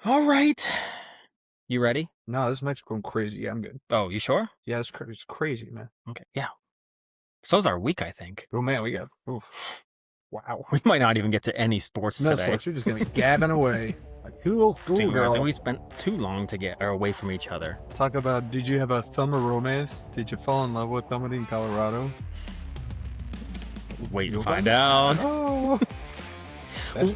All right. You ready? No, this night's going crazy. Yeah, I'm good. Oh, you sure? Yeah, it's crazy, man. Okay. Yeah. So's our week, I think. Oh man, we got. Oof. Wow. We might not even get to any sports No today. sports. You're just gonna be gabbing away. Like cool girl. We spent too long to get away from each other. Talk about. Did you have a summer romance? Did you fall in love with somebody in Colorado? Wait and find out. Oh. That's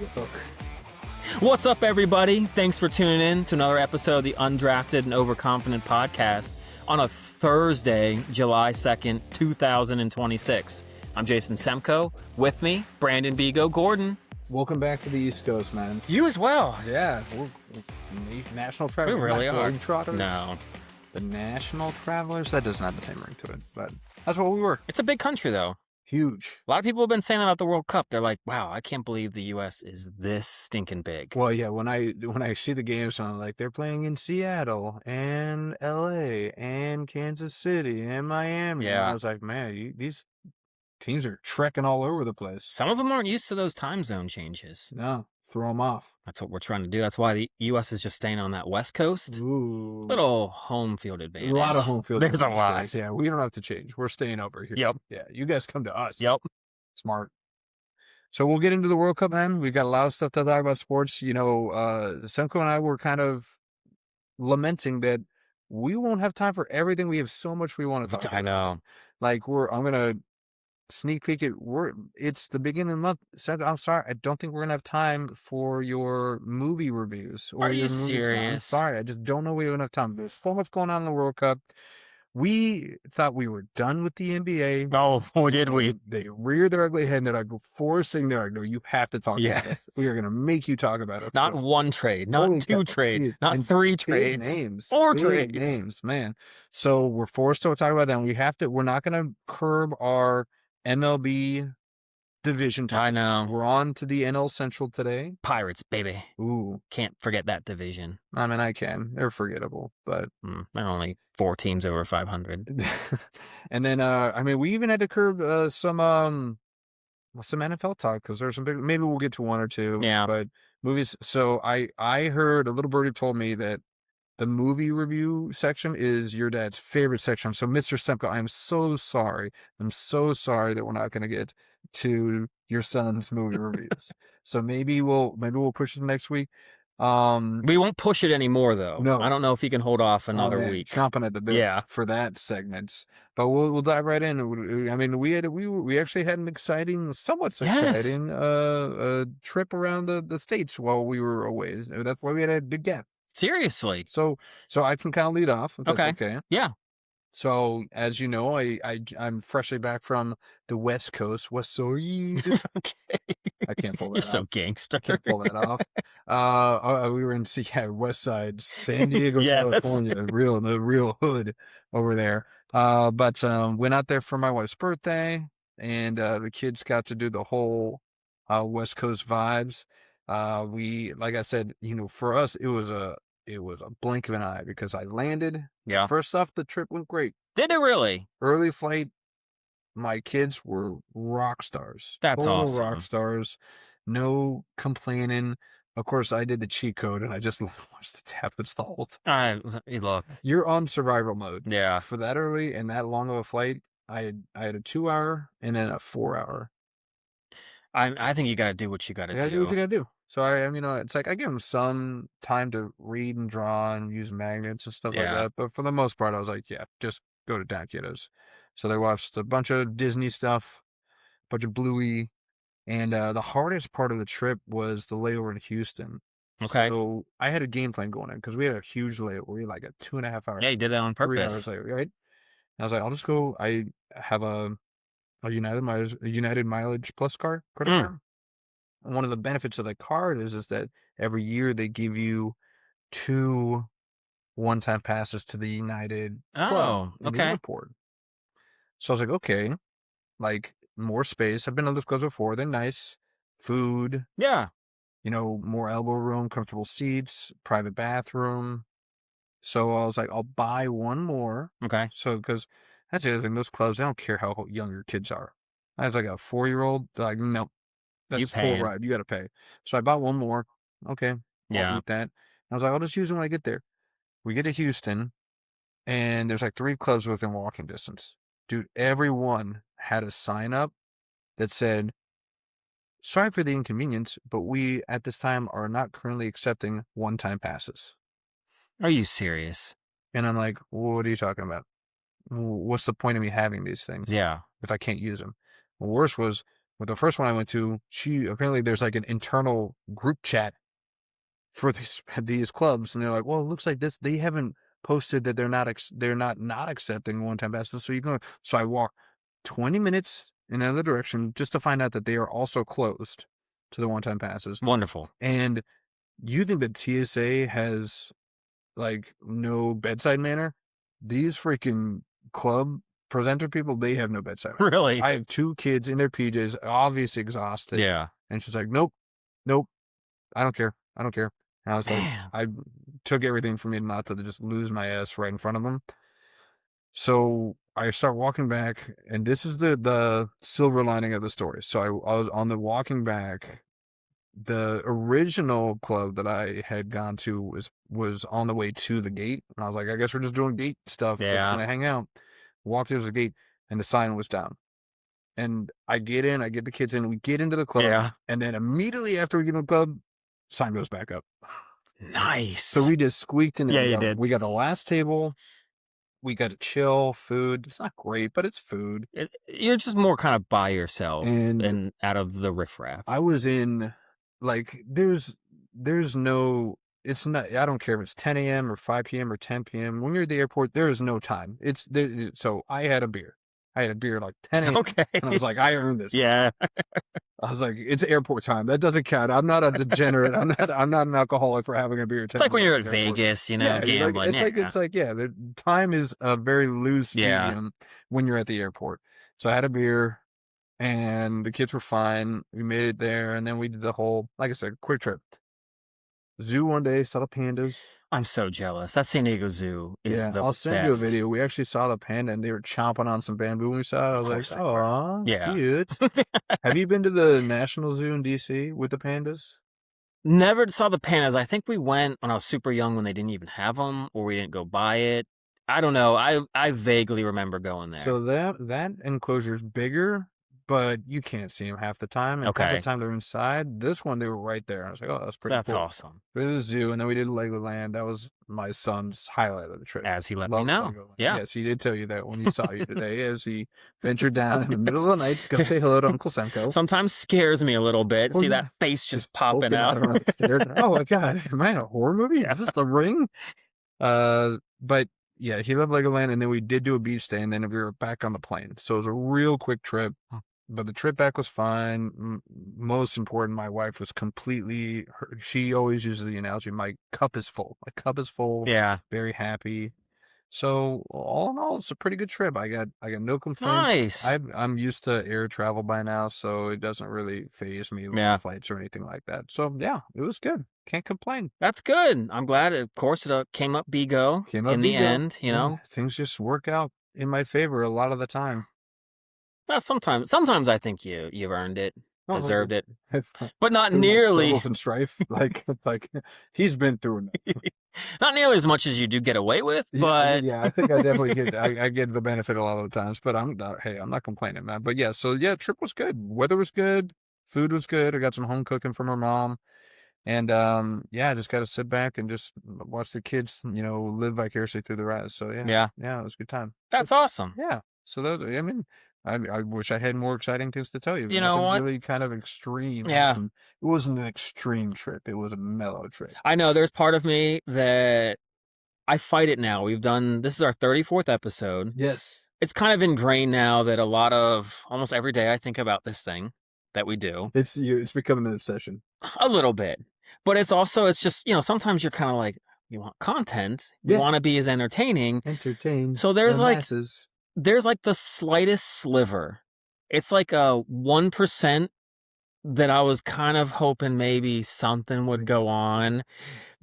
What's up, everybody? Thanks for tuning in to another episode of the Undrafted and Overconfident podcast on a Thursday, July 2nd, 2026. I'm Jason Semko. With me, Brandon BGo Gordon. Welcome back to the East Coast, man. You as well. Yeah, we're national travelers. We really are. Trotters. No. The national travelers. That doesn't have the same ring to it, but that's what we were. It's a big country, though. Huge. A lot of people have been saying that about the World Cup. They're like, wow, I can't believe the U.S. is this stinking big. Well, yeah, when I see the games, I'm like, they're playing in Seattle and L.A. and Kansas City and Miami. Yeah. And I was like, man, these teams are trekking all over the place. Some of them aren't used to those time zone changes. No, throw them off. That's what we're trying to do. That's why the U.S. is just staying on that West Coast. Ooh. Little home field advantage. A lot of home field There's a advantage. lot. Yeah, we don't have to change. We're staying over here. Yep. Yeah, you guys come to us. Yep. Smart. So we'll get into the World Cup, man. We've got a lot of stuff to talk about sports. You know, Semko and I were kind of lamenting that we won't have time for everything. We have so much we want to talk about. I know. Like I'm gonna sneak peek it. It's the beginning of the month. So I'm sorry, I don't think we're gonna have time for your movie reviews. Are you your movies. serious? I'm sorry, I just don't know we have enough time. There's so much going on in the World Cup. We thought we were done with the NBA. Oh, did we? They reared their ugly head and they're like forcing their no, you have to talk about it. We are going to make you talk about it. Not one trade, not Holy two God, trades, geez. not And three big trades, names, 4 big trades. names, man. So we're forced to talk about that. We're not going to curb our MLB division time. I know. We're on to the NL Central today. Pirates, baby. Ooh. Can't forget that division. I mean, I can. They're forgettable, but There are only 4 teams over 500. and then we even had to curb some NFL talk because there's some big. Maybe we'll get to one or two. Yeah. But movies. So I heard a little birdie told me that the movie review section is your dad's favorite section. So Mr. Semko, I'm so sorry. I'm so sorry that we're not going to get to your son's movie reviews. So maybe we'll push it next week. We won't push it anymore, though. No. I don't know if he can hold off another week. Chomping at the bit for that segment. But we'll dive right in. I mean, we actually had an exciting, somewhat exciting trip around the States while we were away. That's why we had a big gap. Seriously. So I can kind of lead off. If that's okay. Yeah. So as you know, I'm freshly back from the West Coast, West Side. Okay. I can't pull that You're off. so gangster. I can't pull that off. We were in West Side, San Diego, California, the real hood over there. But went out there for my wife's birthday, and the kids got to do the whole West Coast vibes. Like I said, for us, it was a blink of an eye because I landed. Yeah. First off, the trip went great. Did it really? Early flight, my kids were rock stars. That's Total awesome. rock stars. No complaining. Of course, I did the cheat code and I just watched the tablets the whole time. Look. You're on survival mode. Yeah. For that early and that long of a flight, I had a 2-hour and then a 4-hour. I think you got to do what you got to do. Do what you got to do. So it's like I give them some time to read and draw and use magnets and stuff like that. But for the most part, I was like, yeah, just go to town, kiddos. So they watched a bunch of Disney stuff, a bunch of Bluey, and the hardest part of the trip was the layover in Houston. Okay. So I had a game plan going in because we had a huge layover. We had like a 2.5 hours. Yeah, you did that on 3 purpose. hours later, right? And I was like, I'll just go. I have a United Mileage Plus credit card. And one of the benefits of the card is that every year they give you 2 one-time passes to the United Club in the airport. So I was like, okay, like more space. I've been to lift clubs before. They're nice. Food. Yeah. More elbow room, comfortable seats, private bathroom. So I was like, I'll buy one more. Okay. So because that's the other thing. Those clubs, I don't care how young your kids are. I have like a 4-year-old. They're like, no. That's full ride. You got to pay. So I bought one more. Okay. I'll eat that. I was like, I'll just use them when I get there. We get to Houston, and there's like 3 clubs within walking distance. Dude, everyone had a sign up that said, sorry for the inconvenience, but we at this time are not currently accepting one-time passes. Are you serious? And I'm like, what are you talking about? What's the point of me having these things Yeah. if I can't use them? The worst was with the first one I went to, apparently there's like an internal group chat for these clubs, and they're like, well, it looks like this, they haven't posted that they're not accepting one-time passes, so you can. So I walk 20 minutes in another direction just to find out that they are also closed to the one-time passes. Wonderful. And you think that TSA has like no bedside manner? These freaking club presenter people, they have no bedside manner. Really? I have 2 kids in their PJs, obviously exhausted. Yeah. And she's like, nope, I don't care. And I was like, I took everything from me not to just lose my ass right in front of them. So I start walking back, and this is the silver lining of the story. So I was on the walking back. The original club that I had gone to was on the way to the gate, and I was like, I guess we're just doing gate stuff. We're just gonna hang out. Walked to the gate, and the sign was down. And I get in, I get the kids in, we get into the club, and then immediately after we get in the club, sign goes back up. Nice. So we just squeaked in. Yeah, you did. We got a last table. We got to chill, food. It's not great, but it's food. You're just more kind of by yourself and out of the riffraff. I was in, like, there's no, it's not, I don't care if it's 10 a.m. or 5 p.m. or 10 p.m. When you're at the airport, there is no time. It's there. So I had a beer. Like 10 a.m. Okay. And I was like, I earned this. Yeah. I was like, it's airport time. That doesn't count. I'm not a degenerate. I'm not an alcoholic for having a beer. It's like when you're at Vegas, gambling. It's like, the time is a very loose medium when you're at the airport. So I had a beer, and the kids were fine. We made it there, and then we did the whole, like I said, quick trip. Zoo one day, saw the pandas. I'm so jealous. That San Diego Zoo is the best. I'll send you a video. We actually saw the panda, and they were chomping on some bamboo when we saw it. I was like, oh, cute. Have you been to the National Zoo in D.C. with the pandas? Never saw the pandas. I think we went when I was super young when they didn't even have them, or we didn't go buy it. I don't know. I vaguely remember going there. So that enclosure is bigger, but you can't see them half the time. And half the time they're inside. This one, they were right there. I was like, oh, that's pretty cool. That's awesome. We did the zoo, and then we did Legoland. That was my son's highlight of the trip. As he let me know. Yeah. Yes, he did tell you that when he saw you today, as he ventured down in the middle of the night to go say hello to Uncle Semco. Sometimes scares me a little bit. See that face just popping out. Oh, my God. Am I in a horror movie? Is this The Ring? But yeah, he loved Legoland, and then we did do a beach day, and then we were back on the plane. So it was a real quick trip. But the trip back was fine. Most important, my wife was she always uses the analogy, my cup is full. My cup is full. Yeah. Very happy. So all in all, it's a pretty good trip. I got no complaints. Nice. I'm used to air travel by now, so it doesn't really faze me with flights or anything like that. So yeah, it was good. Can't complain. That's good. I'm glad. Of course, it came up BGo in the end. Things just work out in my favor a lot of the time. Well, sometimes I think you've earned it, deserved it, but not nearly. And strife, like he's been through enough. Not nearly as much as you do get away with, but I think I definitely get. I get the benefit a lot of the times, but I'm not complaining, man. But trip was good. Weather was good. Food was good. I got some home cooking from her mom, and I just got to sit back and just watch the kids, live vicariously through the ride. So it was a good time. That's awesome. Yeah. So I wish I had more exciting things to tell you. You know what? Really kind of extreme. Yeah. It wasn't an extreme trip. It was a mellow trip. I know there's part of me that I fight it now. This is our 34th episode. Yes. It's kind of ingrained now that almost every day I think about this thing that we do. It's becoming an obsession. A little bit. But it's just, sometimes you're kind of like, you want content. You want to be as entertaining. So there's masses. There's like the slightest sliver. It's like a 1% that I was kind of hoping maybe something would go on.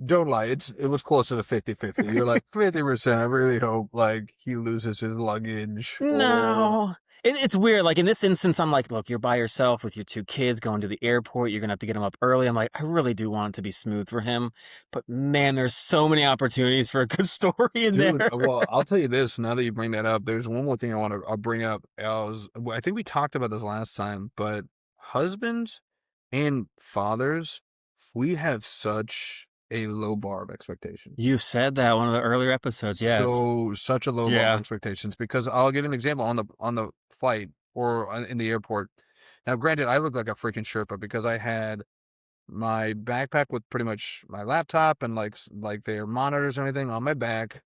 Don't lie. It was closer to 50-50. You're like 50%. I really hope like he loses his luggage. No, It's weird. Like in this instance, I'm like, look, you're by yourself with your 2 kids going to the airport. You're going to have to get them up early. I'm like, I really do want it to be smooth for him. But man, there's so many opportunities for a good story in Dude, there. well, I'll tell you this, now that you bring that up, there's one more thing I'll bring up. I think we talked about this last time, but husbands and fathers, we have such a low bar of expectations. You said that one of the earlier episodes, yes. So such a low bar of expectations, because I'll give an example on the flight or in the airport. Now, granted, I looked like a freaking Sherpa because I had my backpack with pretty much my laptop and like their monitors and everything on my back,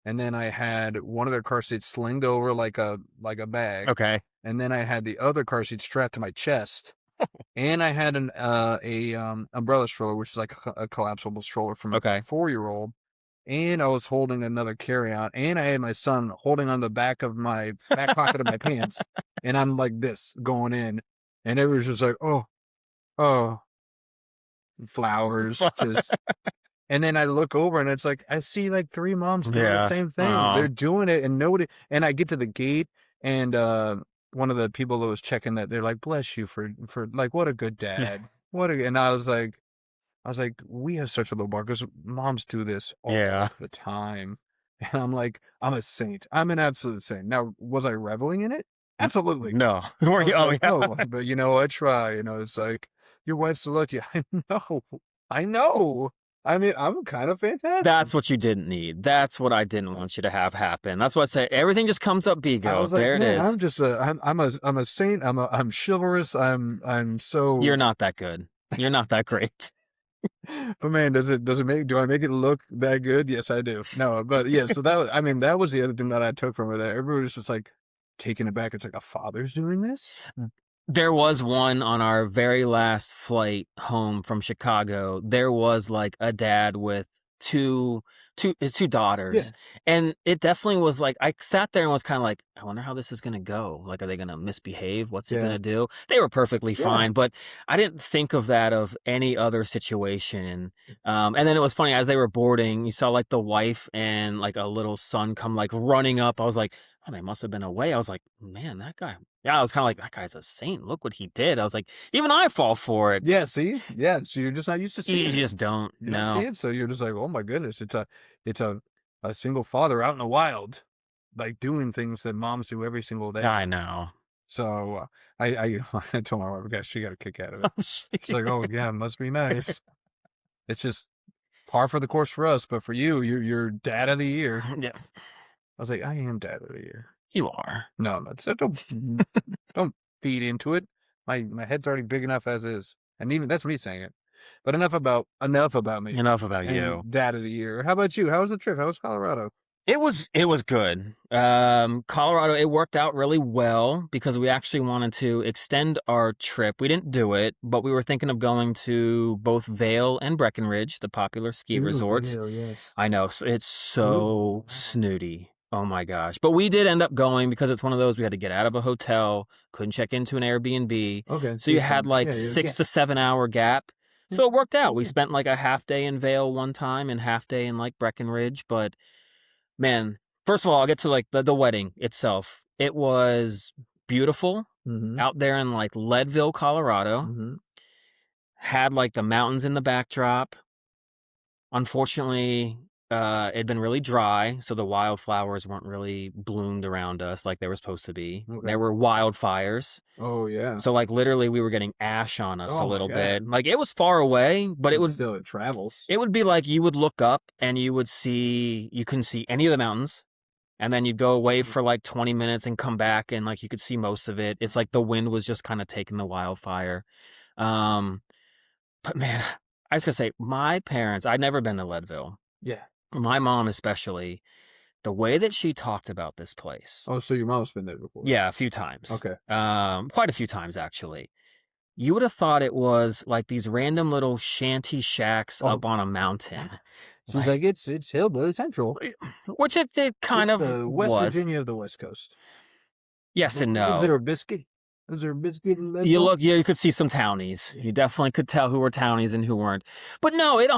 and then I had one of their car seats slinged over like a bag. Okay. And then I had the other car seat strapped to my chest. And I had an umbrella stroller, which is like a collapsible stroller from a 4-year-old. And I was holding another carry-on, and I had my son holding on the back of my back pocket of my pants, and I'm like this going in, and it was just like, oh, flowers, just. And then I look over, and it's like I see like 3 moms doing the same thing. They're doing it, and nobody. And I get to the gate, and one of the people that was checking that, they're like, "Bless you for like, what a good dad, And I was like, we have such a low bar because moms do this all the time, and I'm like, I'm a saint. I'm an absolute saint. Now, was I reveling in it? Absolutely. No. No, but I try. It's like, your wife's so lucky. I know. I mean, I'm kind of fantastic. That's what you didn't need. That's what I didn't want you to have happen. That's what I say. Everything just comes up BGo. There it is. I'm just I'm a saint. I'm chivalrous. I'm so. You're not that good. You're not that great. But man, do I make it look that good? Yes, I do. No, but yeah. So that was the other thing that I took from it. Everybody was just like taken aback. It's like, a father's doing this. There was one on our very last flight home from Chicago. There was like a dad with his 2 daughters. Yeah. And it definitely was like, I sat there and was kind of like, I wonder how this is going to go. Like, are they going to misbehave? What's it going to do? They were perfectly fine, but I didn't think of that of any other situation. And then it was funny, as they were boarding, you saw like the wife and like a little son come like running up. I was like, oh, they must have been away. I was like, man, that guy. Yeah, I was kind of like, that guy's a saint. Look what he did. I was like, even I fall for it. Yeah, see? Yeah, so you're just not used to seeing it. You just don't know. See it, so you're just like, oh my goodness, it's a single father out in the wild, like doing things that moms do every single day. I know. So I told my wife, gosh, she got a kick out of it. She's like, oh yeah, it must be nice. It's just par for the course for us, but for you're dad of the year. Yeah. I was like, I am dad of the year. You are. No, I'm not. So don't feed into it. My head's already big enough as is. And even that's me saying it. But enough about me. Enough about you. Dad of the year. How about you? How was the trip? How was Colorado? It was good. Colorado, it worked out really well because we actually wanted to extend our trip. We didn't do it, but we were thinking of going to both Vail and Breckenridge, the popular ski resorts. Vail, yes. I know. It's so snooty. Oh my gosh. But we did end up going because it's one of those, we had to get out of a hotel, couldn't check into an Airbnb. Okay. So you had like 6 to 7 hour gap. So it worked out. We spent like a half day in Vail one time and half day in like Breckenridge. But man, first of all, I'll get to like the wedding itself. It was beautiful out there in like Leadville, Colorado. Had like the mountains in the backdrop. Unfortunately, it'd been really dry, so the wildflowers weren't really bloomed around us like they were supposed to be. Okay. There were wildfires. Oh, yeah. So, like, literally, we were getting ash on us a little bit. Like, it was far away, but it travels. It would be like you would look up and you couldn't see any of the mountains. And then you'd go away for like 20 minutes and come back and like you could see most of it. It's like the wind was just kind of taking the wildfire. But man, I was going to say, my parents, I'd never been to Leadville. Yeah. My mom especially, the way that she talked about this place. Oh, so your mom's been there before? Yeah, a few times. Okay. Quite a few times, actually. You would have thought it was like these random little shanty shacks up on a mountain. She's like, it's Hillbilly Central. Which it kind of the West was. Virginia of the West Coast. Yes and no. Is there a biscuit? Is there a biscuit in Leadville? You could see some townies. You definitely could tell who were townies and who weren't. But no, it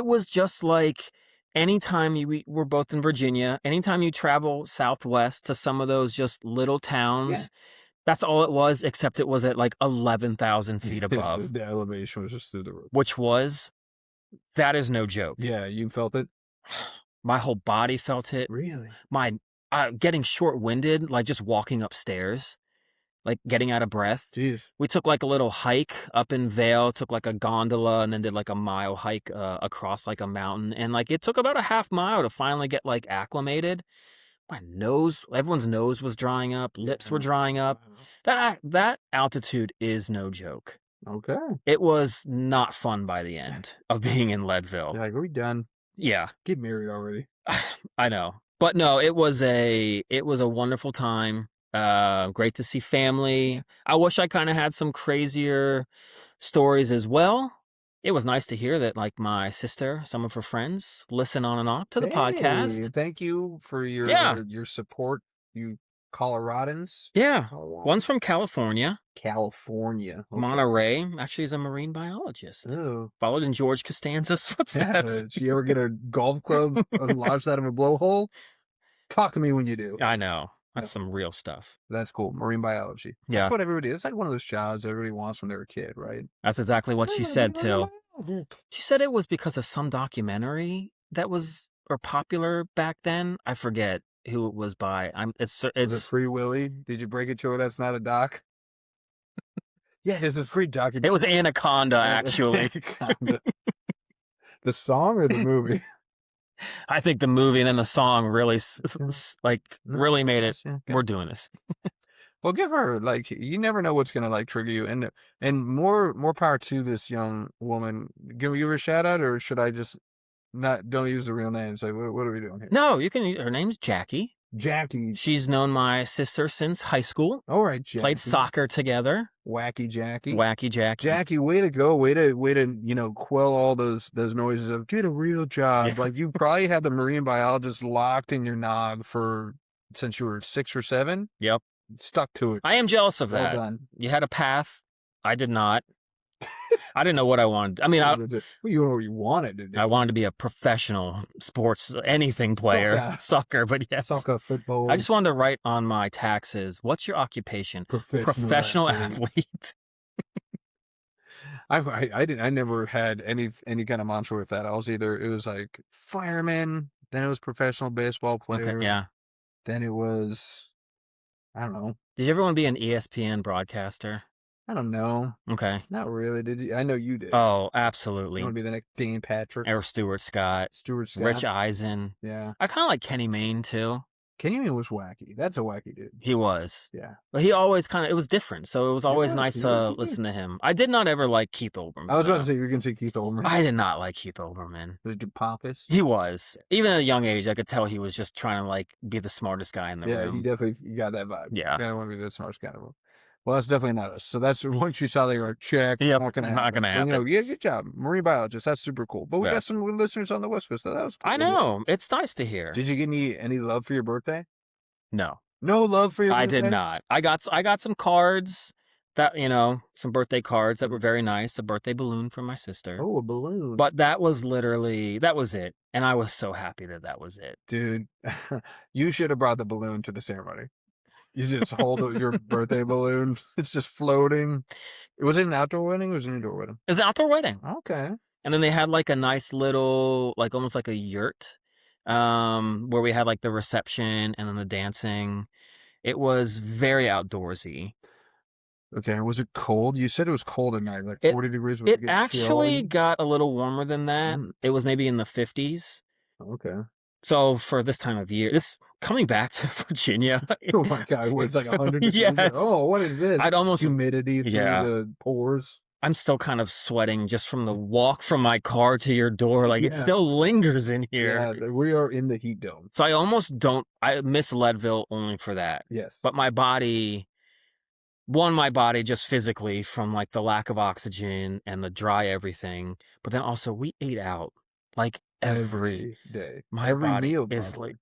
was just like anytime we're both in Virginia, anytime you travel southwest to some of those just little towns, that's all it was, except it was at like 11,000 feet above. The elevation was just through the roof. That is no joke. Yeah, you felt it? My whole body felt it. Really? My getting short-winded, like just walking upstairs, like getting out of breath. Jeez. We took like a little hike up in Vail, took like a gondola, and then did like a mile hike across like a mountain. And like it took about a half mile to finally get like acclimated. My nose, everyone's nose was drying up, lips were drying up. That altitude is no joke. Okay. It was not fun by the end of being in Leadville. You're like, are we done? Yeah. Get married already. I know. But no, it was a wonderful time. Great to see family. I wish I kind of had some crazier stories as well. It was nice to hear that, like, my sister, some of her friends, listen on and off to the podcast. Thank you for your support, you Coloradans. Yeah. Colorado. One's from California. Okay. Monterey. Actually, is a marine biologist. Oh. Followed in George Costanza's footsteps. Did you ever get a golf club lodged out of a blowhole? Talk to me when you do. I know. That's some real stuff. That's cool. Marine biology. Yeah. That's what everybody, it's like one of those jobs everybody wants when they're a kid, right? That's exactly what she said, too. She said it was because of some documentary that was popular back then. I forget who it was by. Was it Free Willy? Did you break it to her that's not a doc? Yeah, it's a free documentary. It was Anaconda, actually. Anaconda. The song or the movie? I think the movie and then the song really, really made it. Okay. We're doing this. Well, give her, like, you never know what's going to, like, trigger you. And more power to this young woman. Give her a shout out, or should I just don't use the real names? Like, what are we doing here? No, you can. Her name's Jackie. Jackie. She's known my sister since high school. All right, Jackie. Played soccer together. Wacky Jackie. Wacky Jackie. Jackie, way to go. Way to, quell all those noises of get a real job. Yeah. Like, you probably had the marine biologist locked in your nog since you were 6 or 7. Yep. Stuck to it. I am jealous of that. Well done. You had a path. I did not. I didn't know what I wanted. I mean, you know what you wanted to do. I wanted to be a professional sports, anything player, soccer, but yes. Soccer, football. I just wanted to write on my taxes, what's your occupation? Professional athlete. I never had any kind of mantra with that. It was like fireman, then it was professional baseball player. Okay, yeah. Then it was, I don't know. Did you ever want to be an ESPN broadcaster? I don't know. Okay. Not really. Did you? I know you did. Oh, absolutely. You want to be the next Dane Patrick? Or Stuart Scott. Rich Eisen. Yeah. I kind of like Kenny Mayne, too. Kenny Mayne was wacky. That's a wacky dude. He was. Yeah. But he always it was different, so it was always nice to listen to him. I did not ever like Keith Olbermann. I was about to say, you were going to say Keith Olbermann. I did not like Keith Olbermann. Was he pompous? He was. Even at a young age, I could tell he was just trying to, like, be the smartest guy in the room. Yeah, he definitely got that vibe. Yeah. You want to be the smartest guy in the room. Well, that's definitely not us. So that's once you saw they were check. Yep, not going to happen. Yeah, good job. Marine biologist. That's super cool. But we got some listeners on the West Coast. So that was cool. I know. It's nice to hear. Did you get any love for your birthday? No. No love for your birthday? I did not. I got some cards that, some birthday cards that were very nice. A birthday balloon from my sister. Oh, a balloon. But that was it. And I was so happy that was it. Dude, you should have brought the balloon to the ceremony. You just hold your birthday balloon. It's just floating. Was it an outdoor wedding or was it an indoor wedding? It was an outdoor wedding. Okay. And then they had like a nice little, like almost like a yurt, where we had like the reception and then the dancing. It was very outdoorsy. Okay. Was it cold? You said it was cold at night, like 40 degrees. It actually got a little warmer than that. It was maybe in the 50s. Okay. So for this time of year, coming back to Virginia. Oh my God, it's like 100 degrees. Yes. Oh, what is this? I'd almost humidity through the pores. I'm still kind of sweating just from the walk from my car to your door. Like it still lingers in here. Yeah, we are in the heat dome. So I miss Leadville only for that. Yes. But my body just physically from like the lack of oxygen and the dry everything. But then also we ate out like every day. Every body meal is like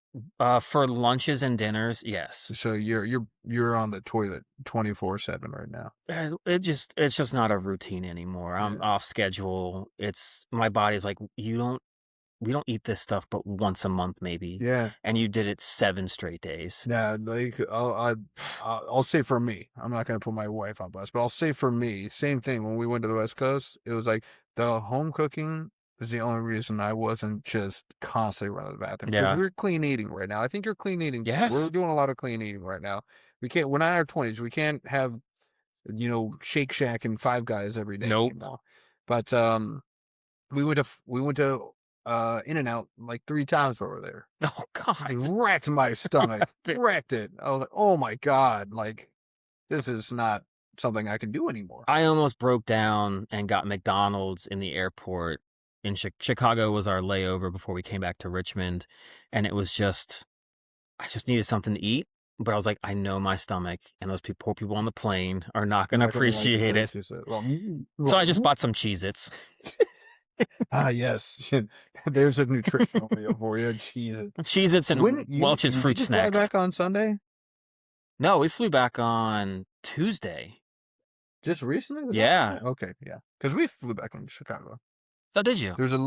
for lunches and dinners. Yes. So you're on the toilet 24/7 right now. It's just not a routine anymore. I'm off schedule. My body's like, you don't we don't eat this stuff but once a month maybe. Yeah. And you did it 7 straight days. Yeah, like I'll say for me, I'm not gonna put my wife on blast, but I'll say for me, same thing. When we went to the West Coast, it was like the home cooking is the only reason I wasn't just constantly running to the bathroom. Because Yeah. we're clean eating right now. I think you're clean eating. Too. Yes. We're doing a lot of clean eating right now. We're not in our 20s. We can't have, Shake Shack and Five Guys every day. Nope. But we went to In-N-Out like 3 times while we were there. Oh God. It wrecked my stomach. Wrecked it. I was like, oh my God, like this is not something I can do anymore. I almost broke down and got McDonald's in the airport. In Chicago was our layover before we came back to Richmond, and it was just, I just needed something to eat. But I was like, I know my stomach and those poor people on the plane are not going to appreciate it. So I just bought some Cheez-Its. Yes. There's a nutritional meal for you. Cheez-Its and Welch's fruit snacks. Did you fly back on Sunday? No, we flew back on Tuesday. Just recently? Yeah. Okay, yeah. Because we flew back from Chicago. Oh, did you? There's a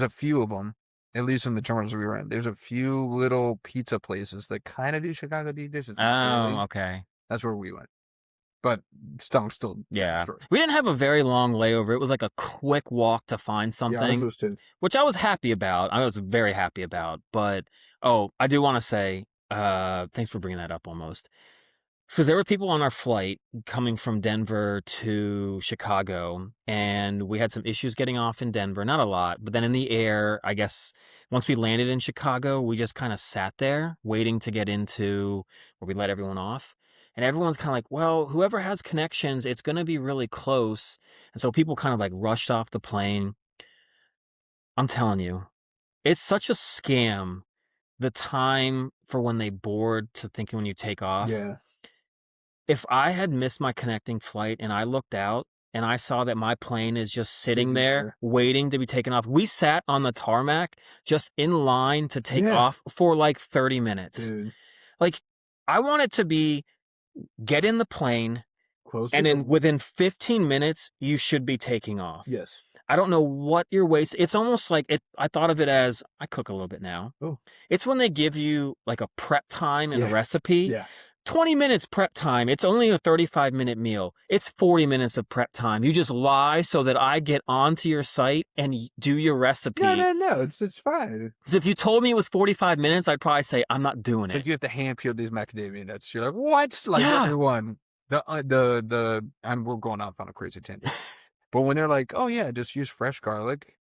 few of them, at least in the terminals we were in. There's a few little pizza places that kind of do Chicago dishes. Oh, okay. That's where we went. But still. Yeah. We didn't have a very long layover. It was like a quick walk to find something. Yeah, was too. Which I was happy about. I was very happy about. But, I do want to say, thanks for bringing that up almost. Because there were people on our flight coming from Denver to Chicago, and we had some issues getting off in Denver. Not a lot, but then in the air, I guess, once we landed in Chicago, we just kind of sat there waiting to get into where we let everyone off. And everyone's kind of like, well, whoever has connections, it's going to be really close. And so people kind of like rushed off the plane. I'm telling you, it's such a scam. The time for when they board to thinking when you take off. Yeah. If I had missed my connecting flight and I looked out and I saw that my plane is just sitting there waiting to be taken off, we sat on the tarmac just in line to take off for like 30 minutes. Dude. Like, I want it to be get in the plane and then within 15 minutes, you should be taking off. Yes. I don't know what you're wasting. It's almost like I thought of it as, I cook a little bit now. Oh. It's when they give you like a prep time and a recipe. Yeah. 20 minutes prep time. It's only a 35-minute meal. It's 40 minutes of prep time. You just lie so that I get onto your site and do your recipe. No. It's fine. If you told me it was 45 minutes, I'd probably say, I'm not doing it's it. Like you have to hand peel these macadamia nuts. You're like, what? Like everyone. We're going off on a crazy tangent. But when they're like, oh yeah, just use fresh garlic.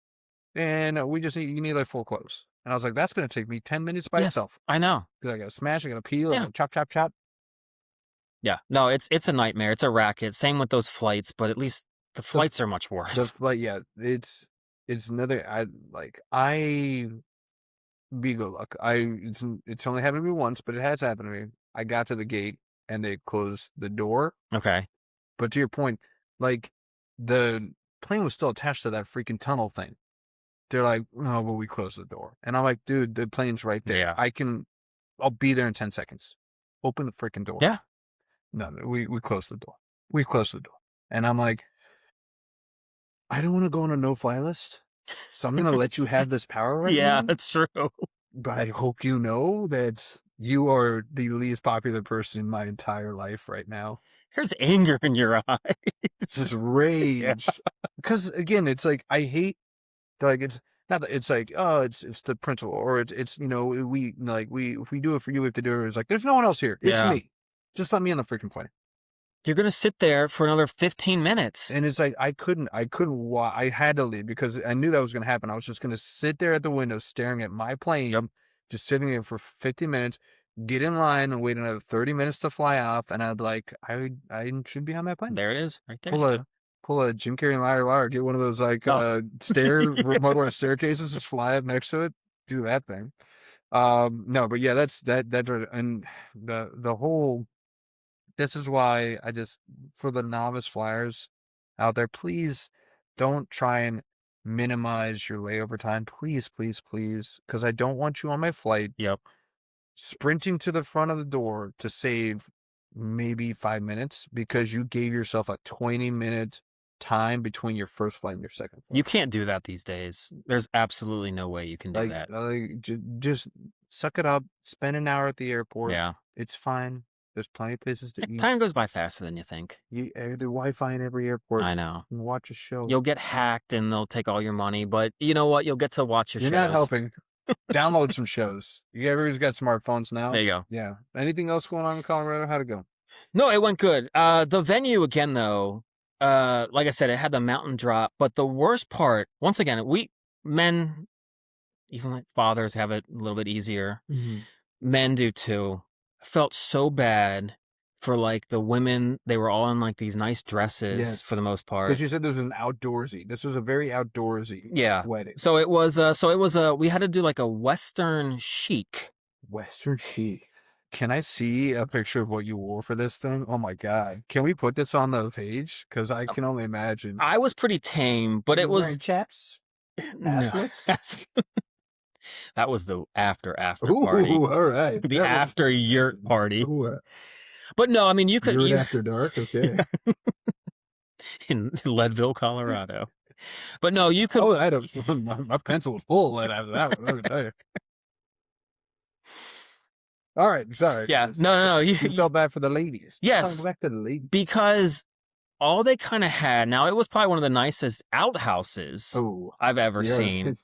And you need like 4 cloves. And I was like, that's going to take me 10 minutes by itself. I know. Because I got to smash, I got to peel, I got to chop. Yeah, no, it's a nightmare. It's a racket. Same with those flights, but at least the flights are much worse. It's another. BGo luck. It's only happened to me once, but it has happened to me. I got to the gate and they closed the door. Okay, but to your point, like the plane was still attached to that freaking tunnel thing. They're like, no, but we closed the door, and I'm like, dude, the plane's right there. Yeah. I'll be there in 10 seconds. Open the freaking door. Yeah. No, we closed the door. We closed the door. And I'm like, I don't want to go on a no-fly list, so I'm going to let you have this power right now. Yeah, that's true. But I hope you know that you are the least popular person in my entire life right now. There's anger in your eyes. It's rage. Because, again, it's like, I hate, like, it's not that it's like, oh, it's the principle, or it's if we do it for you, we have to do it. It's like, there's no one else here. It's me. Just let me on the freaking plane. You're going to sit there for another 15 minutes. And it's like, I had to leave because I knew that was going to happen. I was just going to sit there at the window staring at my plane, just sitting there for 50 minutes, get in line and wait another 30 minutes to fly off. And I'd be like, I should be on my plane. There it is. Right there. Pull a Jim Carrey liar, get one of those remote staircases, just fly up next to it, do that thing. No, but yeah, that's that, and the whole, this is why I just, for the novice flyers out there, please don't try and minimize your layover time. Please, please, please. Because I don't want you on my flight. Yep. Sprinting to the front of the door to save maybe 5 minutes because you gave yourself a 20-minute time between your first flight and your second flight. You can't do that these days. There's absolutely no way you can do that. Just suck it up. Spend an hour at the airport. Yeah. It's fine. There's plenty of places to eat. Time goes by faster than you think. The Wi-Fi in every airport. I know. And watch a show. You'll get hacked and they'll take all your money, but you know what? You'll get to watch your shows. You're not helping. Download some shows. Everybody's got smartphones now. There you go. Yeah. Anything else going on in Colorado? How'd it go? No, it went good. The venue again, though, like I said, it had the mountain drop, but the worst part, once again, we men, even like fathers, have it a little bit easier. Mm-hmm. Men do too. Felt so bad for like the women. They were all in like these nice dresses for the most part. Because you said this was an outdoorsy. This was a very outdoorsy wedding. So it was. We had to do like a Western chic. Western chic. Can I see a picture of what you wore for this thing? Oh my God. Can we put this on the page? Because I can only imagine. I was pretty tame, but it was wearing chaps. No. That was the after party. Ooh, all right. The after yurt party. Ooh, but no, I mean you could after dark, okay. In Leadville, Colorado. But no, you could. Oh, I don't. My pencil was full after that one. Let me tell you. All right, sorry. Yeah, no. You felt bad for the ladies. Yes, back to the ladies because all they kind of had. Now it was probably one of the nicest outhouses I've ever seen.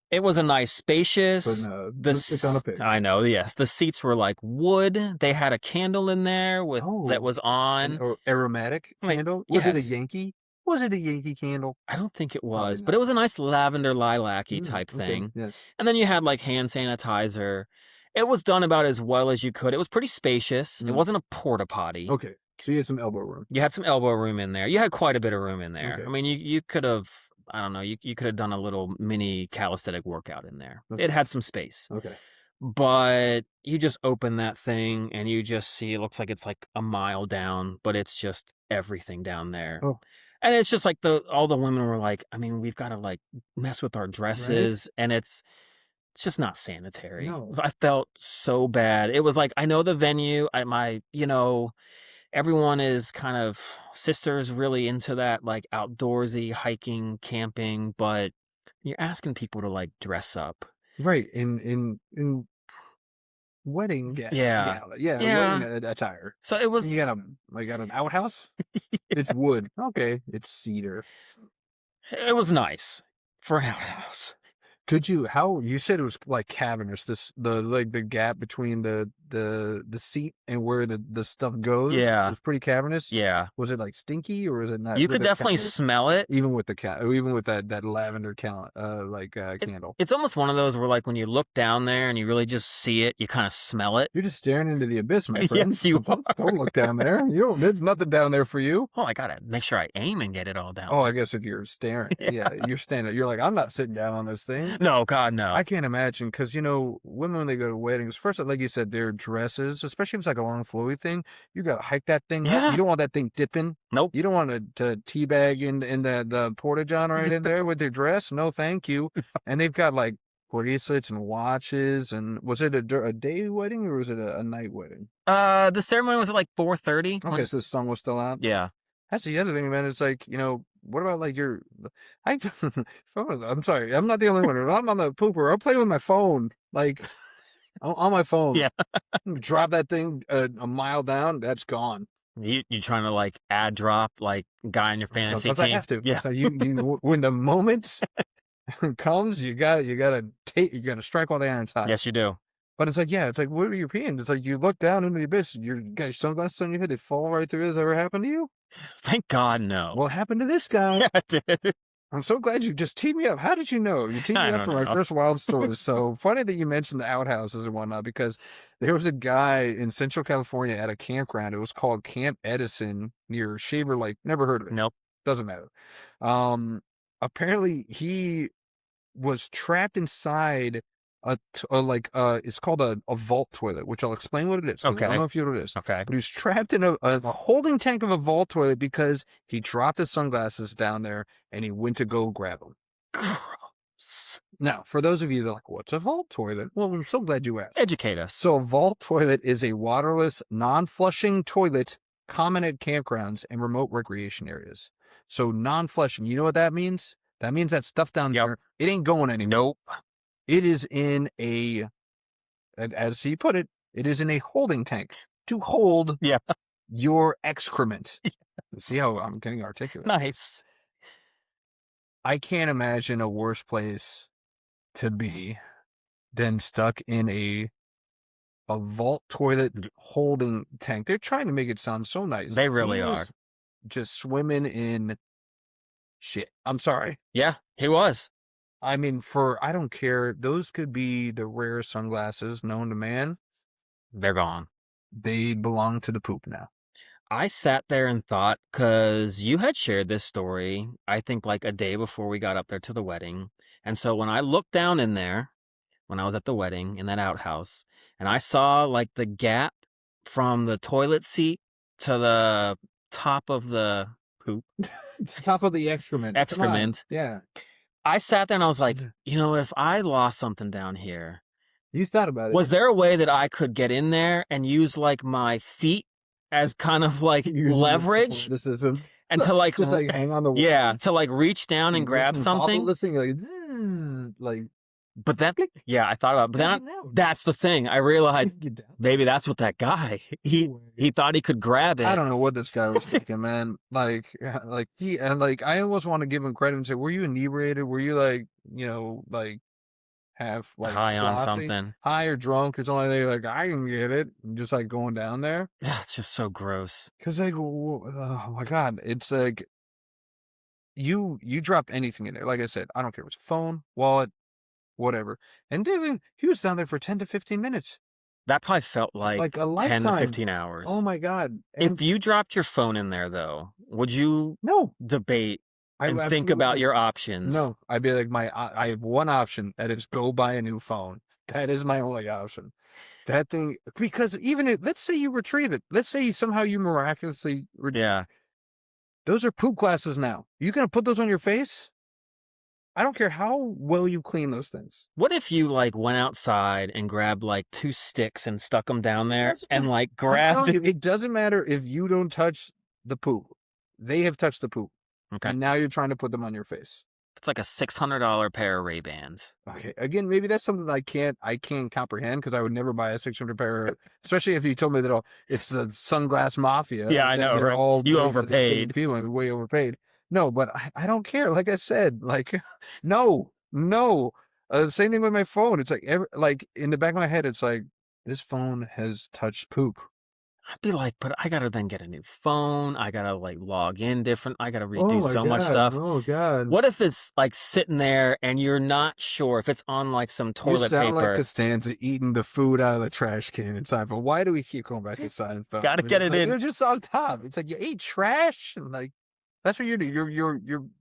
It was a nice, spacious. But it's on a picture. I know. Yes, the seats were like wood. They had a candle in there that was on. An aromatic candle. Was it a Yankee? Was it a Yankee candle? I don't think it was, but it was a nice lavender lilac-y type thing. Yes. And then you had like hand sanitizer. It was done about as well as you could. It was pretty spacious. It wasn't a porta-potty. Okay. So you had some elbow room. You had some elbow room in there. You had quite a bit of room in there. Okay. I mean, you could have, I don't know, you could have done a little mini calisthenic workout in there. Okay. It had some space. Okay. But you just open that thing and you just see, it looks like it's like a mile down, but it's just everything down there. Oh. And it's just like all the women were like, I mean, we've got to like mess with our dresses, and it's just not sanitary. No. I felt so bad. It was like, I know the venue, everyone is kind of, sisters really into that like outdoorsy hiking, camping, but you're asking people to like dress up. Right. In wedding wedding attire. So it was, you got an outhouse? It's wood. Okay. It's cedar. It was nice for an outhouse. Could you? How you said it was like cavernous? The gap between the seat and where the stuff goes. Yeah, it was pretty cavernous. Yeah. Was it like stinky or was it not? You could definitely smell it, even with that lavender candle. It's almost one of those where like when you look down there and you really just see it, you kind of smell it. You're just staring into the abyss, my friend. Yes, you are. Don't look down there. There's nothing down there for you. Oh, I gotta make sure I aim and get it all down. Oh, I guess if you're staring, you're standing. You're like, I'm not sitting down on this thing. No, God, no. I can't imagine because, women, when they go to weddings, first, like you said, their dresses, especially if it's like a long flowy thing, you got to hike that thing up. You don't want that thing dipping. Nope. You don't want to teabag in the porta-john right in there with their dress. No, thank you. And they've got like bracelets and watches. And was it a day wedding or was it a night wedding? The ceremony was at like 4:30. Okay, so the sun was still out? Yeah. That's the other thing, man. It's like, what about like I'm sorry, I'm not the only one. I'm on the pooper. I'll play with my phone, like on my phone. Yeah. Drop that thing a mile down, that's gone. You trying to like ad drop like guy in your fantasy Sometimes team? I have to. Yeah. So you when the moment comes, you gotta strike while the iron's hot. Yes, you do. But it's like, what are you peeing? It's like you look down into the abyss, you got your sunglasses on your head, they fall right through. Has that ever happened to you? Thank God, no. Well, it happened to this guy. Yeah, it did. I'm so glad you just teed me up. How did you know? You teed me up for my first wild story. So funny that you mentioned the outhouses and whatnot, because there was a guy in Central California at a campground. It was called Camp Edison near Shaver Lake. Never heard of it. Nope. Doesn't matter. Apparently he was trapped inside it's called a vault toilet, which I'll explain what it is. Okay. I don't know if you know what it is. Okay. But he was trapped in a holding tank of a vault toilet because he dropped his sunglasses down there and he went to go grab them. Gross. Now, for those of you that are like, what's a vault toilet? Well, I'm so glad you asked. Educate us. So a vault toilet is a waterless, non-flushing toilet common at campgrounds and remote recreation areas. So non-flushing, you know what that means? That means that stuff down Yep. there, it ain't going anymore. Nope. It is in a, as he put it, it is in a holding tank to hold Yeah. your excrement. Yes. See how I'm getting articulate? Nice. I can't imagine a worse place to be than stuck in a vault toilet holding tank. They're trying to make it sound so nice. They really He are. was just swimming in shit. I'm sorry. Yeah, he was. I mean, I don't care. Those could be the rarest sunglasses known to man. They're gone. They belong to the poop now. I sat there and thought, because you had shared this story, I think like a day before we got up there to the wedding. And so when I looked down in there, when I was at the wedding in that outhouse, and I saw like the gap from the toilet seat to the top of the poop. Top of the excrement. Excrement. Yeah. I sat there and I was like, if I lost something down here, you thought about it. Was there a way that I could get in there and use like my feet as kind of like leverage and to like just like hang on the wall. Yeah, to like reach down and grab something? Like, but then, yeah, I thought about it. But then that's the thing. I realized maybe that's what that guy, he thought he could grab it. I don't know what this guy was thinking, man. I almost want to give him credit and say, were you inebriated? Were you have like high on something, high or drunk or something? They're like, I can get it. And just like going down there. That's just so gross. Because like, oh my God, it's like you dropped anything in there. Like I said, I don't care if it's a phone, wallet, whatever. And then he was down there for 10 to 15 minutes. That probably felt like a 10 to 15 hours. Oh my God. If you dropped your phone in there though, would you debate and think about your options? No, I'd be like, I have one option, that is go buy a new phone. That is my only option. That thing, because even if, let's say you retrieve it, let's say somehow you miraculously those are poop glasses now. You gonna put those on your face? I don't care how well you clean those things. What if you like went outside and grabbed like 2 sticks and stuck them down there and like grabbed it? It doesn't matter if you don't touch the poop. They have touched the poop. Okay. And now you're trying to put them on your face. It's like a $600 pair of Ray-Bans. Okay. Again, maybe that's something that I can't comprehend, because I would never buy a $600 pair, especially if you told me that it's the sunglass mafia. Yeah, I know, right? You overpaid. People way overpaid. No, but I don't care. Like I said, like, no. Same thing with my phone. It's like in the back of my head, it's like, this phone has touched poop. I'd be like, but I gotta then get a new phone. I gotta like log in different. I gotta redo so much stuff. Oh God! What if it's like sitting there and you're not sure if it's on like some toilet paper? You sound like Costanza eating the food out of the trash can in Seinfeld. Why do we keep going back to Seinfeld? Gotta get it in. They're just on top. It's like you ate trash, and like that's what you're doing.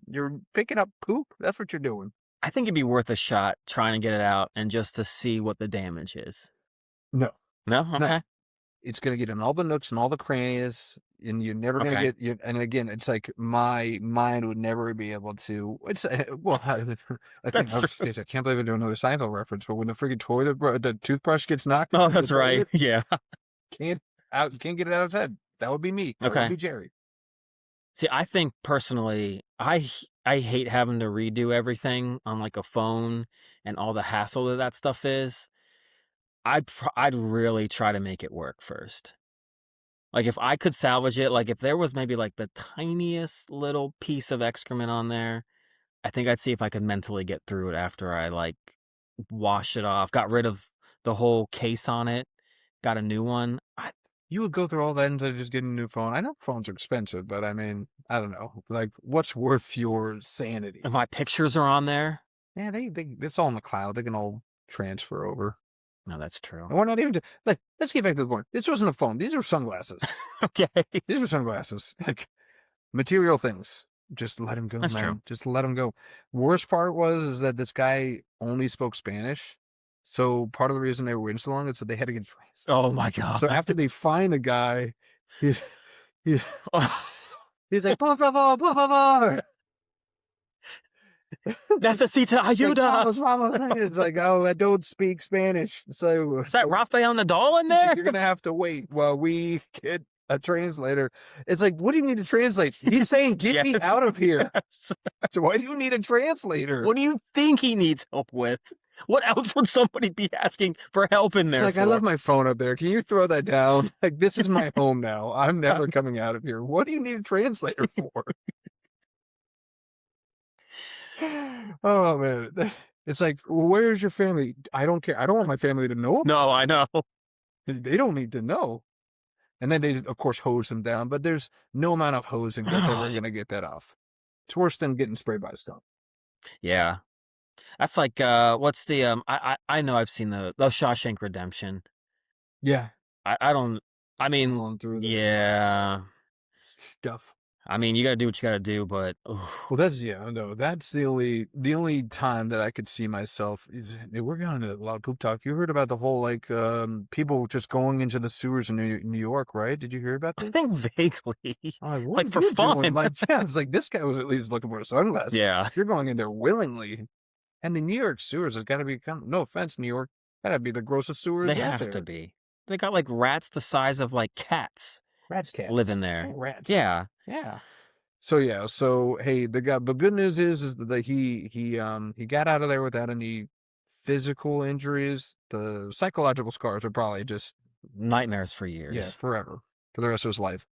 You're picking up poop. That's what you're doing. I think it'd be worth a shot trying to get it out and just to see what the damage is. No. Okay. No. It's going to get in all the nooks and all the crannies, and you're never going to get. And again, it's like my mind would never be able to. It's I can't believe I'm doing another Seinfeld reference. But when the freaking the toothbrush gets knocked. Oh, that's right. Yeah. Can't get it out of his head. That would be me. That would be Jerry. See, I think personally, I hate having to redo everything on like a phone and all the hassle that stuff is. I'd really try to make it work first. Like if I could salvage it, like if there was maybe like the tiniest little piece of excrement on there, I think I'd see if I could mentally get through it after I like washed it off, got rid of the whole case on it, got a new one. You would go through all that instead of just getting a new phone. I know phones are expensive, but I mean, I don't know. Like, what's worth your sanity? If my pictures are on there? Yeah, it's all in the cloud. They can all transfer over. No, that's true. And we're not even let's get back to the point. This wasn't a phone. These are sunglasses. Okay. These are sunglasses. Like material things. Just let him go, that's man. True. Just let him go. Worst part is that this guy only spoke Spanish. So part of the reason they were waiting so long is that they had to get trains. Oh my God. So after they find the guy, he's like, por favor, por favor. Necesita ayuda. It's like, oh, I don't speak Spanish. So is that Rafael Nadal in there? You're gonna have to wait while we get a translator. It's like, what do you need to translate? He's saying, get me Yes. out of here. Yes. So why do you need a translator? What do you think he needs help with? What else would somebody be asking for help in It's there like, for? I left my phone up there. Can you throw that down? Like, this is my home now. I'm never coming out of here. What do you need a translator for? Oh, man. It's like, where's your family? I don't care. I don't want my family to know. No, I know. They don't need to know. And then they, of course, hose them down. But there's no amount of hosing that's ever going to get that off. It's worse than getting sprayed by skunk. Yeah. That's like, what's the, I know I've seen the Shawshank Redemption. Yeah. I don't, I mean, Going through the yeah. stuff. I mean, you got to do what you got to do, but. Well, that's the only time that I could see myself is we're going to a lot of poop talk. You heard about the whole like people just going into the sewers in New York, right? Did you hear about I this? think vaguely. Like for fun. Like, yeah, it's like this guy was at least looking for sunglasses. Yeah. If you're going in there willingly, and the New York sewers has got to be no offense, New York, gotta be the grossest sewers. They have to be. They got like rats the size of like cats. Rats living there. Rats. Yeah. Yeah. So hey, the good news is that he got out of there without any physical injuries. The psychological scars are probably just nightmares for years. Yeah, forever. For the rest of his life.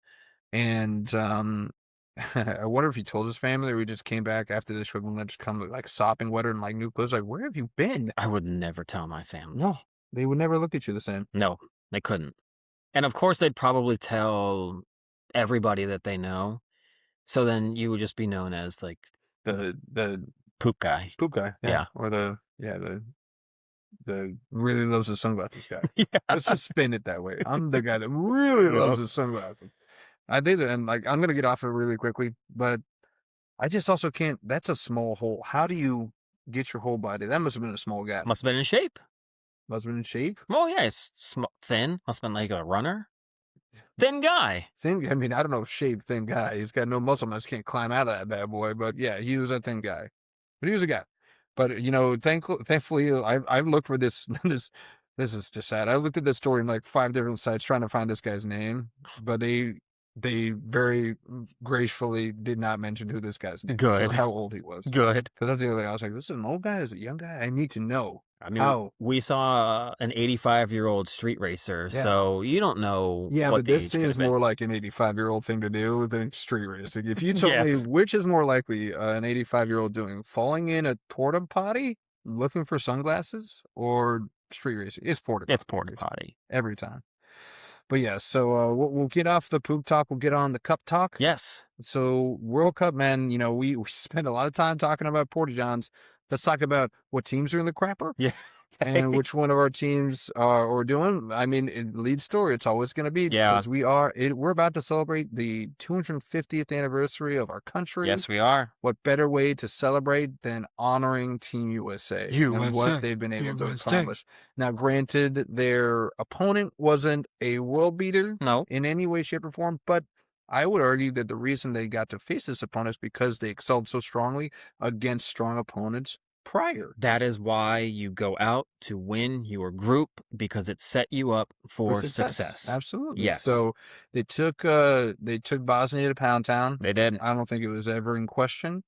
And I wonder if he told his family or he just came back after the trip and just come like sopping wetter and like new clothes. Like, where have you been? I would never tell my family. No. They would never look at you the same. No, they couldn't. And of course they'd probably tell everybody that they know. So then you would just be known as like the poop guy. Poop guy. Yeah. Or the really loves his sunglasses guy. Yeah. Let's just spin it that way. I'm the guy that really loves his sunglasses. I did it, and like I'm gonna get off it really quickly, but I just also can't. That's a small hole. How do you get your whole body? That must have been a small gap. Must have been in shape. Must have been in shape. Oh yeah, it's thin. Must have been like a runner. Thin guy. Thin. I mean, I don't know, shape, thin guy. He's got no muscle mass. Can't climb out of that bad boy. But yeah, he was a thin guy. But he was a guy. But thankfully, I looked for this. This is just sad. I looked at this story in like 5 different sites trying to find this guy's name, but they very gracefully did not mention who this guy's name was or how old he was. Good. Because that's the other thing. I was like, this is an old guy? Is it a young guy? I need to know. I mean, we saw an 85-year-old street racer, so you don't know. Yeah, what but the this age seems could have more like an 85-year-old thing to do than street racing. If you told me Yes. which is more likely an 85-year-old doing, falling in a Porta-Potty, looking for sunglasses, or street racing, it's Porta-Potty. It's Porta-Potty. Every time. But yeah, so we'll get off the poop talk. We'll get on the cup talk. Yes. So World Cup, man, we spend a lot of time talking about Porta Johns. Let's talk about what teams are in the crapper. Yeah. And which one of our teams are doing. I mean, lead story, it's always going to be because we're about to celebrate the 250th anniversary of our country. Yes, we are. What better way to celebrate than honoring Team USA and what they've been able to accomplish. Now, granted, their opponent wasn't a world beater in any way, shape, or form, but I would argue that the reason they got to face this opponent is because they excelled so strongly against strong opponents prior. That is why you go out to win your group, because it set you up for success. Absolutely. Yes. So they took Bosnia to Pound Town. They did. I don't think it was ever in question.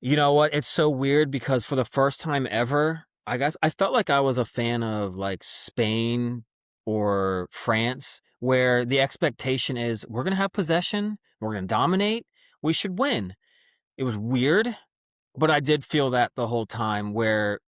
You know what? It's so weird because for the first time ever, I guess I felt like I was a fan of like Spain or France, where the expectation is we're going to have possession, we're going to dominate, we should win. It was weird. But I did feel that the whole time where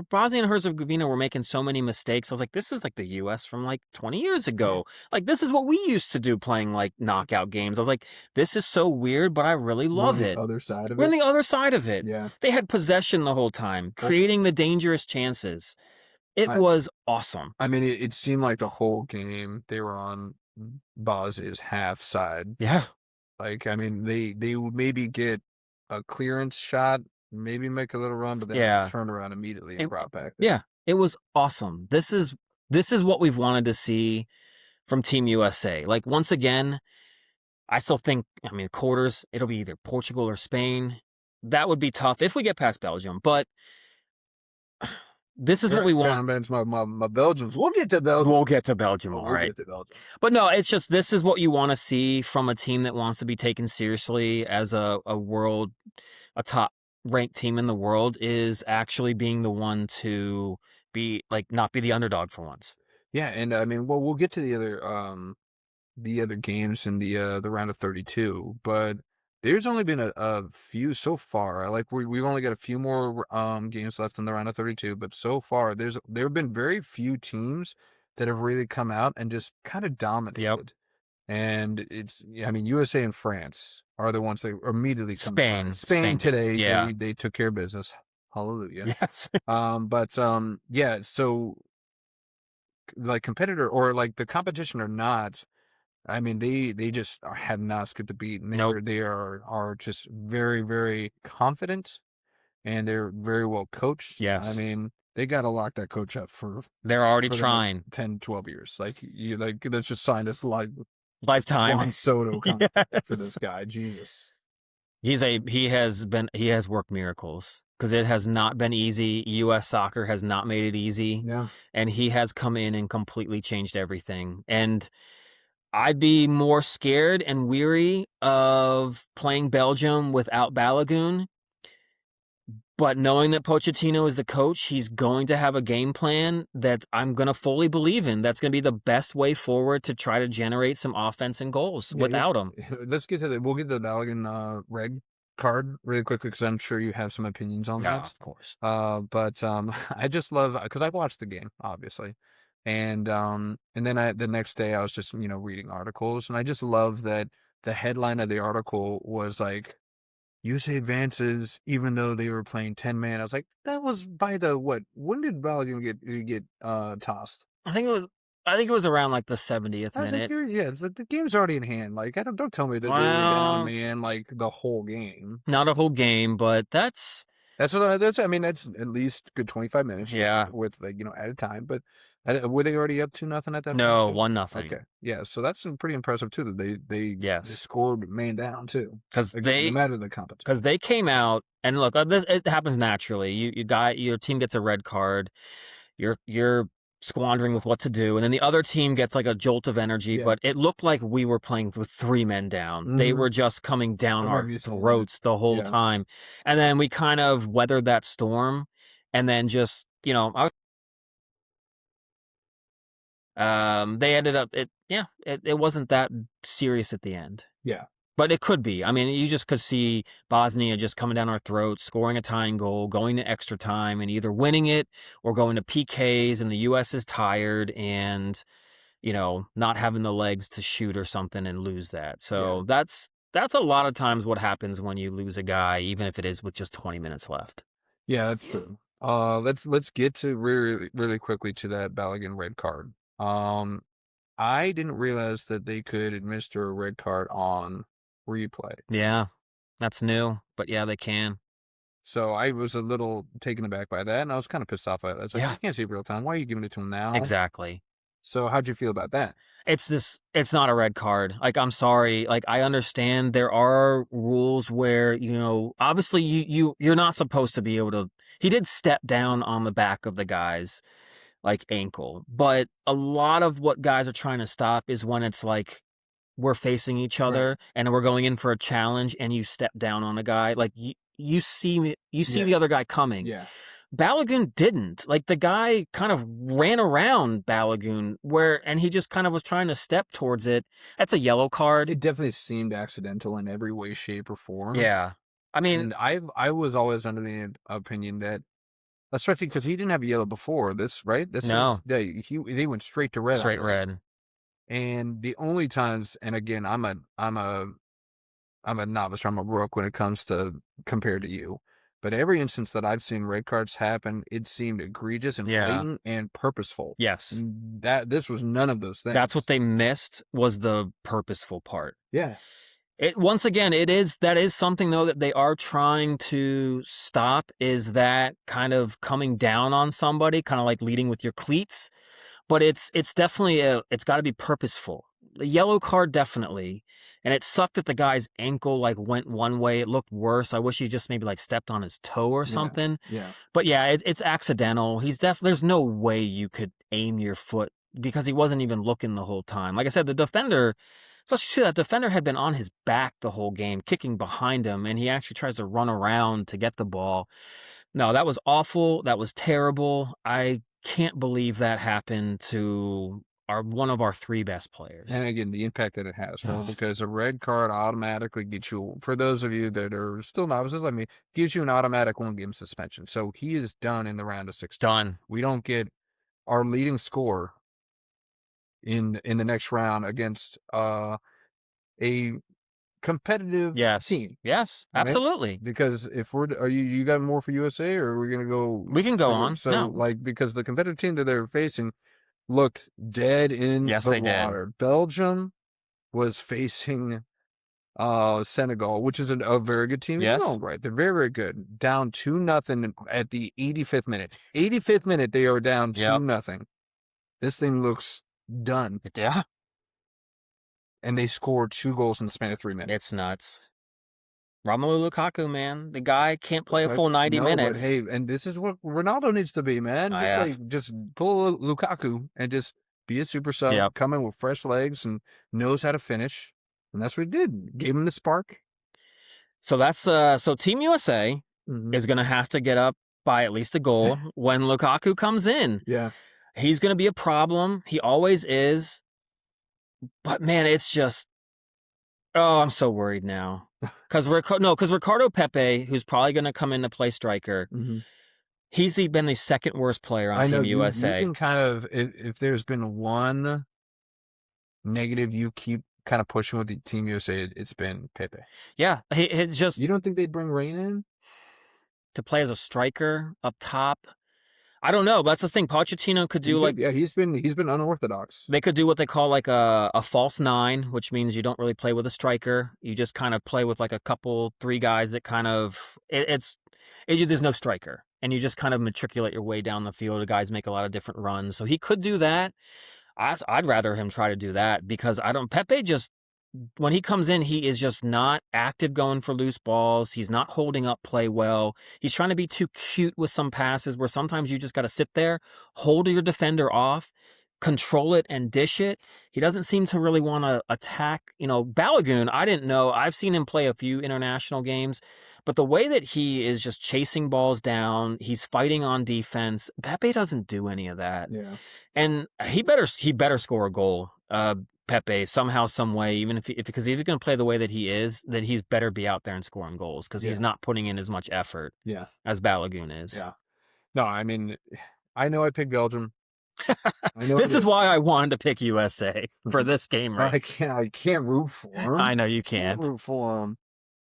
Bosnia and Herzegovina were making so many mistakes. I was like, this is like the U.S. from like 20 years ago. Like, this is what we used to do playing like knockout games. I was like, this is so weird, but I really love it. We're on the other side of We're on the other side of it. Yeah. They had possession the whole time, creating the dangerous chances. It was awesome. I mean, it seemed like the whole game they were on Bosnia's half side. Yeah. Like, I mean, they would maybe get a clearance shot, maybe make a little run, but then turn around immediately and brought back. Yeah, it was awesome. This is what we've wanted to see from Team USA. Like, once again, I still think, I mean, quarters, it'll be either Portugal or Spain. That would be tough if we get past Belgium, but this is what we want. My Belgians. We'll get to Belgium. We'll get to Belgium, all right. We'll get to Belgium. But no, it's just this is what you want to see from a team that wants to be taken seriously as a top ranked team in the world, is actually being the one to be not be the underdog for once. Yeah, and I mean, well, we'll get to the other games in the round of 32, but there's only been a few so far. We've only got a few more games left in the round of 32, but so far there have been very few teams that have really come out and just kind of dominated. Yep. And USA and France are the ones that immediately come Spain. Spain today, yeah, they took care of business. Hallelujah. Yes. Yeah, so competitor or the competition or not, I mean, they just have not skipped a beat. And they are just very, very confident, and they're very well coached. Yes. I mean, they got to lock that coach up they're already trying 10, 12 years. Let's just sign this lifetime Juan Soto contract Yes. for this guy. Jesus. He has worked miracles, because it has not been easy. U.S. soccer has not made it easy. Yeah. And he has come in and completely changed everything. And I'd be more scared and weary of playing Belgium without Balogun. But knowing that Pochettino is the coach, he's going to have a game plan that I'm going to fully believe in. That's going to be the best way forward to try to generate some offense and goals without him. Let's get to we'll get the Balogun red card really quickly, because I'm sure you have some opinions on that. Of course. But I just love, because I watched the game, obviously. And then the next day I was just, reading articles, and I just love that the headline of the article was USA advances even though they were playing 10-man. I was like, that was by the what? When did Balogun get tossed? I think it was around the 70th minute. It's the game's already in hand. Don't tell me that they were down, man, the whole game. Not a whole game, but that's at least good 25 minutes. Yeah. With at a time, but were they already up 2-0 at that No, point? 1-0. Okay. Yeah, so that's pretty impressive too, that they scored man down too. Because no matter the competition. Because they came out, and look, it happens naturally. Your team gets a red card. You're squandering with what to do, and then the other team gets a jolt of energy. Yeah. But it looked like we were playing with 3 men down. Mm-hmm. They were just coming down our throats the whole time, and then we kind of weathered that storm, and then just they ended up it wasn't that serious at the end. Yeah. But it could be. I mean, you just could see Bosnia just coming down our throats, scoring a tying goal, going to extra time, and either winning it or going to PKs, and the U.S. is tired and, not having the legs to shoot or something and lose that. So that's a lot of times what happens when you lose a guy, even if it is with just 20 minutes left. Yeah, that's true. Let's get to really, really quickly to that Balogun red card. I didn't realize that they could administer a red card on replay. Yeah, that's new, but yeah, they can. So I was a little taken aback by that, and I was kind of pissed off by it. I was like, you can't see real time. Why are you giving it to him now? Exactly. So how'd you feel about that? It's not a red card. I'm sorry. I understand there are rules where, obviously you're not supposed to be able to. He did step down on the back of the guy's ankle, but a lot of what guys are trying to stop is when it's we're facing each other and we're going in for a challenge, and you step down on a guy. You see the other guy coming. Yeah. Balogun didn't. The guy kind of ran around Balogun and he just kind of was trying to step towards it. That's a yellow card. It definitely seemed accidental in every way, shape, or form. Yeah. I mean, and I was always under the opinion that, especially because he didn't have a yellow before this, right? They went straight to red. Straight red. And the only times, and again, I'm a novice, I'm a rook when it comes to compared to you, but every instance that I've seen red cards happen, it seemed egregious and blatant and purposeful. Yes. This was none of those things. That's what they missed, was the purposeful part. Yeah. Once again, that is something though that they are trying to stop, is that kind of coming down on somebody, kind of leading with your cleats. But it's definitely it's got to be purposeful. The yellow card, definitely. And it sucked that the guy's ankle like went one way. It looked worse. I wish he just maybe like stepped on his toe or something. Yeah. But yeah, it's accidental. There's no way you could aim your foot because he wasn't even looking the whole time. Like I said, the defender, especially that defender had been on his back the whole game, kicking behind him, and he actually tries to run around to get the ball. No, that was awful. That was terrible. I can't believe that happened to one of our three best players. And again, the impact that it has, right? Because a red card automatically gets you, for those of you that are still novices like me, gives you an automatic 1-game suspension. So he is done in the round of 16. Done. We don't get our leading score in the next round against a competitive team. Yes, right? Absolutely. Because if you got more for USA, or are we going to go? We can go on. So because the competitive team that they're facing looked dead in the water. Did. Belgium was facing Senegal, which is a very good team. Yes. Right. They're very, very good. Down 2-0 at the 85th minute. 85th minute, they are down 2-0. This thing looks done. Yeah. And they scored 2 goals in the span of 3 minutes. It's nuts. Romelu Lukaku, man. The guy can't play a full 90 minutes. But hey, and this is what Ronaldo needs to be, man. Just pull Lukaku and just be a super sub, come in with fresh legs and knows how to finish. And that's what he did. Gave him the spark. So that's so Team USA is going to have to get up by at least a goal when Lukaku comes in. Yeah. He's going to be a problem. He always is. But man, it's just I'm so worried now. Because Ricardo Pepe, who's probably going to come in to play striker, he's been the second worst player on Team USA. You can kind of, if there's been one negative you keep kind of pushing with the Team USA, it's been Pepe. Yeah, it's just... You don't think they'd bring Rain in? To play as a striker up top? I don't know, but that's the thing. Pochettino could do he's been unorthodox. They could do what they call like a false 9, which means you don't really play with a striker. You just kind of play with like a couple, 3 guys that kind of there's no striker, and you just kind of matriculate your way down the field. The guys make a lot of different runs, so he could do that. I'd rather him try to do that because Pepe just, when he comes in, he is just not active going for loose balls. He's not holding up play well. He's trying to be too cute with some passes where sometimes you just got to sit there, hold your defender off, control it, and dish it. He doesn't seem to really want to attack. Balogun, I didn't know. I've seen him play a few international games, but the way that he is just chasing balls down, he's fighting on defense. Pepe doesn't do any of that. Yeah. And he better score a goal. Pepe, somehow, some way, even because if he's going to play the way that he is, then he's better be out there and scoring goals because he's not putting in as much effort as Balogun is. Yeah. No, I mean, I know I picked Belgium. This is why I wanted to pick USA for this game, right? I can't root for him. I know you can't. Root for him.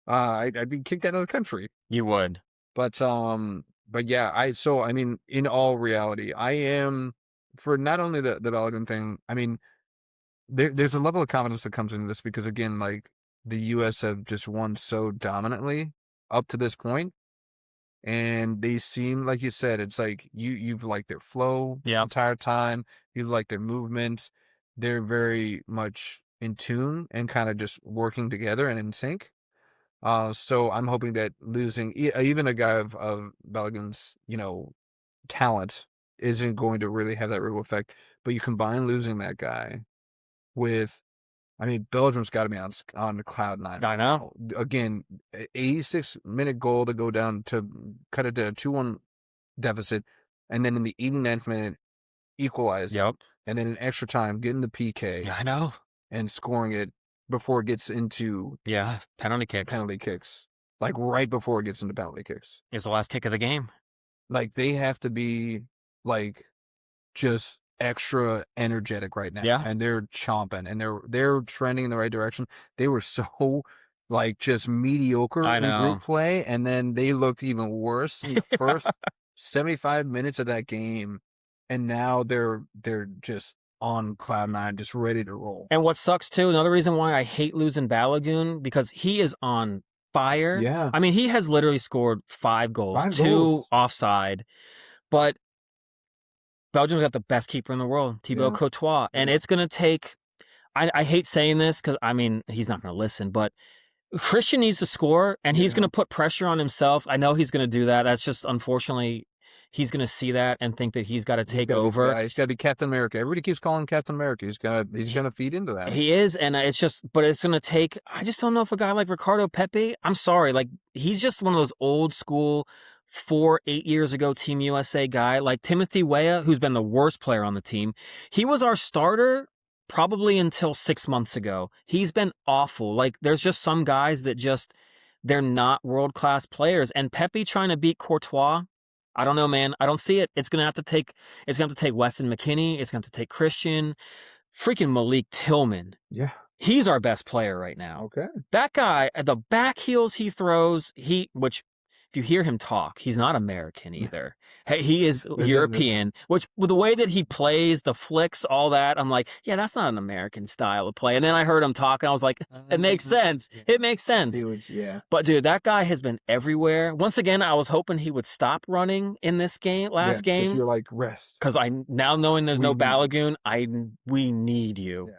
I'd be kicked out of the country. You would. But yeah, I mean, in all reality, I am for not only the Balogun thing. I mean, there's a level of confidence that comes into this because, again, like the U.S. have just won so dominantly up to this point, and they seem, like you said, it's like you've liked their flow the entire time. You like their movement. They're very much in tune and kind of just working together and in sync. So I'm hoping that losing even a guy of Balogun's, talent isn't going to really have that ripple effect. But you combine losing that guy with, I mean, Belgium's got to be on cloud 9. I know. Again, 86-minute goal to go down to cut it to a 2-1 deficit, and then in the 89th minute equalize. Yep. And then in extra time getting the PK. Yeah, I know. And scoring it before it gets into penalty kicks. Like right before it gets into penalty kicks. It's the last kick of the game. Like they have to be like just extra energetic right now. Yeah. And they're chomping and they're trending in the right direction. They were so like just mediocre in group play, and then they looked even worse in the first 75 minutes of that game, and now they're just on cloud 9, just ready to roll. And what sucks too, another reason why I hate losing Balogun, because he is on fire. Yeah. I mean, he has literally scored 5 goals, 2 offside, but Belgium's got the best keeper in the world, Thibaut Courtois, and it's going to take, I hate saying this because, I mean, he's not going to listen, but Christian needs to score, and he's going to put pressure on himself. I know he's going to do that. That's just, unfortunately, he's going to see that and think that he's got to take over. He's got to be Captain America. Everybody keeps calling him Captain America. He's gonna feed into that. He is, and but it's going to take. I just don't know if a guy like Ricardo Pepi. I'm sorry, like he's just one of those old school 8 years ago Team USA guy, like Timothy Weah, who's been the worst player on the team. He was our starter probably until 6 months ago. He's been awful. Like there's just some guys that they're not world-class players. And Pepe trying to beat Courtois, I don't know, man. I don't see it. It's gonna have to take Weston McKennie. It's gonna have to take Christian. Freaking Malik Tillman. Yeah. He's our best player right now. Okay. That guy, the back heels he throws, which if you hear him talk, he's not American either. He is European, which with the way that he plays, the flicks, all that, I'm like, yeah, that's not an American style of play. And then I heard him talk, and I was like, it makes sense. It makes sense. Yeah. But, dude, that guy has been everywhere. Once again, I was hoping he would stop running in this game, last game. You're like, rest. Because now knowing there's no Balogun, we need you. Yeah.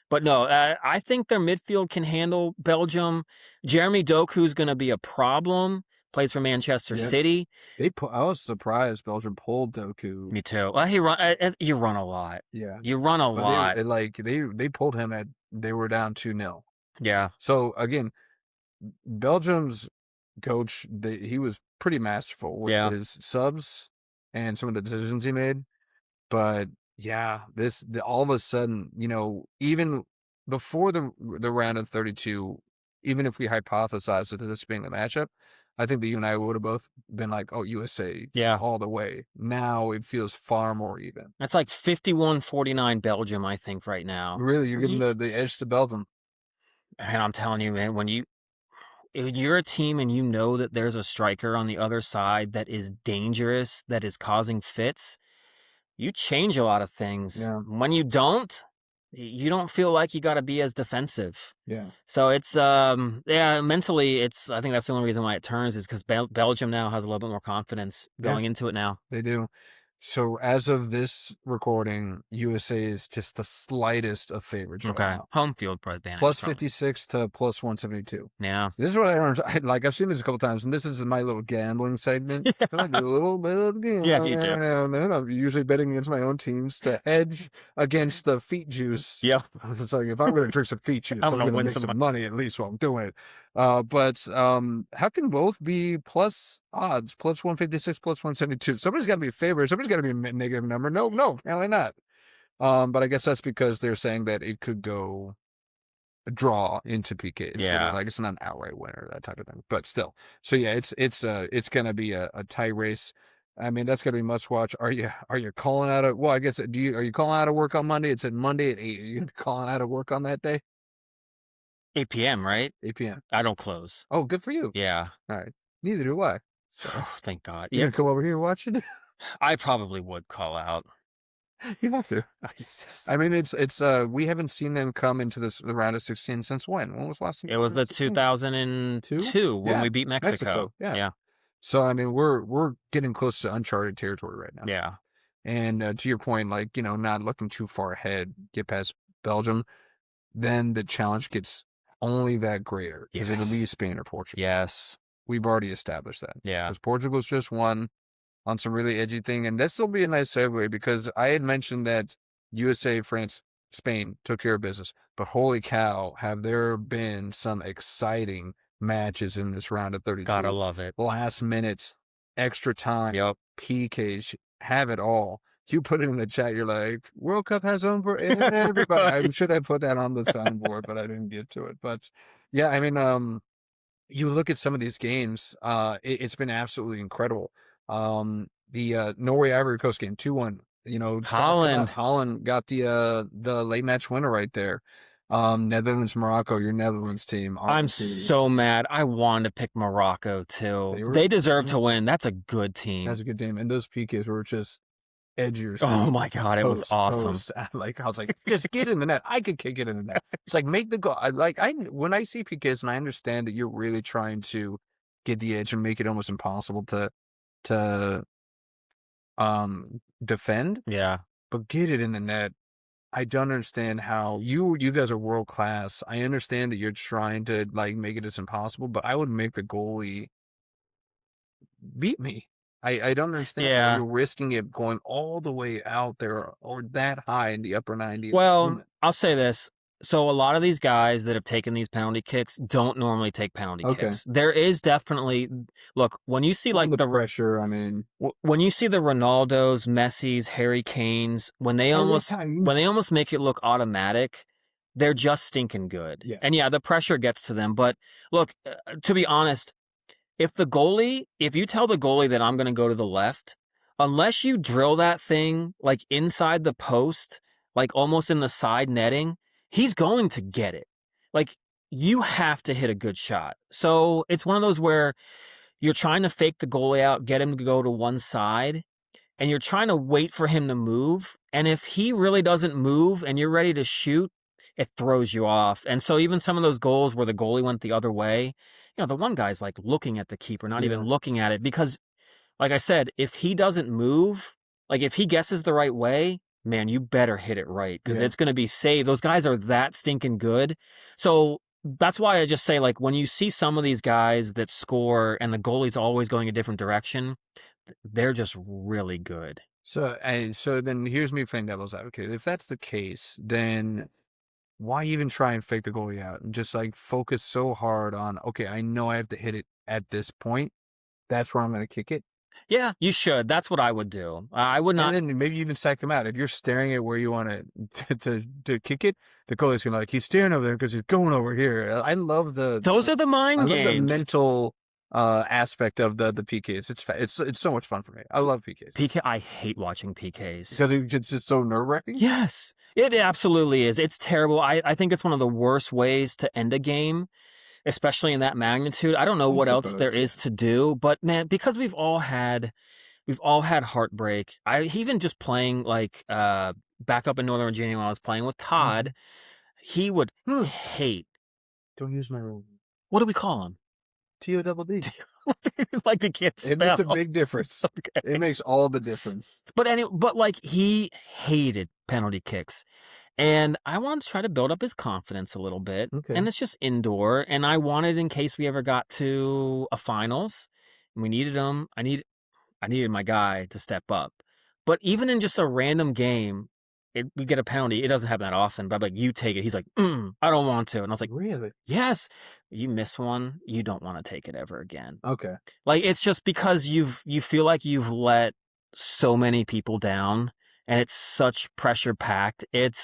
But no, I think their midfield can handle Belgium. Jeremy Doku's going to be a problem. Plays for Manchester City. I was surprised Belgium pulled Doku. Me too. Well, you run a lot. Yeah. You run a lot. They pulled him they were down 2-0. Yeah. So, again, Belgium's coach, he was pretty masterful with his subs and some of the decisions he made. But, yeah, all of a sudden, even before the round of 32, even if we hypothesized that this being the matchup, I think that you and I would have both been like, oh, USA all the way. Now it feels far more even. That's like 51-49 Belgium, I think, right now. Really? You're giving the edge to Belgium. And I'm telling you, man, when you're a team and you know that there's a striker on the other side that is dangerous, that is causing fits, you change a lot of things. Yeah. When you don't feel like you got to be as defensive. Yeah. So it's, mentally, I think that's the only reason why it turns is because Belgium now has a little bit more confidence going into it now. They do. So as of this recording, USA is just the slightest of favorites. Okay. Right now. Home field advantage. Plus 56 to plus 172. Yeah. This is what I learned. I've seen this a couple times, and this is my little gambling segment. I like a little bit of gambling. Yeah, you do. I'm usually betting against my own teams to hedge against the feet juice. Yeah. It's like, if I'm going to drink some feet juice, I'm going to win some money at least while I'm doing it. But how can both be plus odds, plus 156, plus 172? Somebody's got to be a favorite. Somebody's got to be a negative number. No, apparently not. But I guess that's because they're saying that it could go a draw into PKs. Yeah. So like it's not an outright winner, that type of thing. But still. So yeah, it's going to be a tie race. I mean, that's going to be must watch. Are you calling out I guess, are you calling out of work on Monday? It said Monday at 8. Are you going to be calling out of work on that day? 8 p.m., right? 8 p.m. I don't close. Oh, good for you. Yeah. All right. Neither do I. So. Oh, thank God. You going to come over here and watch it? I probably would call out. You have to. I mean, it's we haven't seen them come into the round of 16 since when? When was the last time? It was the 2002 when we beat Mexico. Yeah. So, I mean, we're getting close to uncharted territory right now. Yeah. And to your point, like, not looking too far ahead, get past Belgium, then the challenge gets only that greater because it'll be Spain or Portugal. Yes. We've already established that. Yeah. Because Portugal's just won on some really edgy thing. And this will be a nice segue because I had mentioned that USA, France, Spain took care of business. But holy cow, have there been some exciting matches in this round of 32. Gotta love it. Last minute, extra time, PKs, have it all. You put it in the chat, you're like, World Cup has home for everybody. I should have put that on the soundboard, but I didn't get to it. But yeah, I mean, you look at some of these games, it's been absolutely incredible. The Norway Ivory Coast game, 2-1. Holland got the late match winner right there. Netherlands Morocco, your Netherlands team. I'm so mad. I wanted to pick Morocco too. They deserve to win. That's a good team. That's a good team. And those PKs were just edgier. Oh my God, it was awesome. I was like, just get in the net. I could kick it in the net. It's like, make the goal. When I see PKs, and I understand that you're really trying to get the edge and make it almost impossible to defend. Yeah. But get it in the net. I don't understand how you guys are world class. I understand that you're trying to like make it as impossible, but I would make the goalie beat me. I don't understand how Yeah. you're risking it going all the way out there or that high in the upper 90 Well, limit. I'll say this. So a lot of these guys that have taken these penalty kicks don't normally take penalty Okay. kicks. There is definitely look when you see like On the pressure, I mean, when you see the Ronaldos, Messis, Harry Kanes, when they almost make it look automatic, they're just stinking good. Yeah. And yeah, the pressure gets to them. But look, to be honest, if you tell the goalie that I'm going to go to the left, unless you drill that thing like inside the post, like almost in the side netting, he's going to get it. Like you have to hit a good shot. So it's one of those where you're trying to fake the goalie out, get him to go to one side, and you're trying to wait for him to move. And if he really doesn't move and you're ready to shoot, it throws you off. And so even some of those goals where the goalie went the other way, the one guy's like looking at the keeper, not even looking at it. Because, like I said, if he doesn't move, like if he guesses the right way, man, you better hit it right because it's going to be saved. Those guys are that stinking good. So that's why I just say, like, when you see some of these guys that score and the goalie's always going a different direction, they're just really good. So then here's me playing devil's advocate. If that's the case, then why even try and fake the goalie out and just like focus so hard on, okay, I know I have to hit it at this point. That's where I'm going to kick it. Yeah, you should. That's what I would do. I would not. And then maybe even psych them out. If you're staring at where you want to kick it, the goalie's going to like, he's staring over there because he's going over here. I love those are the mind games. The mental aspect of the PKs. It's so much fun for me. I love PKs. I hate watching PKs. Because it's just so nerve-wracking? Yes, it absolutely is. It's terrible. I think it's one of the worst ways to end a game, especially in that magnitude. I don't know what else there is to do, but man, because we've all had heartbreak. Even just playing like back up in Northern Virginia when I was playing with Todd, he would hate. Don't use my rule. What do we call him? TODD. Like the kids spell. It makes a big difference. Okay. It makes all the difference. But like he hated penalty kicks. And I wanted to try to build up his confidence a little bit. Okay. And it's just indoor. And I wanted, in case we ever got to a finals, and we needed him, I needed my guy to step up. But even in just a random game, we get a penalty. It doesn't happen that often, but I'm like, you take it. He's like, I don't want to. And I was like, really? Yes. You miss one, you don't want to take it ever again. Okay. Like, it's just because you feel like you've let so many people down and it's such pressure packed. It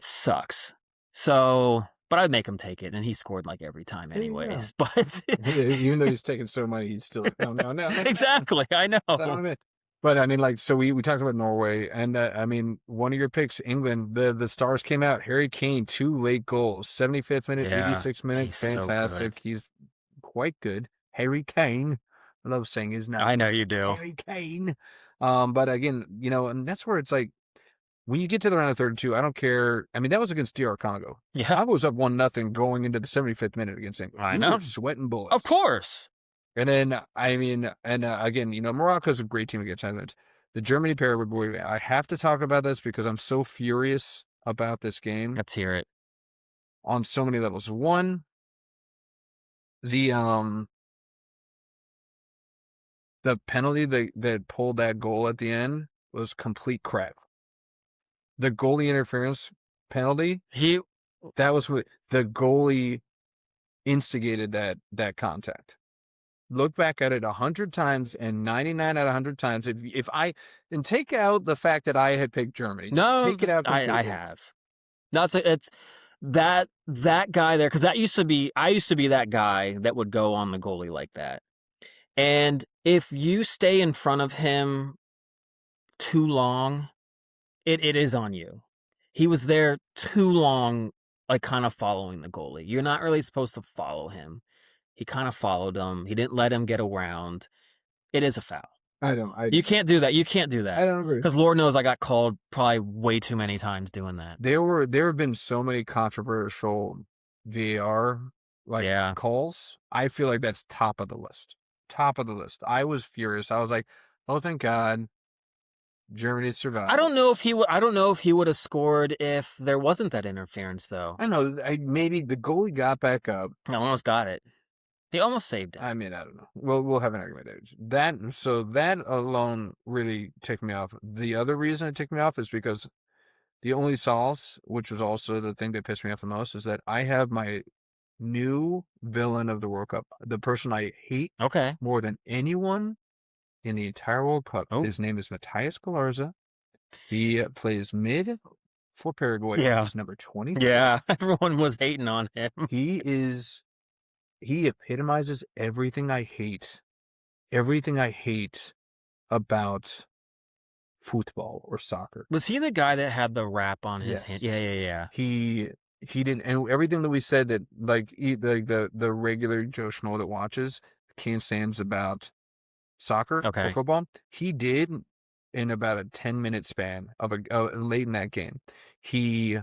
sucks. So, but I'd make him take it, and he scored like every time anyways. But even though he's taking so money, he's still like, no. Exactly. I know. But I mean, like, so we talked about Norway, and I mean, one of your picks, England, the stars came out. Harry Kane, 2 late goals, 75th minute, 86th minute, fantastic. So he's quite good. Harry Kane, I love saying his name. I know you do. Harry Kane. But again, and that's where it's like, when you get to the round of 32, I don't care. I mean, that was against DR Congo. Yeah, Congo was up 1-0 going into the 75th minute against England. I know, sweating bullets. Of course. And then, I mean, again, Morocco's a great team against Netherlands. The Germany pair with Brewer. I have to talk about this because I'm so furious about this game. Let's hear it. On so many levels. One, the penalty that pulled that goal at the end was complete crap. The goalie interference penalty, that was what the goalie instigated that contact. Look back at it 100 times, and 99 out of 100 times, if I take out the fact that I had picked Germany, take it out completely. I have. It's that guy there, because I used to be that guy that would go on the goalie like that. And if you stay in front of him too long, it is on you. He was there too long, like kind of following the goalie. You're not really supposed to follow him. He kind of followed him. He didn't let him get around. It is a foul. You can't do that. You can't do that. I don't agree. Because Lord knows I got called probably way too many times doing that. There have been so many controversial VAR calls. I feel like that's top of the list. Top of the list. I was furious. I was like, oh, thank God. Germany survived. I don't know if he would have scored if there wasn't that interference, though. I know. Maybe the goalie got back up. He almost got it. He almost saved it. I mean, I don't know. We'll have an argument there. That alone really ticked me off. The other reason it ticked me off is because the only solace, which was also the thing that pissed me off the most, is that I have my new villain of the World Cup, the person I hate more than anyone in the entire World Cup. Oh. His name is Matthias Galarza. He plays mid for Paraguay. Yeah. He's number 20. Yeah, everyone was hating on him. He epitomizes everything I hate. Everything I hate about football or soccer. Was he the guy that had the wrap on his hand? Yeah. He did, and everything that we said that the regular Joe Schmo that watches can't stand about soccer or football, he did in about a 10-minute span of late in that game. He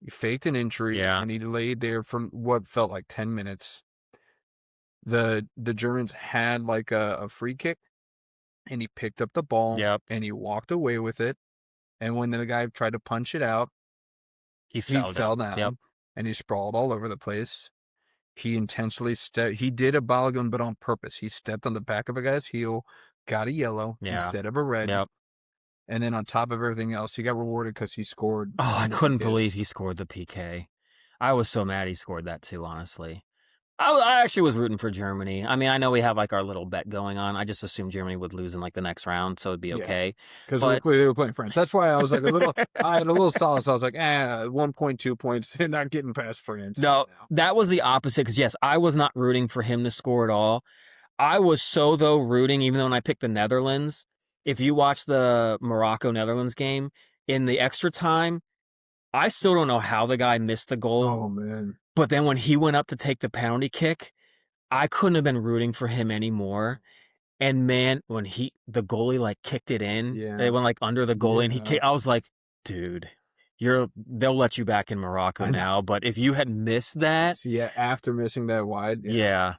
faked an injury and he laid there from what felt like 10 minutes. The Germans had like a free kick, and he picked up the ball and he walked away with it. And when the guy tried to punch it out, he fell down and he sprawled all over the place. He intentionally he did a Balogun, but on purpose. He stepped on the back of a guy's heel, got a yellow instead of a red. And then on top of everything else, he got rewarded because he scored. Oh, I couldn't believe he scored the PK. I was so mad he scored that too, honestly. I actually was rooting for Germany. I mean, I know we have like our little bet going on. I just assumed Germany would lose in like the next round, so it'd be okay. Because they were playing France. That's why I was like I had a little solace. I was like, 1.2 points. They're not getting past France. No, that was the opposite. Because yes, I was not rooting for him to score at all. I was though rooting, even though when I picked the Netherlands. If you watch the Morocco-Netherlands game, in the extra time, I still don't know how the guy missed the goal. Oh, man. But then when he went up to take the penalty kick, I couldn't have been rooting for him anymore. And man, when the goalie like kicked it in, it went like under the goalie and he kicked, I was like, dude, they'll let you back in Morocco now. But if you had missed that. After missing that wide. Yeah.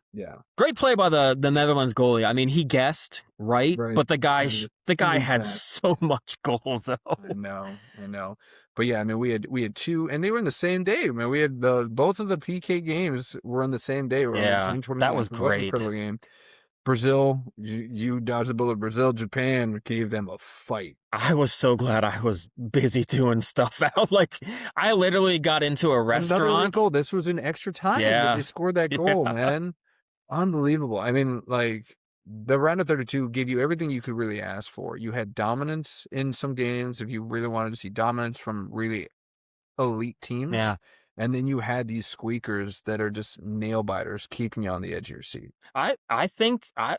Great play by the Netherlands goalie. I mean, he guessed, right? But the guy had so much goal though. I know. But yeah, I mean, we had two, and they were in the same day. Man, we had both of the PK games were on the same day. That was great. Incredible game. Brazil, you dodged the bullet. Brazil, Japan gave them a fight. I was so glad I was busy doing stuff out. Like, I literally got into a restaurant. Another goal. This was in extra time. Yeah. They scored that goal, man. Unbelievable. I mean, like, the round of 32 gave you everything you could really ask for. You had dominance in some games if you really wanted to see dominance from really elite teams. Yeah. And then you had these squeakers that are just nail biters keeping you on the edge of your seat. I think I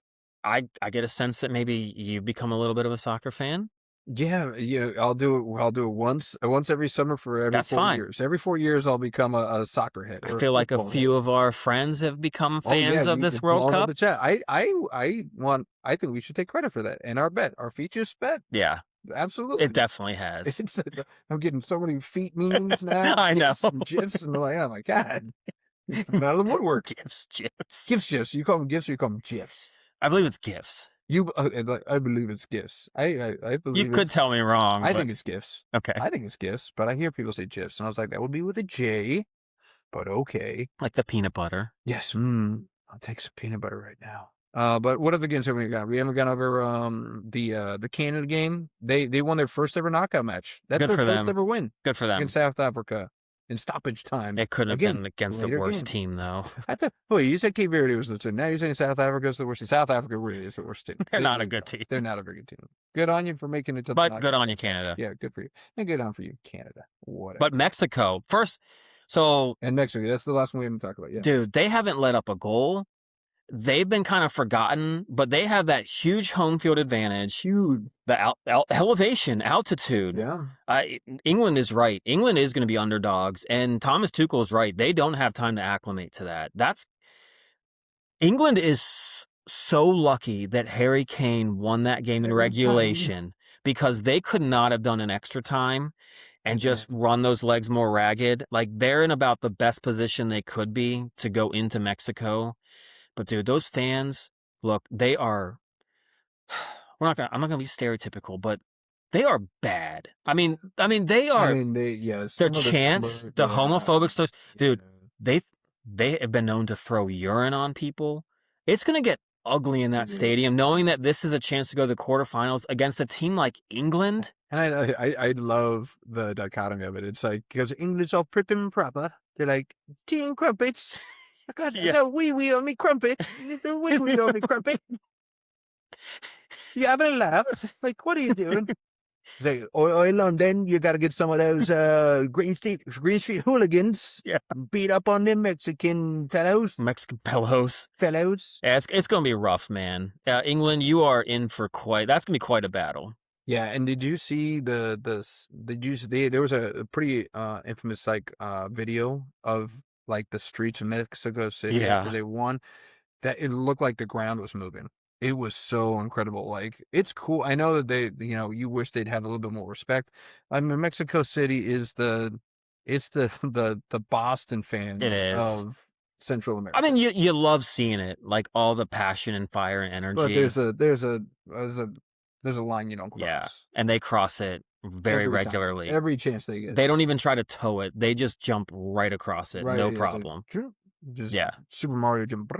get a sense that maybe you become a little bit of a soccer fan. Yeah, I'll do it once every summer for every 4 years. Every 4 years, I'll become a soccer head. I feel like a few of our friends have become fans of this World Cup. The chat. I think we should take credit for that. And our features bet. Yeah. Absolutely. It definitely has. I'm getting so many feet memes now. I know. Some GIFs, and they're like, oh my God. Out of the woodwork. GIFs. You call them GIFs or you call them GIFs? I believe it's GIFs. I believe it's GIFs. I believe you could tell me wrong. I think it's GIFs. Okay. I think it's GIFs, but I hear people say GIFs, and I was like, that would be with a J, but okay. Like the peanut butter. Yes. I'll take some peanut butter right now. But what other games have we got? We haven't gone over the Canada game. They won their first ever knockout match. That's Good their for first them. ever win. Good for them. Against South Africa in stoppage time. It couldn't have been against the worst team, though. You said Cape Verde was the team. Now you're saying South Africa is the worst team. South Africa really is the worst team. They're not a good team. They're not a very good team. Good on you for making it to the But good on you, Canada. Yeah, good for you. And good on for you, Canada. Whatever. But Mexico, first, and Mexico, that's the last one we haven't talked about yet. Dude, they haven't let up a goal. They've been kind of forgotten, but they have that huge home field advantage. Huge. The elevation, altitude. Yeah. England is right. England is going to be underdogs, and Thomas Tuchel is right. They don't have time to acclimate to that. England is so lucky that Harry Kane won that game in regulation because they could not have done an extra time and just run those legs more ragged. Like, they're in about the best position they could be to go into Mexico. But dude, those fans, look, they are. I'm not gonna be stereotypical, but they are bad. I mean, they are. Their chants, the homophobic stuff, dude. They have been known to throw urine on people. It's gonna get ugly in that stadium, knowing that this is a chance to go to the quarterfinals against a team like England. And I love the dichotomy of it. It's like, because England's all prim and proper. They're like, teen crumpets. I got the wee on me crumpet. The wee on me crumpet. You having a laugh? Like, what are you doing? It's like, oh, London, you got to get some of those Green Street hooligans. Yeah. Beat up on them Mexican fellows. Yeah, it's going to be rough, man. England, you are in for that's going to be quite a battle. Yeah, and did you see there was a pretty infamous video of like the streets of Mexico City after they won, that it looked like the ground was moving. It was so incredible. Like, it's cool. I know that they, you wish they'd have a little bit more respect. I mean, Mexico City is the Boston fans of Central America. I mean, you love seeing it, like all the passion and fire and energy. But there's a line you don't cross. Yeah, and they cross it very regularly. Every chance they get. They don't even try to tow it. They just jump right across it. No problem. Just Super Mario jump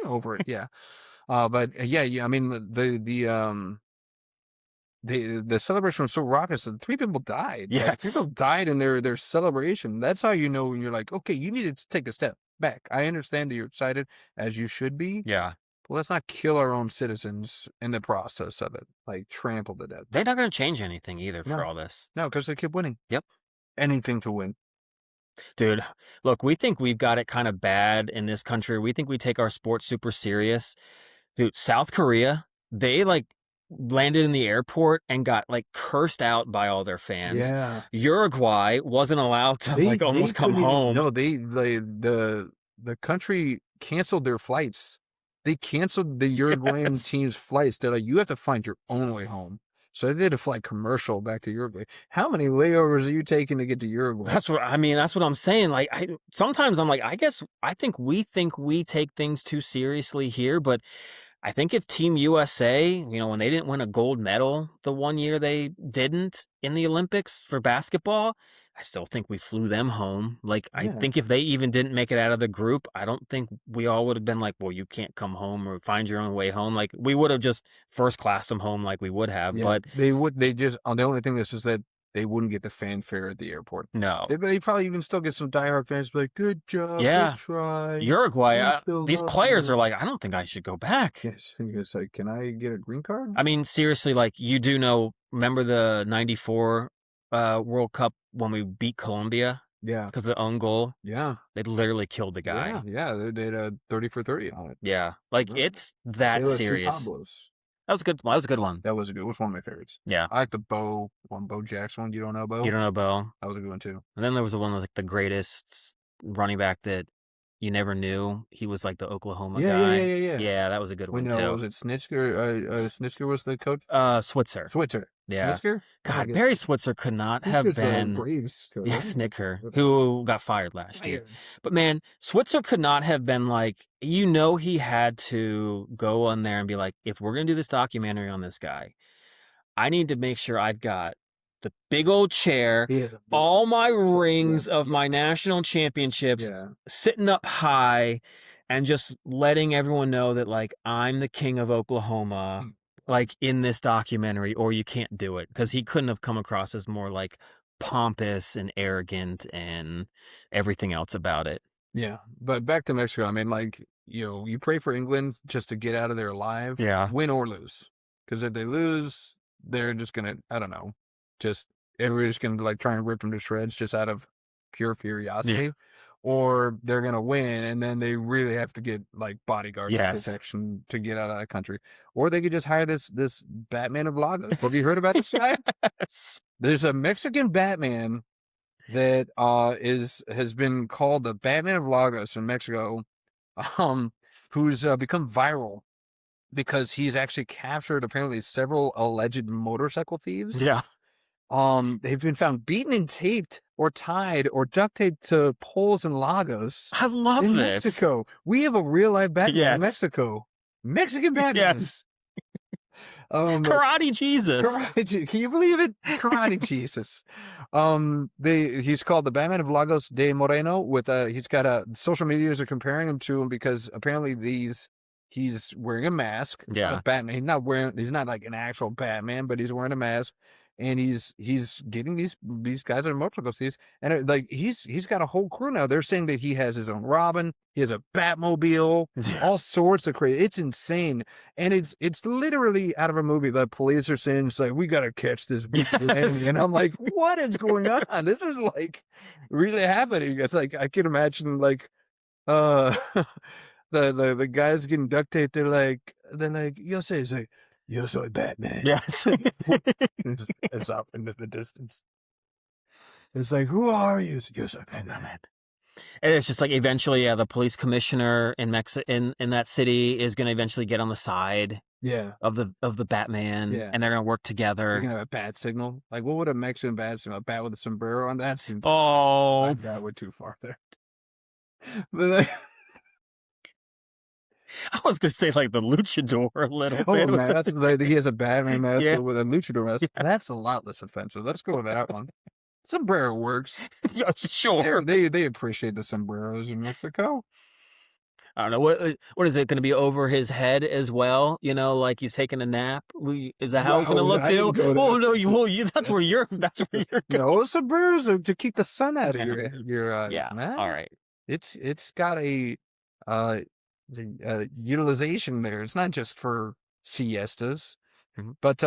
over it. Yeah. But I mean, the celebration was so raucous that 3 people died. Yes. Like, 3 people died in their celebration. That's how you know when you're like, okay, you need to take a step back. I understand that you're excited, as you should be. Yeah. But let's not kill our own citizens in the process of it. Like, trample to death. They're not going to change anything either for all this. No, because they keep winning. Yep. Anything to win. Dude, look, we think we've got it kind of bad in this country. We think we take our sports super serious. Dude, South Korea, they landed in the airport and got cursed out by all their fans. Yeah. Uruguay wasn't allowed to almost come home. No, the country canceled their flights. They canceled the Uruguayan team's flights. They're like, you have to find your own way home. So they did a flight commercial back to Uruguay. How many layovers are you taking to get to Uruguay? That's what I'm saying. Like, sometimes I'm like, I think we take things too seriously here, but I think if Team USA, when they didn't win a gold medal the one year they didn't in the Olympics for basketball, I still think we flew them home. I think if they even didn't make it out of the group, I don't think we all would have been like, well, you can't come home or find your own way home. Like, we would have just first classed them home like we would have. Yeah, but the only thing is that they wouldn't get the fanfare at the airport. No. They probably even still get some diehard fans like, good job, good try. Uruguay, these players are like, I don't think I should go back. Yes. It's like, can I get a green card? I mean, seriously, you do know, remember the 94 World Cup when we beat Colombia? Yeah. Because of the own goal? Yeah. They literally killed the guy. Yeah. They did a 30 for 30 on it. Yeah. It's that serious. That was a good one. That was a good. It was one of my favorites. Yeah. I like the Bo Jackson one. You don't know Bo? You don't know Bo? That was a good one too. And then there was the one with the greatest running back that you never knew. He was the Oklahoma guy. Yeah. Yeah, that was a good one too. Was it Snitzer? Snitzer was the coach? Switzer. Yeah. Snitzer? God, Barry Switzer could not have been. Braves coach. Yeah, Snicker, who got fired last year. But man, Switzer could not have been he had to go on there and be like, if we're going to do this documentary on this guy, I need to make sure I've got the big old chair, all my rings of my national championships sitting up high and just letting everyone know that I'm the king of Oklahoma. In this documentary, or you can't do it, because he couldn't have come across as more pompous and arrogant and everything else about it. Yeah, but back to Mexico. I mean, you pray for England just to get out of there alive. Yeah, win or lose, because if they lose, they're just gonna, I don't know, everybody's gonna try and rip them to shreds just out of pure curiosity. Yeah. Or they're going to win, and then they really have to get bodyguards protection to get out of that country. Or they could just hire this Batman of Lagos. Have you heard about this guy? Yes. There's a Mexican Batman that has been called the Batman of Lagos in Mexico, who's become viral because he's actually captured apparently several alleged motorcycle thieves. Yeah. They've been found beaten and taped or tied or duct taped to poles in Lagos. I love in this. Mexico. We have a real life Batman in Mexico. Mexican Batman. Yes. Karate Jesus. Karate, can you believe it? Karate Jesus. He's called the Batman of Lagos de Moreno. He's got social medias are comparing him to him because apparently he's wearing a mask. Yeah. Batman. He's not like an actual Batman, but he's wearing a mask, and he's getting these guys on motorcycles. He's got a whole crew now. They're saying that he has his own Robin. He has a Batmobile. All sorts of crazy. It's insane, and it's literally out of a movie. The police are saying it's like, we gotta catch this, yes. And I'm like, what is going on? This is like really happening. It's like I can imagine like the guys getting duct taped. They're like, yo soy Batman. Yes. It's up into the distance. It's like, who are you? Yo soy Batman. And it's just like eventually, the police commissioner in that city is going to eventually get on the side of the Batman, and they're going to work together. You're going to have a bat signal. Like, what would a Mexican bat signal? A bat with a sombrero on that? That went too far there. But I was going to say like the luchador a little bit. Man, he has a Batman mask with a luchador mask. Yeah. That's a lot less offensive. Let's go with that one. Sombrero works. Yeah, sure. They appreciate the sombreros in Mexico. I don't know. What is it going to be over his head as well? You know, like he's taking a nap. Is that how it's going to look too? That's where you're going. No, sombreros are to keep the sun out of your eyes. Yeah. Man. All right. It's got a utilization there. It's not just for siestas. Mm-hmm. But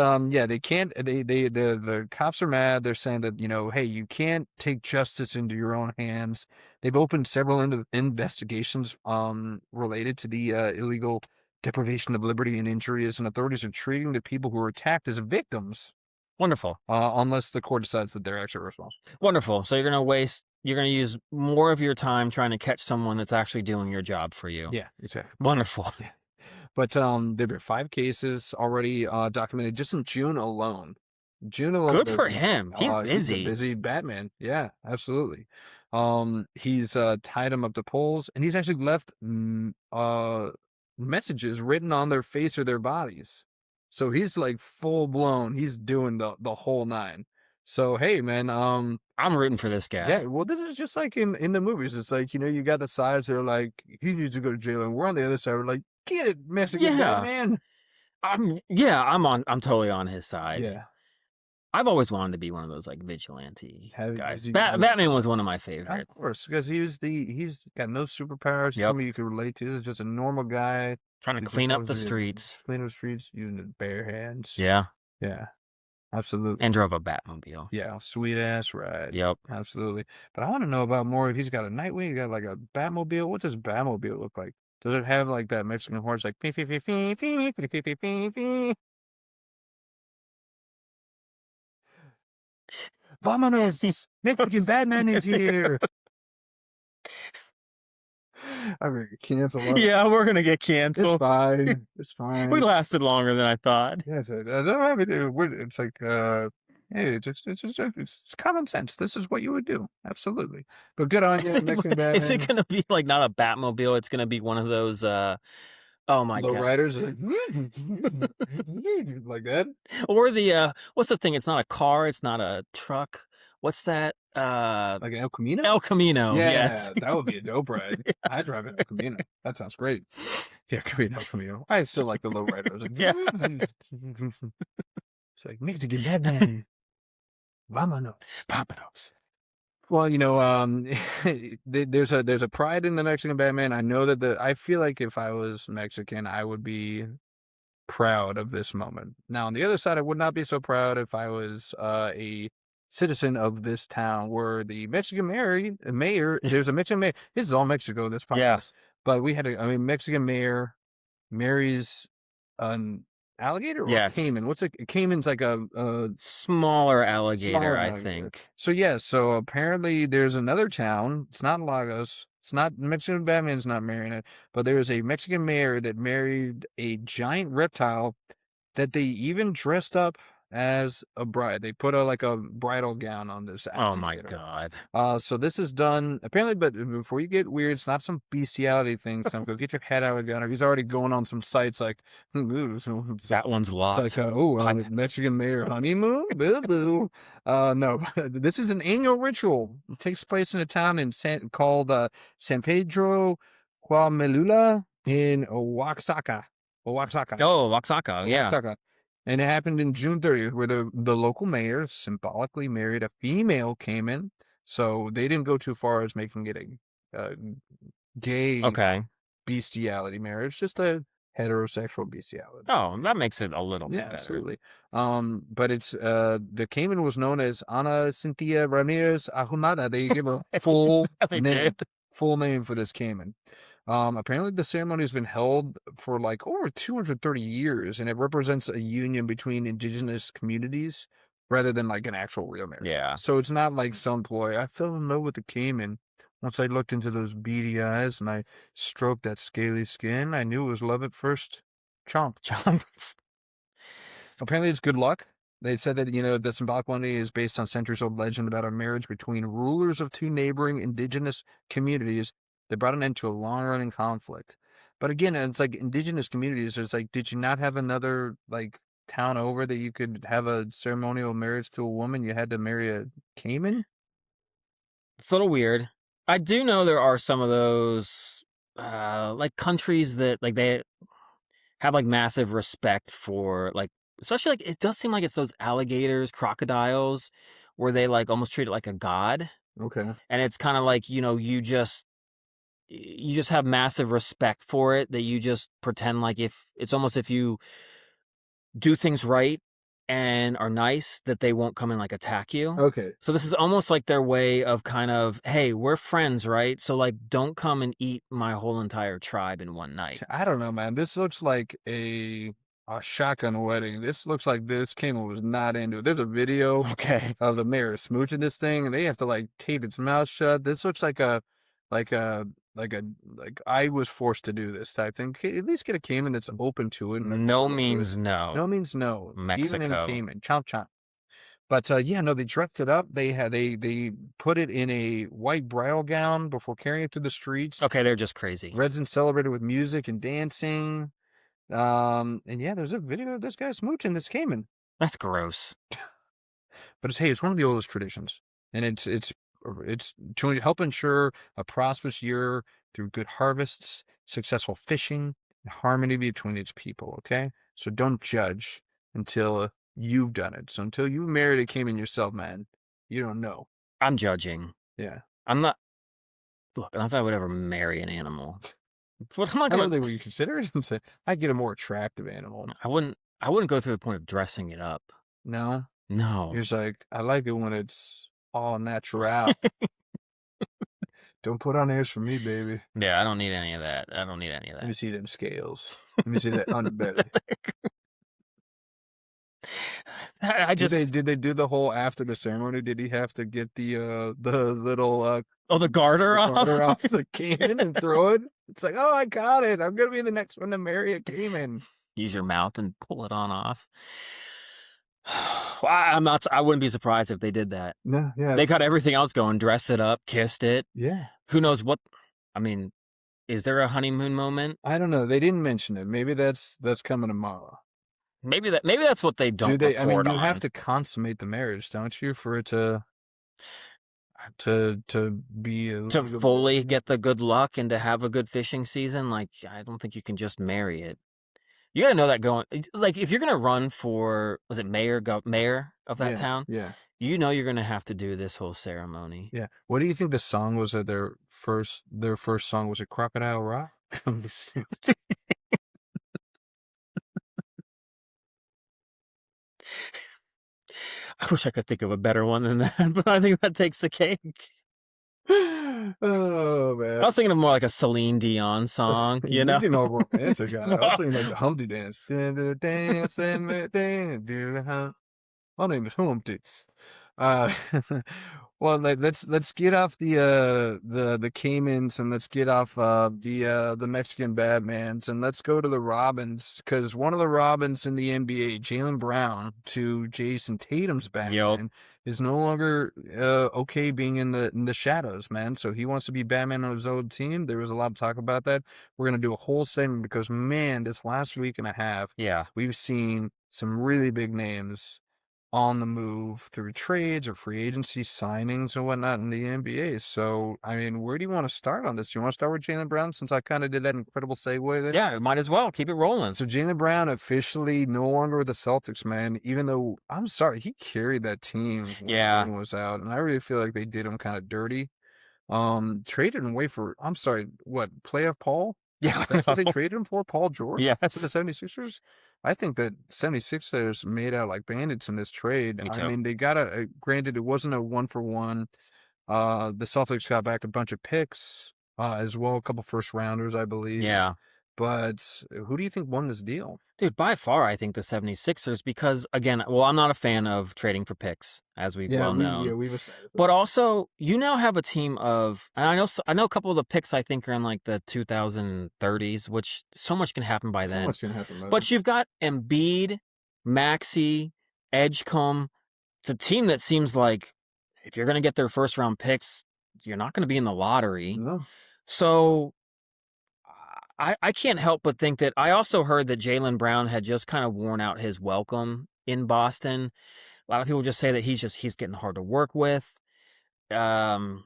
they can't. The cops are mad. They're saying that hey, you can't take justice into your own hands. They've opened several investigations related to the illegal deprivation of liberty and injuries, and authorities are treating the people who were attacked as victims. Wonderful. Unless the court decides that they're actually responsible. Wonderful. So you're going to use more of your time trying to catch someone that's actually doing your job for you. Yeah, exactly. Wonderful. Yeah. But there have been 5 cases already documented just in June alone. Good for him. He's busy. He's a busy Batman. Yeah, absolutely. He's tied them up to poles, and he's actually left messages written on their face or their bodies. So he's like full blown. He's doing the whole 9. So hey, man, I'm rooting for this guy. Yeah, well, this is just like in the movies. It's like you got the sides that are like he needs to go to jail, and we're on the other side. We're like, get it, Mexican Batman. I'm totally on his side. Yeah. I've always wanted to be one of those like vigilante guys. Batman was one of my favorites. Of course, because he's got no superpowers. Yep. Somebody you can relate to. He's just a normal guy trying to clean up the streets. Clean up the streets using his bare hands. Yeah. Yeah. Absolutely. And drove a Batmobile. Yeah, sweet ass ride. Yep. Absolutely. But I want to know about more if he's got a Nightwing, he's got like a Batmobile. What's his Batmobile look like? Does it have like that Mexican horse like fee, fee, fee, fee, fee, fee, fee, fee, fee? Vámonos! Mexican Batman is here! I'm going to cancel. Yeah, we're going to get canceled. It's fine. It's fine. We lasted longer than I thought. Yes, it's like, hey, it's common sense. This is what you would do. Absolutely. But good on you, Mexican Batman. Is it going to be like not a Batmobile? It's going to be one of those, oh my God. Low riders like that? Or what's the thing? It's not a car. It's not a truck. What's that? Like an El Camino? El Camino, yeah, yes. That would be a dope ride. Yeah. I drive an El Camino. That sounds great. Yeah, could be an El Camino. I still like the low riders. Like, yeah. It's like, Mexican Batman. Vámonos. Well, there's a pride in the Mexican Batman. I know that I feel like if I was Mexican, I would be proud of this moment. Now, on the other side, I would not be so proud if I was a citizen of this town where the Mexican mayor, there's a Mexican mayor. This is all Mexico, this podcast. Yeah. But we had Mexican mayor marries an alligator or a caiman? Caiman's like a smaller alligator, I think. So so apparently there's another town. It's not Lagos. It's not Mexican Batman's not marrying it, but there's a Mexican mayor that married a giant reptile that they even dressed up as a bride. They put a bridal gown on this Oh my alligator. God. So this is done apparently, but before you get weird, it's not some bestiality thing. So go get your head out of the gunner. He's already going on some sites like, That one's locked. Mexican mayor honeymoon, boo boo. No, this is an annual ritual. It takes place in a town called San Pedro Huamelula in Oaxaca. Oaxaca. Oh, Oaxaca, yeah. Oaxaca. And it happened in June 30th, where the local mayor symbolically married a female Caiman. So they didn't go too far as making it a gay Okay. bestiality marriage, just a heterosexual bestiality. Oh, that makes it a little bit better. Absolutely. But it's the Caiman was known as Ana Cynthia Ramirez Ahumada. They give a full They name, did. full name for this Caiman. Apparently the ceremony has been held for like over 230 years, and it represents a union between indigenous communities rather than like an actual real marriage. Yeah. So it's not like some ploy. I fell in love with the Caiman. Once I looked into those beady eyes and I stroked that scaly skin, I knew it was love at first chomp. Apparently it's good luck. They said that, the symbolic quantity is based on centuries-old legend about a marriage between rulers of two neighboring indigenous communities that brought an end to a long-running conflict. But again, it's like indigenous communities. It's like, did you not have another like town over that you could have a ceremonial marriage to a woman? You had to marry a Caiman? It's a little weird. I do know there are some of those like countries that like they have like massive respect for like, especially like it does seem like it's those alligators, crocodiles, where they like almost treat it like a god. Okay. And it's kind of like, you just have massive respect for it, that you just pretend like if it's almost if you do things right and are nice, that they won't come and like attack you. Okay. So this is almost like their way of kind of, hey, we're friends, right? So like, don't come and eat my whole entire tribe in one night. I don't know, man. This looks like a shotgun wedding. This looks like this Caiman was not into it. There's a video Okay. of the mayor smooching this thing, and they have to like tape its mouth shut. This looks like I was forced to do this type thing. At least get a Caiman that's open to it. No means no. No means no. Mexico. Even in Caiman, chomp chomp. But they dressed it up. They put it in a white bridal gown before carrying it through the streets. Okay, they're just crazy. Residents celebrated with music and dancing. And yeah, there's a video of this guy smooching this Caiman. That's gross. But it's one of the oldest traditions, and it's to help ensure a prosperous year through good harvests, successful fishing, and harmony between its people. Okay, so don't judge until you've done it. So until you married a Caiman yourself, man, you don't know. I'm judging. Yeah, I'm not. Look, I don't think I would ever marry an animal. But I'm not I gonna. don't think we consider it and say I'd get a more attractive animal. I wouldn't go through the point of dressing it up. No, No. you're just like, I like it when it's all natural. Don't put on airs for me, baby. Yeah, I don't need any of that. Let me see them scales. Let me see that underbelly. Did they do the whole after the ceremony? Did he have to get the little the garter off the Caiman and throw it? It's like, oh, I got it. I'm gonna be the next one to marry a Caiman. Use your mouth and pull it on off. Well, I wouldn't be surprised if they did that. No, yeah. They got everything else going, dressed it up, kissed it. Yeah. Who knows what? I mean, is there a honeymoon moment? I don't know. They didn't mention it. Maybe that's coming tomorrow. Maybe that's what they don't. I mean, you on. have to consummate the marriage, don't you, for it to be to fully get the good luck and to have a good fishing season. Like, I don't think you can just marry it. You got to know that going. Like, if you're gonna run for, was it mayor of that town? Yeah. You know you're gonna have to do this whole ceremony. Yeah. What do you think the song was? That their first song was? It Crocodile Rock? I wish I could think of a better one than that, but I think that takes the cake. Oh man! I was thinking of more like a Celine Dion song, you know. All romantic. I was thinking like the Humpty Dance. My name is Humpty. Well, let's get off the Caimans, and let's get off the Mexican Batmans, and let's go to the Robins, because one of the Robins in the NBA, Jaylen Brown to Jason Tatum's Yep. Batman, is no longer okay being in the shadows, man. So he wants to be Batman on his own team. There was a lot of talk about that. We're gonna do a whole segment because, man, this last week and a half, Yeah. we've seen some really big names on the move through trades or free agency signings and whatnot in the NBA. So, I mean, where do you want to start on this? You want to start with Jaylen Brown, since I kind of did that incredible segue there? Yeah, might as well. Keep it rolling. So Jaylen Brown officially no longer with the Celtics, man. Even though, I'm sorry, he carried that team when Yeah. Jordan was out, and I really feel like they did him kind of dirty. Traded him away for, I'm sorry, what, playoff Paul? Yeah. That's what they traded him for, Paul George? Yes. For the 76ers? I think that 76ers made out like bandits in this trade. Me I too. mean, they got granted, it wasn't a 1-for-1. The Celtics got back a bunch of picks as well, a couple first rounders, I believe. Yeah. But who do you think won this deal? Dude, by far, I think the 76ers, because, again, well, I'm not a fan of trading for picks, as we've well known. we've established. But also, you now have a team of, and I know a couple of the picks I think are in like the 2030s, which so much can happen by So then. much can happen. But you've got Embiid, Maxey, Edgecombe. It's a team that seems like if you're going to get their first round picks, you're not going to be in the lottery. No. So I can't help but think that I also heard that Jaylen Brown had just kind of worn out his welcome in Boston. A lot of people just say that he's getting hard to work with. I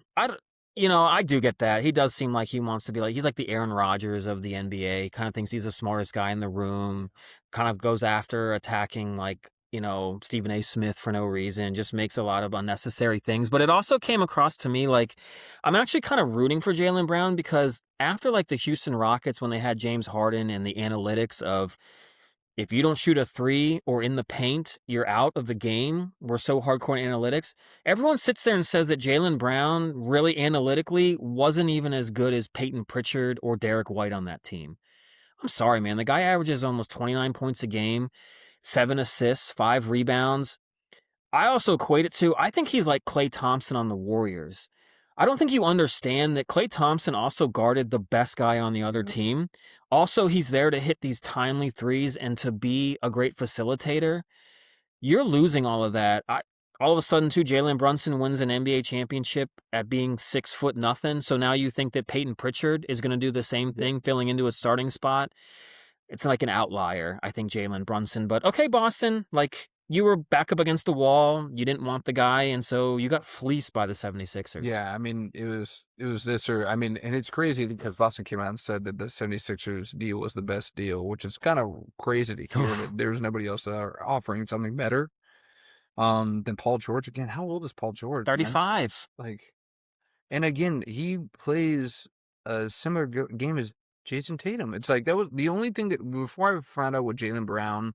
do get that. He does seem like he wants to be like, he's like the Aaron Rodgers of the NBA, kind of thinks he's the smartest guy in the room, kind of goes after attacking like, Stephen A. Smith for no reason, just makes a lot of unnecessary things. But it also came across to me like I'm actually kind of rooting for Jaylen Brown, because after like the Houston Rockets, when they had James Harden and the analytics of, if you don't shoot a three or in the paint, you're out of the game. We're so hardcore in analytics. Everyone sits there and says that Jaylen Brown really analytically wasn't even as good as Peyton Pritchard or Derek White on that team. I'm sorry, man. The guy averages almost 29 points a game, 7 assists, 5 rebounds. I also equate it to, I think he's like Klay Thompson on the Warriors. I don't think you understand that Klay Thompson also guarded the best guy on the other team. Also, he's there to hit these timely threes and to be a great facilitator. You're losing all of that. All of a sudden, too, Jalen Brunson wins an NBA championship at being 6'0". So now you think that Peyton Pritchard is going to do the same thing, filling into a starting spot. It's like an outlier, I think, Jalen Brunson. But okay, Boston, like, you were back up against the wall. You didn't want the guy, and so you got fleeced by the 76ers. Yeah, I mean, it was this, or I mean, and it's crazy because Boston came out and said that the 76ers deal was the best deal, which is kind of crazy to hear that there's nobody else offering something better than Paul George. Again, how old is Paul George? 35. Man? Like, and again, he plays a similar game as Jason Tatum. It's like that was the only thing that before I found out what Jaylen Brown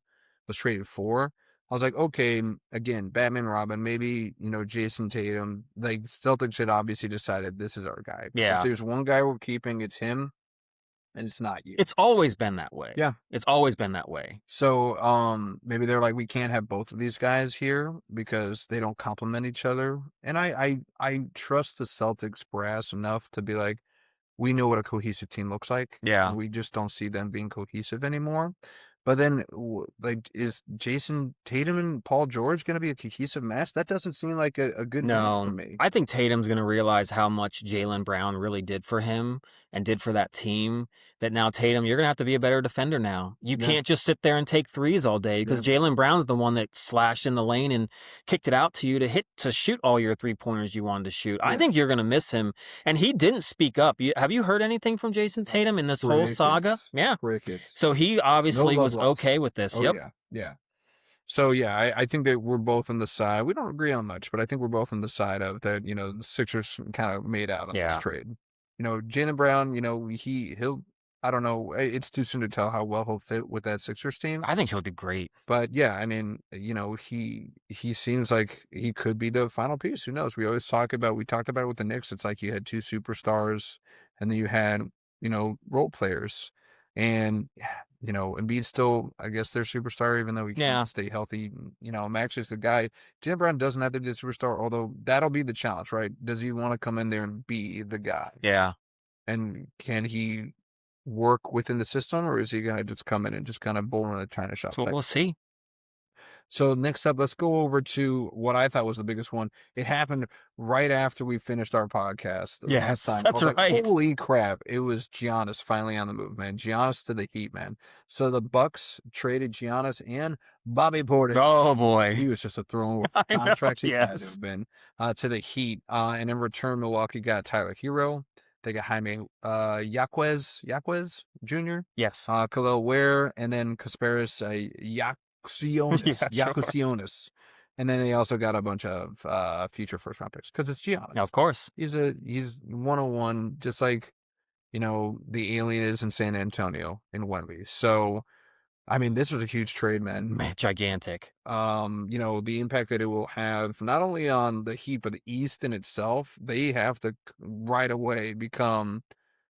was traded for, I was like, okay, again, Batman, Robin, maybe, Jason Tatum. Like, Celtics had obviously decided this is our guy. Yeah. If there's one guy we're keeping, it's him, and it's not you. It's always been that way. Yeah. It's always been that way. So, maybe they're like, we can't have both of these guys here because they don't complement each other. And I trust the Celtics brass enough to be like, we know what a cohesive team looks like. Yeah. And we just don't see them being cohesive anymore. But then, like, is Jason Tatum and Paul George going to be a cohesive match? That doesn't seem like a good match to me. I think Tatum's going to realize how much Jaylen Brown really did for him and did for that team, that now, Tatum, you're going to have to be a better defender now. You can't just sit there and take threes all day, because Jaylen Brown's the one that slashed in the lane and kicked it out to you to shoot all your three-pointers you wanted to shoot. I think you're going to miss him. And he didn't speak up. Have you heard anything from Jason Tatum in this whole saga? Yeah. Crickets. So he obviously was okay with this. Oh, yeah. So, yeah, I think that we're both on the side. We don't agree on much, but I think we're both on the side of that, the Sixers kind of made out on this trade. Jaylen Brown, he'll, I don't know, it's too soon to tell how well he'll fit with that Sixers team. I think he'll do great. But, yeah, I mean, he seems like he could be the final piece. Who knows? We talked about it with the Knicks. It's like you had two superstars, and then you had, role players. And Embiid's still, I guess, their superstar, even though he Yeah. can't stay healthy. Max is the guy. Jalen Brown doesn't have to be the superstar, although that'll be the challenge, right? Does he want to come in there and be the guy? Yeah. And can he work within the system, or is he going to just come in and just kind of bull in a china shop? That's what we'll see. So next up, let's go over to what I thought was the biggest one. It happened right after we finished our podcast. Yes, last time. that's Like, right. holy crap! It was Giannis finally on the move, man. Giannis to the Heat, man. So the Bucks traded Giannis and Bobby Portis. Oh boy, he was just a throwing I know, contract. He had to yes. have been to the Heat, and in return, Milwaukee got Tyler Hero. They got Jaime Jaquez Jr. Yes. Khalil Ware, and then Kasparis Yakusionis. And then they also got a bunch of future first round picks because it's Giannis. Of course. He's 101, just like the alien is in San Antonio in Wembley. So I mean, this was a huge trade, man. Gigantic. The impact that it will have not only on the Heat but the East in itself. They have to right away become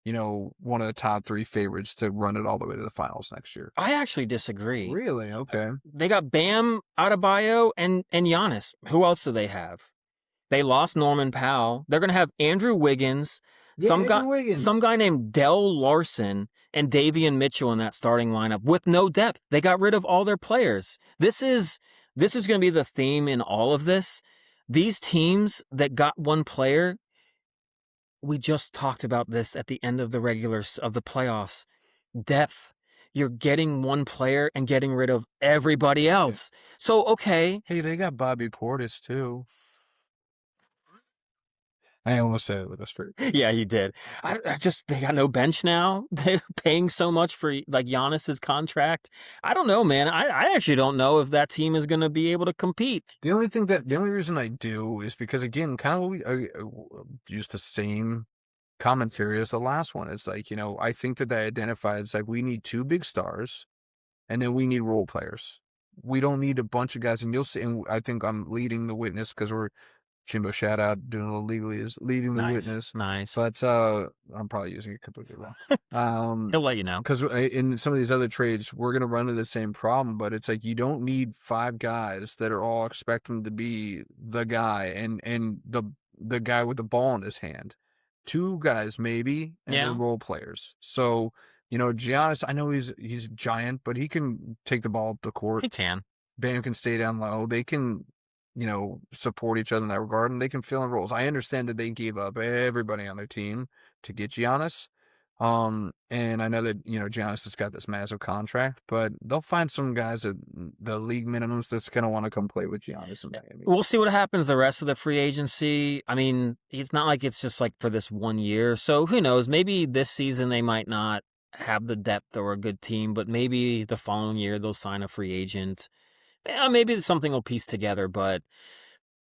one of the top 3 favorites to run it all the way to the finals next year. I actually disagree. Really? Okay. They got Bam, Adebayo, and Giannis. Who else do they have? They lost Norman Powell. They're going to have Andrew Wiggins, some guy named Dell Larson, and Davion Mitchell in that starting lineup with no depth. They got rid of all their players. This is going to be the theme in all of this. These teams that got one player, we just talked about this at the end of the playoffs. Depth. You're getting one player and getting rid of everybody else. Yeah. So, okay. Hey, they got Bobby Portis, too. I almost said it with a straight. Yeah, you did. They got no bench now. They're paying so much for, like, Giannis's contract. I don't know, man. I actually don't know if that team is going to be able to compete. The only reason I do is because, again, kind of use the same commentary as the last one. It's like, I think that identifies like we need 2 big stars and then we need role players. We don't need a bunch of guys. And you'll see, and I think I'm leading the witness because we're Jimbo shout out doing a little legally is leading the witness. Nice. But I'm probably using it completely wrong. He'll let you know. Because in some of these other trades, we're going to run into the same problem, but it's like you don't need 5 guys that are all expecting to be the guy and the guy with the ball in his hand. 2 guys maybe, and they're role players. So, Giannis, I know he's giant, but he can take the ball up the court. He can. Bam can stay down low. They can support each other in that regard, and they can fill in roles. I understand that they gave up everybody on their team to get Giannis. And I know that, Giannis has got this massive contract, but they'll find some guys at the league minimums that's going to want to come play with Giannis in Miami. We'll see what happens the rest of the free agency. I mean, it's not like it's just like for this one year. So who knows? Maybe this season they might not have the depth or a good team, but maybe the following year they'll sign a free agent. Yeah, maybe something will piece together, but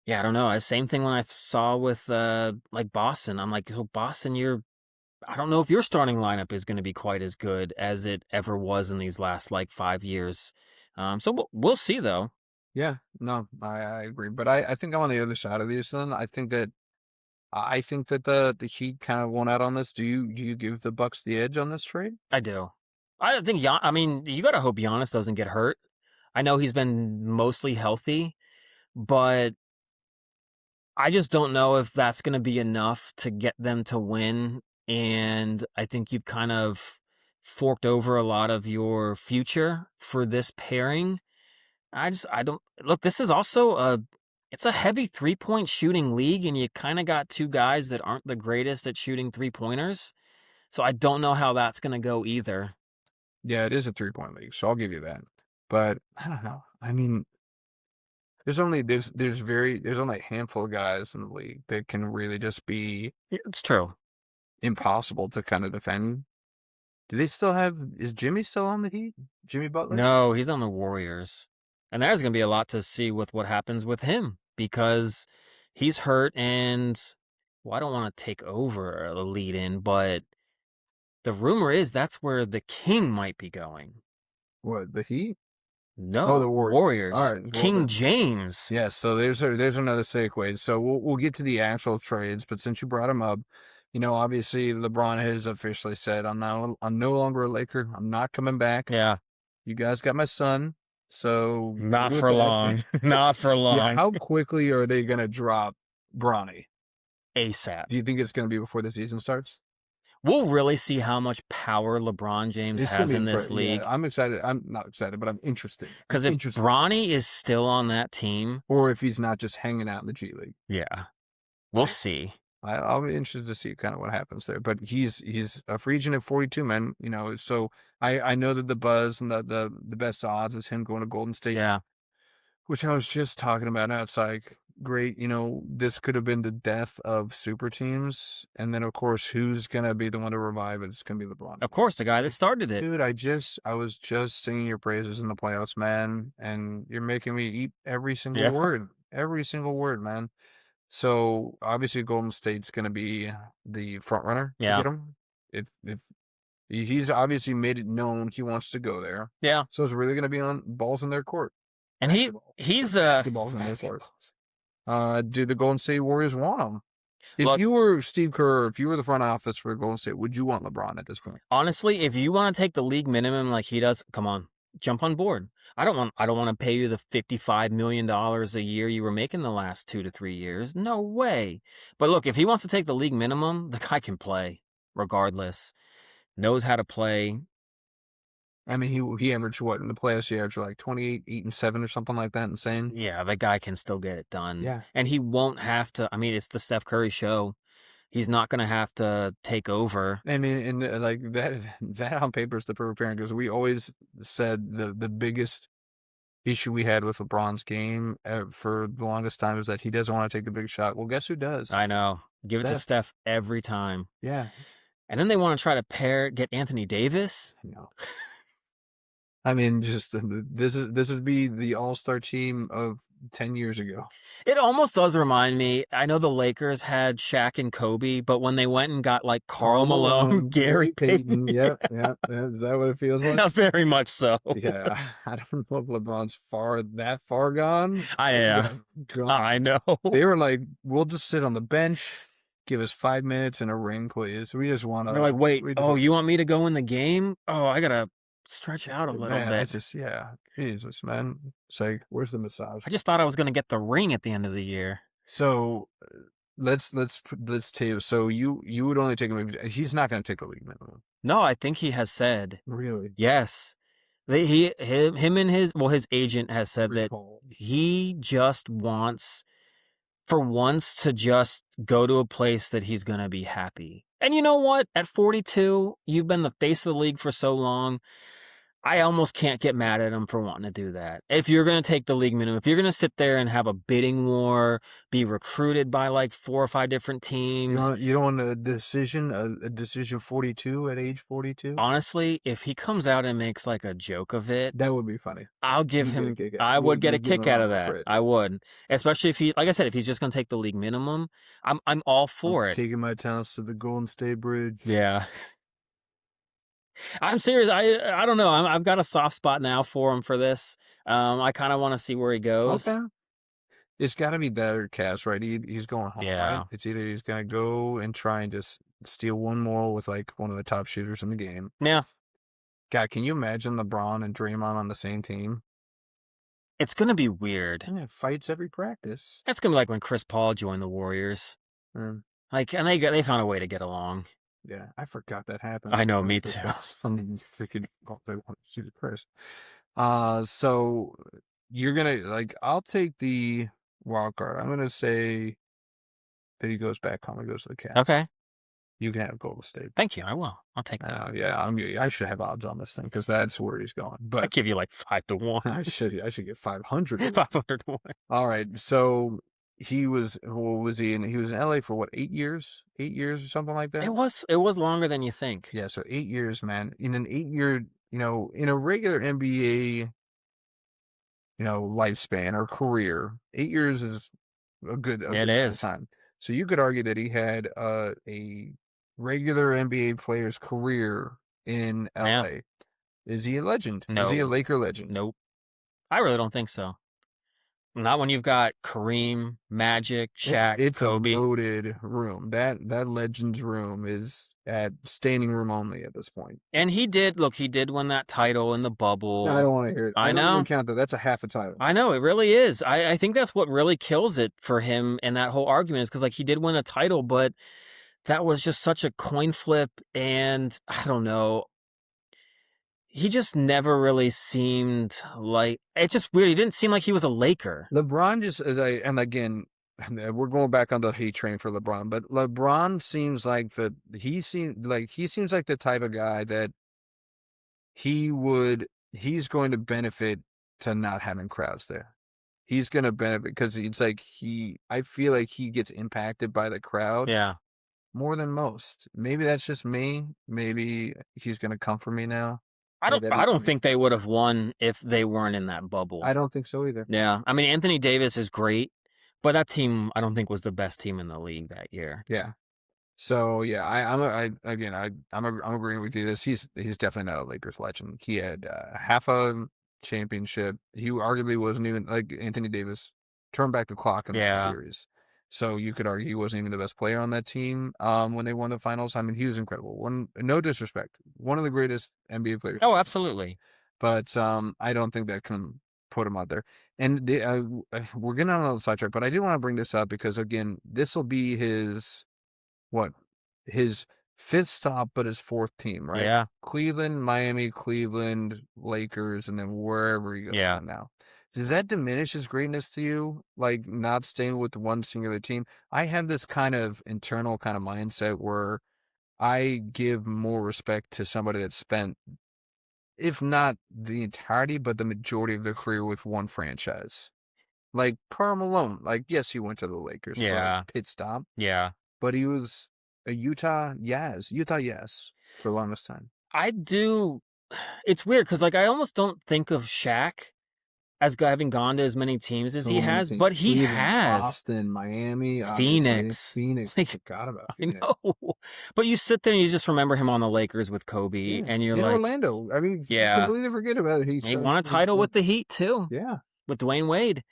yeah, I don't know. Same thing when I saw with like Boston. I'm like, oh, Boston, I don't know if your starting lineup is going to be quite as good as it ever was in these last like 5 years. So we'll see though. Yeah, no, I agree, but I think I'm on the other side of this. Then I think that the Heat kind of won out on this. Do you give the Bucks the edge on this trade? I do. I think. I mean, you got to hope Giannis doesn't get hurt. I know he's been mostly healthy, but I just don't know if that's going to be enough to get them to win. And I think you've kind of forked over a lot of your future for this pairing. I don't look, this is also it's a heavy 3-point shooting league, and you kind of got 2 guys that aren't the greatest at shooting 3-pointers. So I don't know how that's going to go either. Yeah, it is a 3-point league, so I'll give you that. But I don't know. I mean, there's only a handful of guys in the league that can really just be. It's true. Impossible to kind of defend. Do they still is Jimmy still on the Heat? Jimmy Butler? No, he's on the Warriors. And there's going to be a lot to see with what happens with him because he's hurt and, well, I don't want to take over the lead in, but the rumor is that's where the King might be going. What, the Heat? No, the Warriors. All right, King James. Yes, so there's another segue. So we'll get to the actual trades, but since you brought him up, Obviously LeBron has officially said, I'm no longer a Laker. I'm not coming back. Yeah. You guys got my son, so Not with for that. long. Not for long. Yeah, how quickly are they going to drop Bronny? ASAP. Do you think it's going to be before the season starts? We'll really see how much power LeBron James has in this league. Yeah, I'm excited. I'm not excited, but I'm interested. Because if Bronny is still on that team, or if he's not just hanging out in the G League, yeah, we'll see. I'll be interested to see kind of what happens there. But he's a free agent at 42, man. So I know that the buzz and the best odds is him going to Golden State. Yeah. Which I was just talking about now. It's like, great, this could have been the death of super teams. And then, of course, who's going to be the one to revive it? It's going to be LeBron. Of course, the guy that started it. Dude, I was just singing your praises in the playoffs, man. And you're making me eat every single word. Every single word, man. So, obviously, Golden State's going to be the front runner to get him. If he's obviously made it known he wants to go there. Yeah. So, it's really going to be on balls in their court. And he's balls in their court. Do the Golden State Warriors want him? If you were Steve Kerr, if you were the front office for Golden State, would you want LeBron at this point? Honestly, if you want to take the league minimum like he does, come on, jump on board. I don't want to pay you the $55 million a year you were making the last 2 to 3 years. No way. But look, if he wants to take the league minimum, the guy can play regardless. Knows how to play. I mean, he averaged what in the playoffs? He averaged like 28, 8, and 7 or something like that. Insane. Yeah, the guy can still get it done. Yeah, and he won't have to. I mean, it's the Steph Curry show. He's not going to have to take over. I mean, and like that on paper is the perfect pairing because we always said the biggest issue we had with LeBron's game for the longest time is that he doesn't want to take the big shot. Well, guess who does? I know. Give it to Steph every time. Yeah. And then they want to try to get Anthony Davis. No. I mean, just this would be the all-star team of 10 years ago. It almost does remind me. I know the Lakers had Shaq and Kobe, but when they went and got like Karl Malone, Gary Payton. Yeah. Is that what it feels like? Not very much so. Yeah. I don't know if LeBron's that far gone. I know. They were like, we'll just sit on the bench. Give us 5 minutes and a ring, please. We just want to. They're like, wait, you want me to go in the game? Oh, I got to stretch out a little bit. It's just, Jesus, man. It's like, where's the massage? I just thought I was going to get the ring at the end of the year. So let's tell you. So you would only take him. He's not going to take the league minimum. No, I think he has said. Really? Yes. Him and his agent has said that he just wants for once to just go to a place that he's going to be happy. And you know what? At 42, you've been the face of the league for so long. I almost can't get mad at him for wanting to do that. If you're going to take the league minimum, if you're going to sit there and have a bidding war, be recruited by like 4 or 5 different teams. You don't want a decision 42 at age 42? Honestly, if he comes out and makes like a joke of it. That would be funny. I would get a kick out of that. I would. Especially if like I said, if he's just going to take the league minimum, I'm all for it. Taking my talents to the Golden State Bridge. Yeah. I'm serious. I don't know. I've got a soft spot now for him for this. I kind of want to see where he goes. Okay. It's got to be better, Cass, right? He's going home. Yeah. Right? It's either he's going to go and try and just steal one more with like one of the top shooters in the game. Yeah. God, can you imagine LeBron and Draymond on the same team? It's going to be weird. And it fights every practice. It's going to be like when Chris Paul joined the Warriors. Like, and they found a way to get along. Yeah, I forgot that happened. I know, me too. Jesus Christ. So you're gonna I'll take the wild card. I'm gonna say that he goes back home and goes to the Cavs. Okay. You can have Golden State. Thank you. I will. I'll take that. I should have odds on this thing because that's where he's going. But I give you like 5 to 1. I should get 500. 500 to 1. All right. So he was. What was he in? He was in LA for what? 8 years? 8 years or something like that. It was longer than you think. Yeah. So 8 years, man. In an 8-year, in a regular NBA, lifespan or career, 8 years is a good time. So you could argue that he had a regular NBA player's career in LA. Yeah. Is he a legend? No. Is he a Laker legend? Nope. I really don't think so. Not when you've got Kareem, Magic, Shaq, It's a Kobe. loaded room. That Legends room is at standing room only at this point. And he did win that title in the bubble. I don't want to hear it. I don't know. even count that. That's a half a title. I know, it really is. I think that's what really kills it for him in that whole argument is because, like, he did win a title, but that was just such a coin flip, and I don't know. He just never really seemed like... It's just weird. He didn't seem like he was a Laker. LeBron just, and again, we're going back on the hate train for LeBron, but LeBron seems like he seems like the type of guy that he's going to benefit to not having crowds there. He's going to benefit because it's like I feel like he gets impacted by the crowd. Yeah. More than most. Maybe that's just me. Maybe he's going to come for me now. I don't think they would have won if they weren't in that bubble. I don't think so either. Yeah. I mean, Anthony Davis is great, but that team, I don't think, was the best team in the league that year. Yeah. So yeah, I'm agreeing with you. He's definitely not a Lakers legend. He had half a championship. He arguably wasn't even like Anthony Davis turned back the clock in that series. So you could argue he wasn't even the best player on that team when they won the finals. I mean, he was incredible. No disrespect, one of the greatest NBA players. Oh, absolutely. But I don't think that can put him out there. And we're getting on a sidetrack, but I do want to bring this up because, again, this will be his fifth stop, but his fourth team, right? Yeah. Cleveland, Miami, Cleveland, Lakers, and then wherever he goes now. Does that diminish his greatness to you? Like, not staying with one singular team? I have this kind of internal kind of mindset where I give more respect to somebody that spent, if not the entirety, but the majority of their career with one franchise. Like Karl Malone. Like, yes, he went to the Lakers for a pit stop. Yeah. But he was a Utah Jazz for the longest time. I do. It's weird because, like, I almost don't think of Shaq as having gone to as many teams as he has, but he has. Boston, Miami, Phoenix. Like, forgot about Phoenix. I know. But you sit there and you just remember him on the Lakers with Kobe, and you're like... Orlando. I mean, completely forget about it. He won a title with the Heat, too. Yeah. With Dwayne Wade.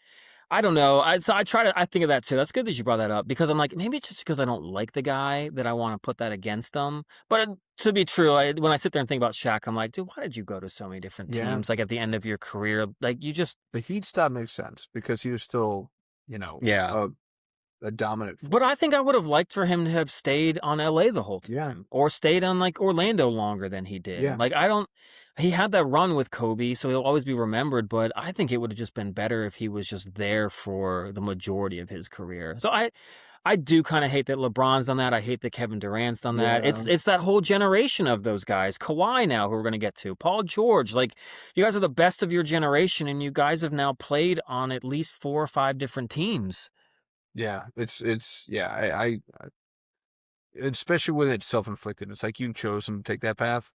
I don't know. I think of that too. That's good that you brought that up because I'm like, maybe it's just because I don't like the guy that I want to put that against him. But to be true, when I sit there and think about Shaq, I'm like, dude, why did you go to so many different teams? Like at the end of your career, like the Heat stop makes sense because he was still, a dominant force. But I think I would have liked for him to have stayed on LA the whole time or stayed on like Orlando longer than he did. Yeah. Like he had that run with Kobe, so he'll always be remembered, but I think it would have just been better if he was just there for the majority of his career. So I do kind of hate that LeBron's done that. I hate that Kevin Durant's done that. It's that whole generation of those guys. Kawhi now, who we're going to get to. Paul George. Like, you guys are the best of your generation, and you guys have now played on at least 4 or 5 different teams. Yeah, I especially when it's self-inflicted. It's like you've chosen to take that path.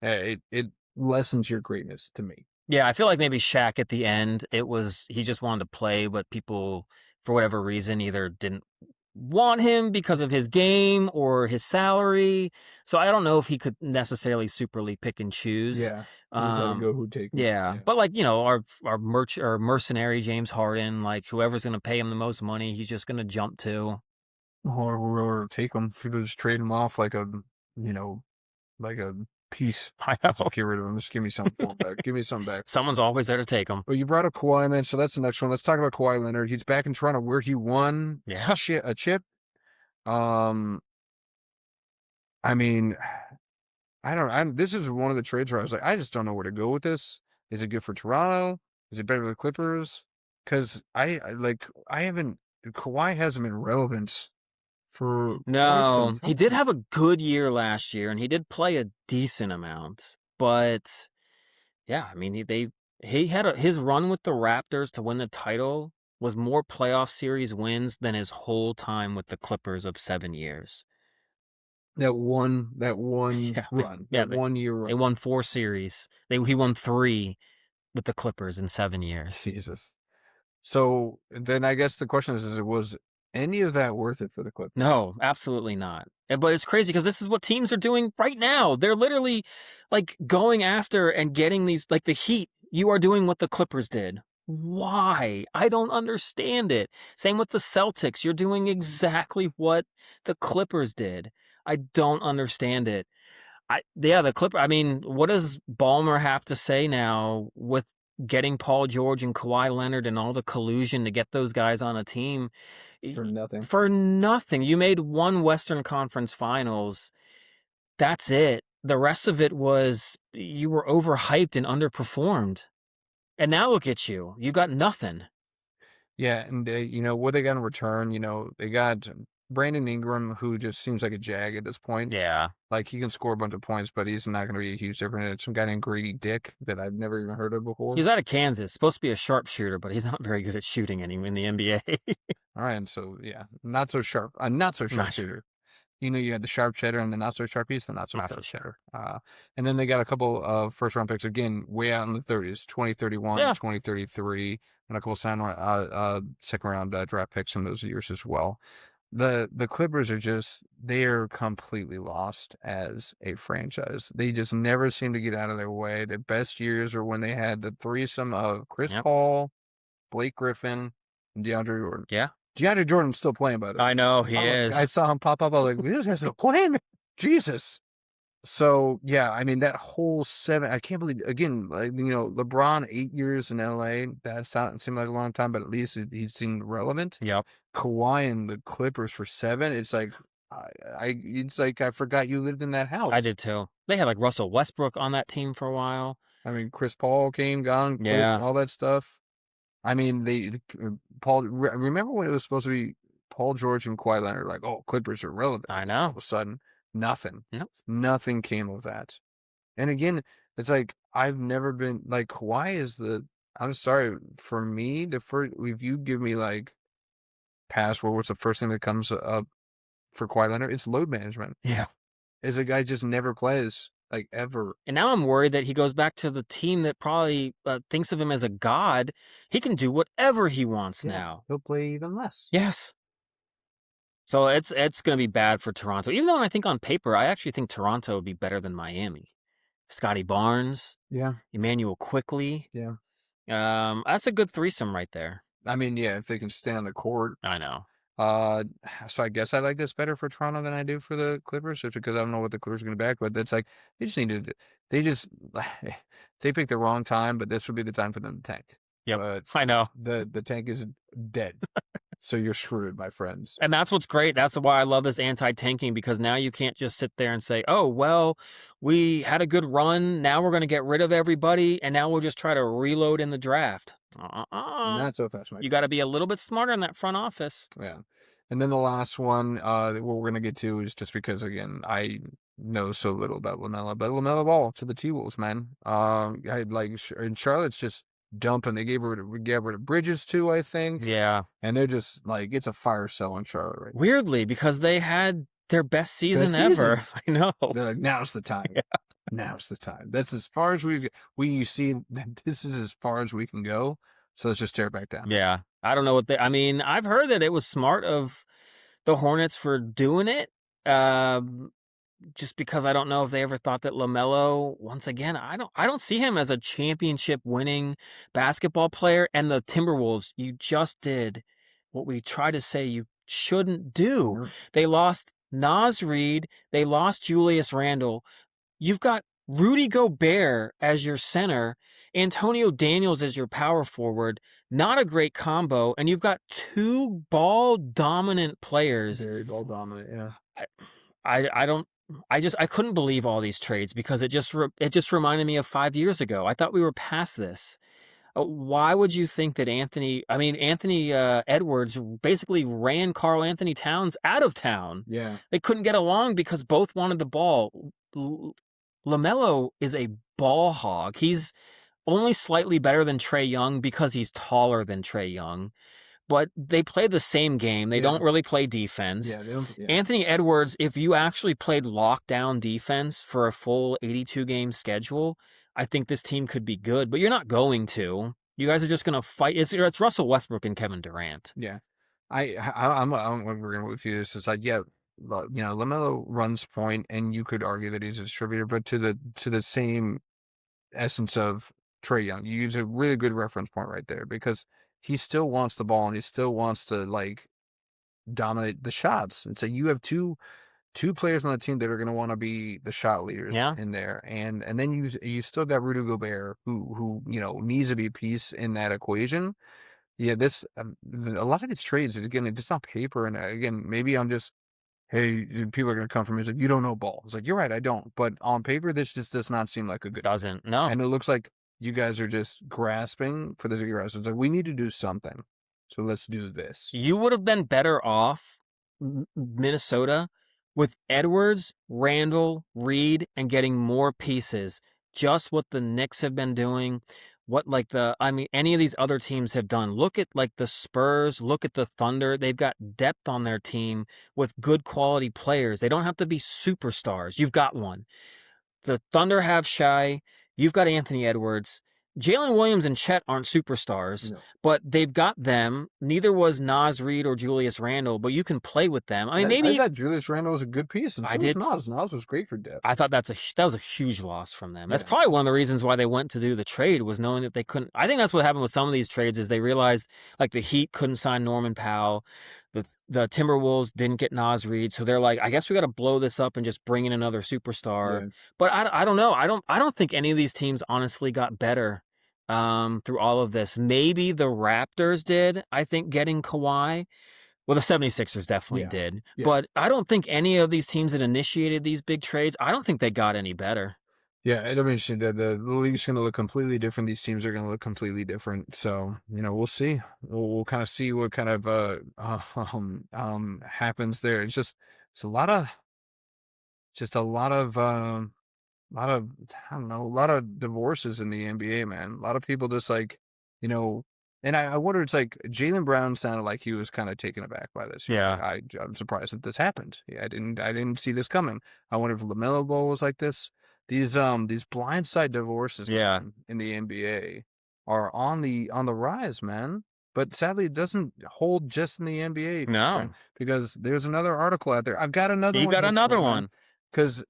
It lessens your greatness to me. Yeah, I feel like maybe Shaq at the end, he just wanted to play, but people, for whatever reason, either didn't want him because of his game or his salary. So I don't know if he could necessarily superly pick and choose. Yeah, go who take him. Yeah, but like, our mercenary James Harden, like whoever's going to pay him the most money, he's just going to jump to. Or take him. People just trade him off like a piece. I know. Get rid of him. Just give me something back. Give me something back. Someone's always there to take him. Well, you brought up Kawhi, man, so that's the next one. Let's talk about Kawhi Leonard. He's back in Toronto where he won a chip. I mean, this is one of the trades where I was like, I just don't know where to go with this. Is it good for Toronto? Is it better for the Clippers? Because Kawhi hasn't been relevant for... No, he did have a good year last year, and he did play a decent amount. But, yeah, I mean, he had his run with the Raptors to win the title was more playoff series wins than his whole time with the Clippers of 7 years. That one run. Yeah, 1 year run. They won 4 series. He won 3 with the Clippers in 7 years. Jesus. So then I guess the question is was any of that worth it for the Clippers? No, absolutely not. But it's crazy because this is what teams are doing right now. They're literally like going after and getting these, like the Heat. You are doing what the Clippers did. Why? I don't understand it. Same with the Celtics. You're doing exactly what the Clippers did. I don't understand it. I mean, what does Ballmer have to say now with getting Paul George and Kawhi Leonard and all the collusion to get those guys on a team? For nothing. For nothing. You made one Western Conference Finals. That's it. The rest of it was you were overhyped and underperformed. And now look at you. You got nothing. Yeah, and what they got in return, they got Brandon Ingram, who just seems like a jag at this point. Yeah. Like, he can score a bunch of points, but he's not going to be a huge difference. It's some guy named Grady Dick that I've never even heard of before. He's out of Kansas. Supposed to be a sharpshooter, but he's not very good at shooting in the NBA. All right, and so, yeah, not so sharp. Not so sharp shooter. You had the sharp cheddar and the not so sharp piece, the not so sharp cheddar. And then they got a couple of first round picks, again, way out in the 30s, 2031, 2033, and a couple second round draft picks in those years as well. The Clippers they're completely lost as a franchise. They just never seem to get out of their way. The best years are when they had the threesome of Chris Paul, Blake Griffin, and DeAndre Jordan. Yeah. DeAndre Jordan's still playing, by the way. I know, he is. I saw him pop up. I was like, this guy's still playing? Jesus. So, yeah, I mean, that whole I can't believe, again, LeBron, 8 years in LA, that seemed like a long time, but at least he seemed relevant. Yep. Kawhi and the Clippers for 7, it's like, I forgot you lived in that house. I did too. They had like Russell Westbrook on that team for a while. I mean, Chris Paul came, gone, all that stuff. I mean, remember when it was supposed to be Paul George and Kawhi Leonard, like, oh, Clippers are relevant. I know. All of a sudden, nothing. Nope. Nothing came of that. And again, it's like, I've never been, like, Kawhi I'm sorry, for me, if you give me, like, password, what's the first thing that comes up for Kawhi Leonard? It's load management. Yeah. Is a guy just never plays. Like, ever. And now I'm worried that he goes back to the team that probably thinks of him as a god. He can do whatever he wants now. He'll play even less. Yes. So it's going to be bad for Toronto. Even though I think on paper, I actually think Toronto would be better than Miami. Scotty Barnes. Yeah. Emmanuel Quickly. Yeah. That's a good threesome right there. I mean, yeah, if they can stay on the court. I know. So I guess I like this better for Toronto than I do for the Clippers, just because I don't know what the Clippers are going to back. But it's like they picked the wrong time, but this would be the time for them to tank. Yep, but I know the tank is dead, so you're screwed, my friends. And that's what's great. That's why I love this anti-tanking, because now you can't just sit there and say, "Oh, well, we had a good run. Now we're going to get rid of everybody, and now we'll just try to reload in the draft." Not so fast, Mike. You got to be a little bit smarter in that front office. Yeah. And then the last one that we're going to get to is just because, again, I know so little about LaMelo, but LaMelo Ball to the T-Wolves, man. And Charlotte's just dumping. They gave rid of Bridges too, I think. Yeah. And they're just like, it's a fire sale in Charlotte right now. Weirdly, because they had their best season ever. I know. They're like, now's the time. Yeah. Now's the time. That's as far as we see. This is as far as we can go. So let's just tear it back down. Yeah. I don't know I've heard that it was smart of the Hornets for doing it. Just because I don't know if they ever thought that LaMelo, once again, I don't see him as a championship winning basketball player. And the Timberwolves, you just did what we try to say you shouldn't do. Mm-hmm. They lost Naz Reid. They lost Julius Randle. You've got Rudy Gobert as your center, Antonio Daniels as your power forward. Not a great combo. And you've got two ball-dominant players. Very ball-dominant, yeah. I couldn't believe all these trades, because it just reminded me of 5 years ago. I thought we were past this. Why would you think that Anthony Edwards basically ran Karl Anthony Towns out of town? Yeah. They couldn't get along because both wanted the ball. LaMelo is a ball hog. He's only slightly better than Trae Young because he's taller than Trae Young. But they play the same game. They don't really play defense. Yeah, they don't, yeah. Anthony Edwards, if you actually played lockdown defense for a full 82-game schedule, I think this team could be good. But you're not going to. You guys are just going to fight. It's Russell Westbrook and Kevin Durant. Yeah. I'm agreeing with you. It's like, yeah, LaMelo runs point, and you could argue that he's a distributor, but to the same essence of Trae Young. You use a really good reference point right there because he still wants the ball and he still wants to like dominate the shots. And so you have two players on the team that are going to want to be the shot leaders in there, and then you still got Rudy Gobert who needs to be a piece in that equation. Yeah, this a lot of these trades again, it's on paper, and again, maybe I'm just hey, people are going to come from me. It's like, you don't know ball. It's like, you're right, I don't. But on paper, this just does not seem like a good. Doesn't no, and it looks like you guys are just grasping for the sake of grasping. It's like we need to do something, so let's do this. You would have been better off, Minnesota, with Edwards, Randall, Reed, and getting more pieces. Just what the Knicks have been doing, what any of these other teams have done. Look at like the Spurs, look at the Thunder. They've got depth on their team with good quality players. They don't have to be superstars. You've got one. The Thunder have Shai. You've got Anthony Edwards. Jalen Williams and Chet aren't superstars, but they've got them. Neither was Naz Reid or Julius Randle, but you can play with them. I mean, I thought Julius Randle was a good piece, and so was Naz. Naz was great for depth. I thought that was a huge loss from them. That's probably one of the reasons why they went to do the trade, was knowing that they couldn't. I think that's what happened with some of these trades is they realized like the Heat couldn't sign Norman Powell. The Timberwolves didn't get Naz Reid, so they're like, I guess we got to blow this up and just bring in another superstar. Yeah. But I don't know. I don't think any of these teams honestly got better through all of this. Maybe the Raptors did, I think, getting Kawhi. Well, the 76ers definitely did. Yeah. But I don't think any of these teams that initiated these big trades, I don't think they got any better. Yeah, it'll be interesting. The league's going to look completely different. These teams are going to look completely different. So, we'll see. We'll kind of see what kind of happens there. It's a lot of divorces in the NBA, man. A lot of people just like, and I wonder, it's like Jaylen Brown sounded like he was kind of taken aback by this. Yeah. Like, I'm surprised that this happened. Yeah, I didn't see this coming. I wonder if LaMelo Ball was like this. These blindside divorces in the NBA are on the rise, man. But sadly, it doesn't hold just in the NBA. No, because there's another article out there. I've got another one. You got another one. Because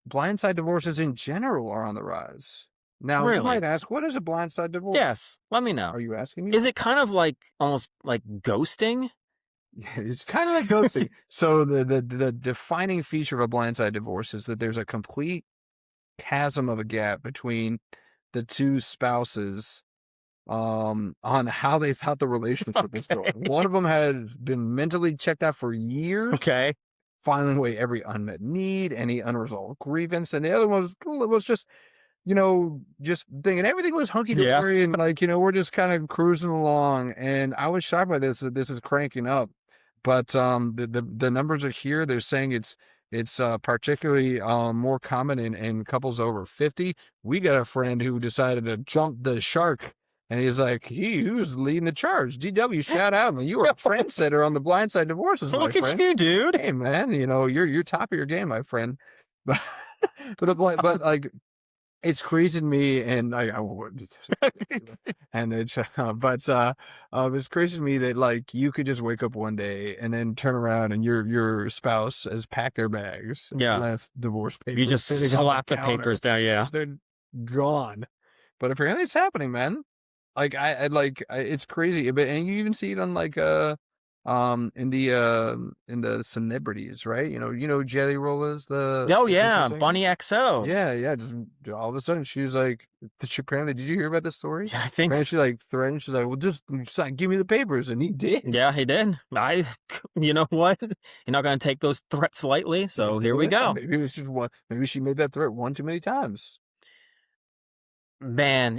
blindside divorces in general are on the rise. Now, you might ask, what is a blindside divorce? Yes, let me know. Are you asking me? Is it kind of like almost like ghosting? Yeah, it's kind of like ghosting. So the defining feature of a blindside divorce is that there's a complete chasm of a gap between the two spouses on how they thought the relationship was going. One of them had been mentally checked out for years. Okay. Filing away every unmet need, any unresolved grievance, and the other one was just, just thinking everything was hunky-dory and like, we're just kind of cruising along. And I was shocked by this, that this is cranking up. But the numbers are here. They're saying it's particularly more common in couples over 50. We got a friend who decided to jump the shark, and he's like, he was leading the charge. DW, shout out, man. You were a trendsetter on the blindside divorces, Look at you, dude. Hey, man, you're top of your game, my friend. But like, it's crazy to me, and it's crazy to me that like you could just wake up one day and then turn around and your spouse has packed their bags, left divorce papers. You just slap the papers down, they're gone. But apparently it's happening, man. Like it's crazy, and you even see it on like in the celebrities, right? Jelly Rollers, Bunny XO. Yeah. Just all of a sudden, she was like, apparently, did you hear about this story? Yeah, I think she like threatened. She's like, well, just give me the papers, and he did. Yeah, he did. You know what? You're not going to take those threats lightly. So here we go. Maybe it was just one. Maybe she made that threat one too many times. Man,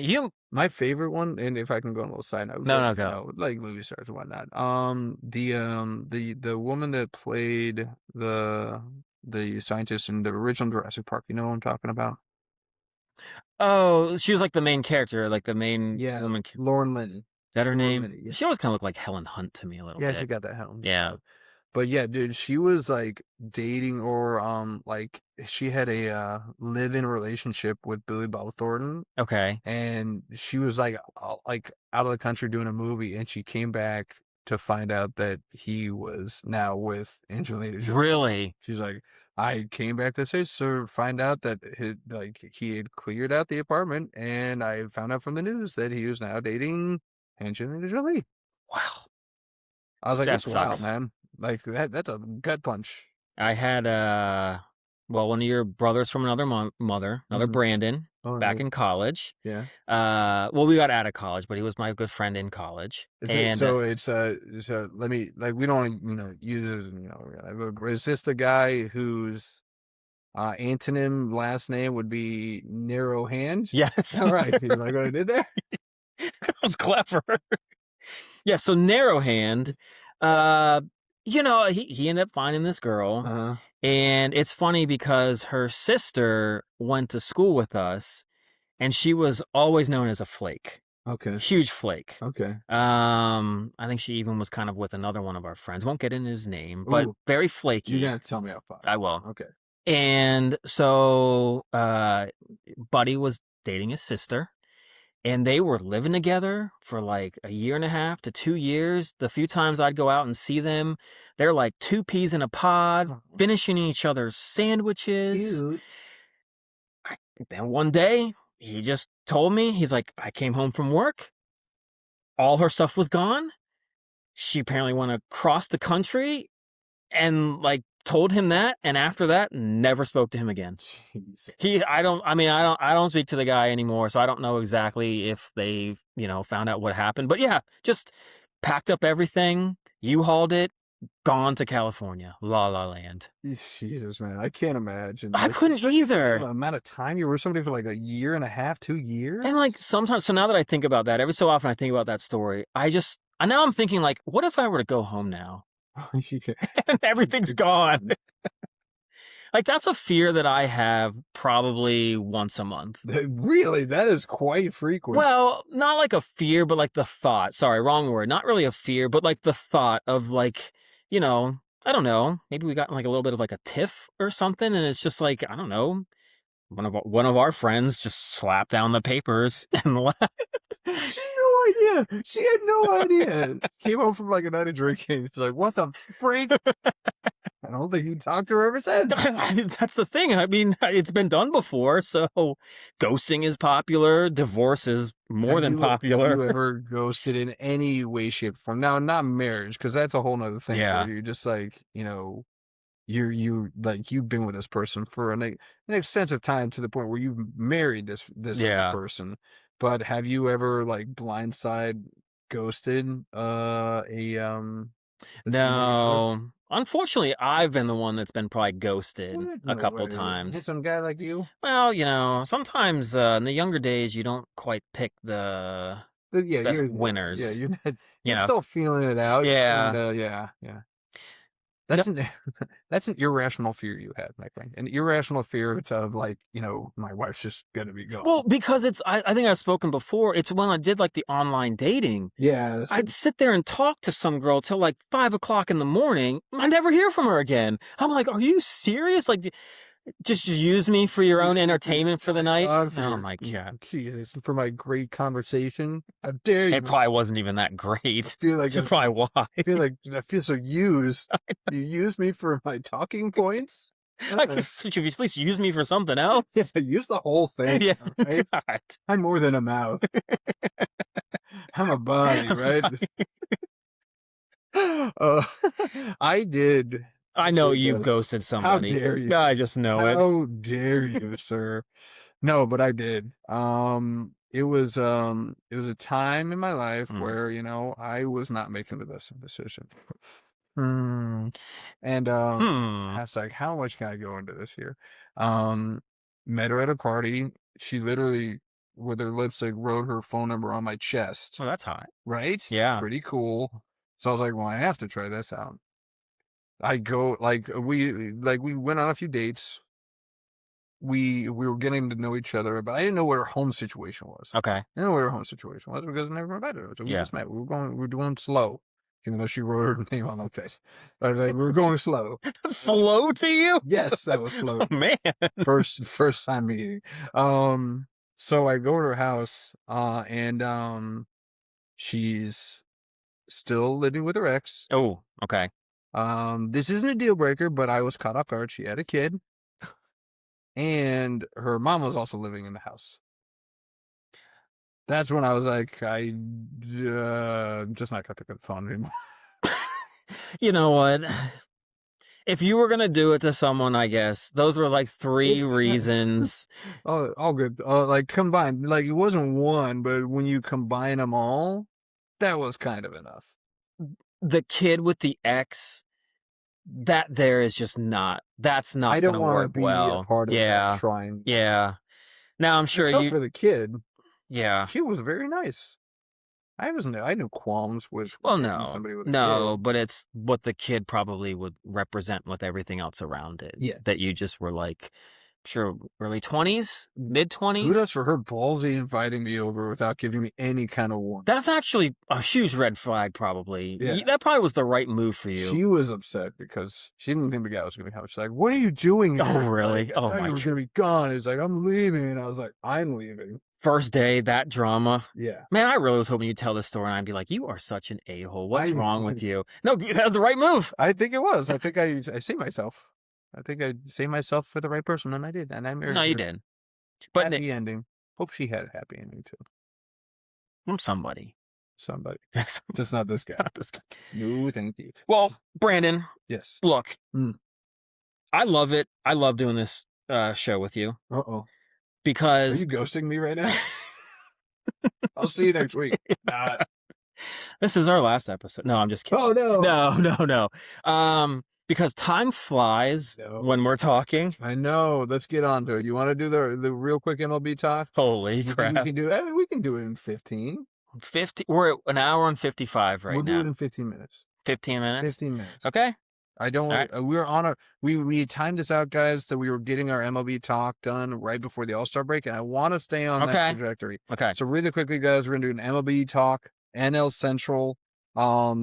my favorite one, and if I can go on a little side note, go. Like movie stars and whatnot. The woman that played the scientist in the original Jurassic Park, you know what I'm talking about? Oh, she was like the main character, like the main woman. Lauren Linney. Is that her name? Linney, yeah. She always kind of looked like Helen Hunt to me a little bit. Yeah, she got that Helen. Yeah. But yeah, dude, she was like dating or like she had a live-in relationship with Billy Bob Thornton. Okay. And she was like out of the country doing a movie, and she came back to find out that he was now with Angelina Jolie. Really? She's like, I came back to say, so find out that he had cleared out the apartment, and I found out from the news that he was now dating Angelina Jolie. Wow. I was like, That that's wild, sucks. man. Like that's a gut punch. I had one of your brothers from another mother, another Brandon, back nice. in college. Yeah. Well, we got out of college, but he was my good friend in college. So let me, like, we don't use is this the guy whose antonym last name would be narrow hands? Yes. All right. You like what I did there? That was clever. Yeah, so narrow hand, he ended up finding this girl, and it's funny because her sister went to school with us, and she was always known as a flake. Okay. Huge flake. Okay. I think she even was kind of with another one of our friends. Won't get into his name, but very flaky. You're gonna tell me how far. I will. Okay. And so, Buddy was dating his sister. And they were living together for like a year and a half to 2 years. The few times I'd go out and see them, they're like two peas in a pod, finishing each other's sandwiches. Cute. Then one day, he just told me, he's like, I came home from work. All her stuff was gone. She apparently went across the country and like told him that, and after that never spoke to him again. Jeez. I don't speak to the guy anymore, so I don't know exactly if they've found out what happened, but yeah, just packed up everything, U-hauled it, gone to California, La La Land. Jesus, man, I can't imagine. I couldn't either. The amount of time you were with somebody for like a year and a half, 2 years, and like sometimes, so now that I think about that, every so often I think about that story, now I'm thinking like, what if I were to go home now? And everything's gone. Like, that's a fear that I have probably once a month. Really? That is quite frequent. Well, not like a fear, but like the thought. Sorry, wrong word. Not really a fear, but like the thought of like, I don't know. Maybe we got like a little bit of like a tiff or something, and it's just like, I don't know. One of our friends just slapped down the papers and left. She had no idea. She had no idea. Came home from like a night of drinking. She's like, what the freak? I don't think he talked to her ever since. That's the thing. I mean, it's been done before, so ghosting is popular. Divorce is more than popular. Have you ever ghosted in any way, shape, or form? Now, not marriage, because that's a whole nother thing. Yeah. You're just like, you've been with this person for an extensive time to the point where you've married this person. But have you ever like blindside ghosted No. Unfortunately, I've been the one that's been probably ghosted a couple times. Some guy like you? Well, sometimes in the younger days you don't quite pick the best winners. Yeah, you're still feeling it out. Yeah. And, yeah. That's an irrational fear you have, my friend. An irrational fear of like, my wife's just gonna be gone. Well, because I think I've spoken before. It's when I did like the online dating. Yeah. I'd sit there and talk to some girl till like 5 o'clock in the morning. I never hear from her again. I'm like, are you serious? Like, just use me for your own entertainment for the night? Oh my God. Jesus, for my great conversation. How dare you? It probably wasn't even that great. I feel like that's probably why. I feel so used. You use me for my talking points? Should you at least use me for something else? Yeah, use the whole thing. Yeah. Right? God. I'm more than a mouth. I'm a body, right? I did. I know you've ghosted somebody. How dare you? I just know it. How dare you, sir? No, but I did. It was a time in my life where, I was not making the best decision. And I was like, how much can I go into this here? Met her at a party. She literally, with her lipstick, wrote her phone number on my chest. Oh, that's hot. Right? Yeah. Pretty cool. So I was like, well, I have to try this out. I go, we went on a few dates. We were getting to know each other, but I didn't know what her home situation was. Okay. I didn't know what her home situation was because I never met her. So we just met. We were doing slow, even though she wrote her name on my face. But we were going slow. Slow to you? Yes, that was slow. Oh, man. First time meeting. So I go to her house, and she's still living with her ex. Oh, okay. This isn't a deal breaker, but I was caught off guard. She had a kid, and her mom was also living in the house. That's when I was like, I'm just not gonna pick up the phone anymore. You know what? If you were going to do it to someone, I guess, those were like 3 reasons. Oh, all good. Like combined, like it wasn't one, but when you combine them all, that was kind of enough. The kid with the ex, that there is just not, that's not I going don't to want to work be well. a part of that shrine. Yeah. Now, I'm sure you... for the kid. Yeah. She was very nice. I had no qualms with somebody with a kid. But it's what the kid probably would represent with everything else around it. Yeah. That you just were like, sure, early 20s, mid 20s. Kudos for her ballsy inviting me over without giving me any kind of warning. That's actually a huge red flag, probably. Yeah. That probably was the right move for you. She was upset because she didn't think the guy was going to be home. She's like, what are you doing here? Oh, really? Like, I thought you were going to be gone. He's like, I'm leaving. And I was like, I'm leaving. First day, that drama. Yeah. Man, I really was hoping you'd tell this story and I'd be like, you are such an a-hole. What's wrong with you? No, that was the right move. I think it was. I think I saved myself. I think I saved myself for the right person, and I did. And I married her. No, you did. But happy ending. Hope she had a happy ending, too. From somebody. Just not this guy. Not this guy. No, thank you. Well, Brandon. Yes. Look, I love it. I love doing this show with you. Uh-oh. Because... Are you ghosting me right now? I'll see you next week. Nah. This is our last episode. No, I'm just kidding. Oh, no. No. Because time flies when we're talking. I know. Let's get on to it. You want to do the real quick MLB talk? Holy crap. We can do it in 15. 50. We're at an hour and 55 right now. We'll do it in 15 minutes. 15 minutes? 15 minutes. Okay. I don't. Right. We timed this out, guys, so we were getting our MLB talk done right before the All-Star break, and I want to stay on that trajectory. Okay. So really quickly, guys, we're gonna do an MLB talk, NL Central.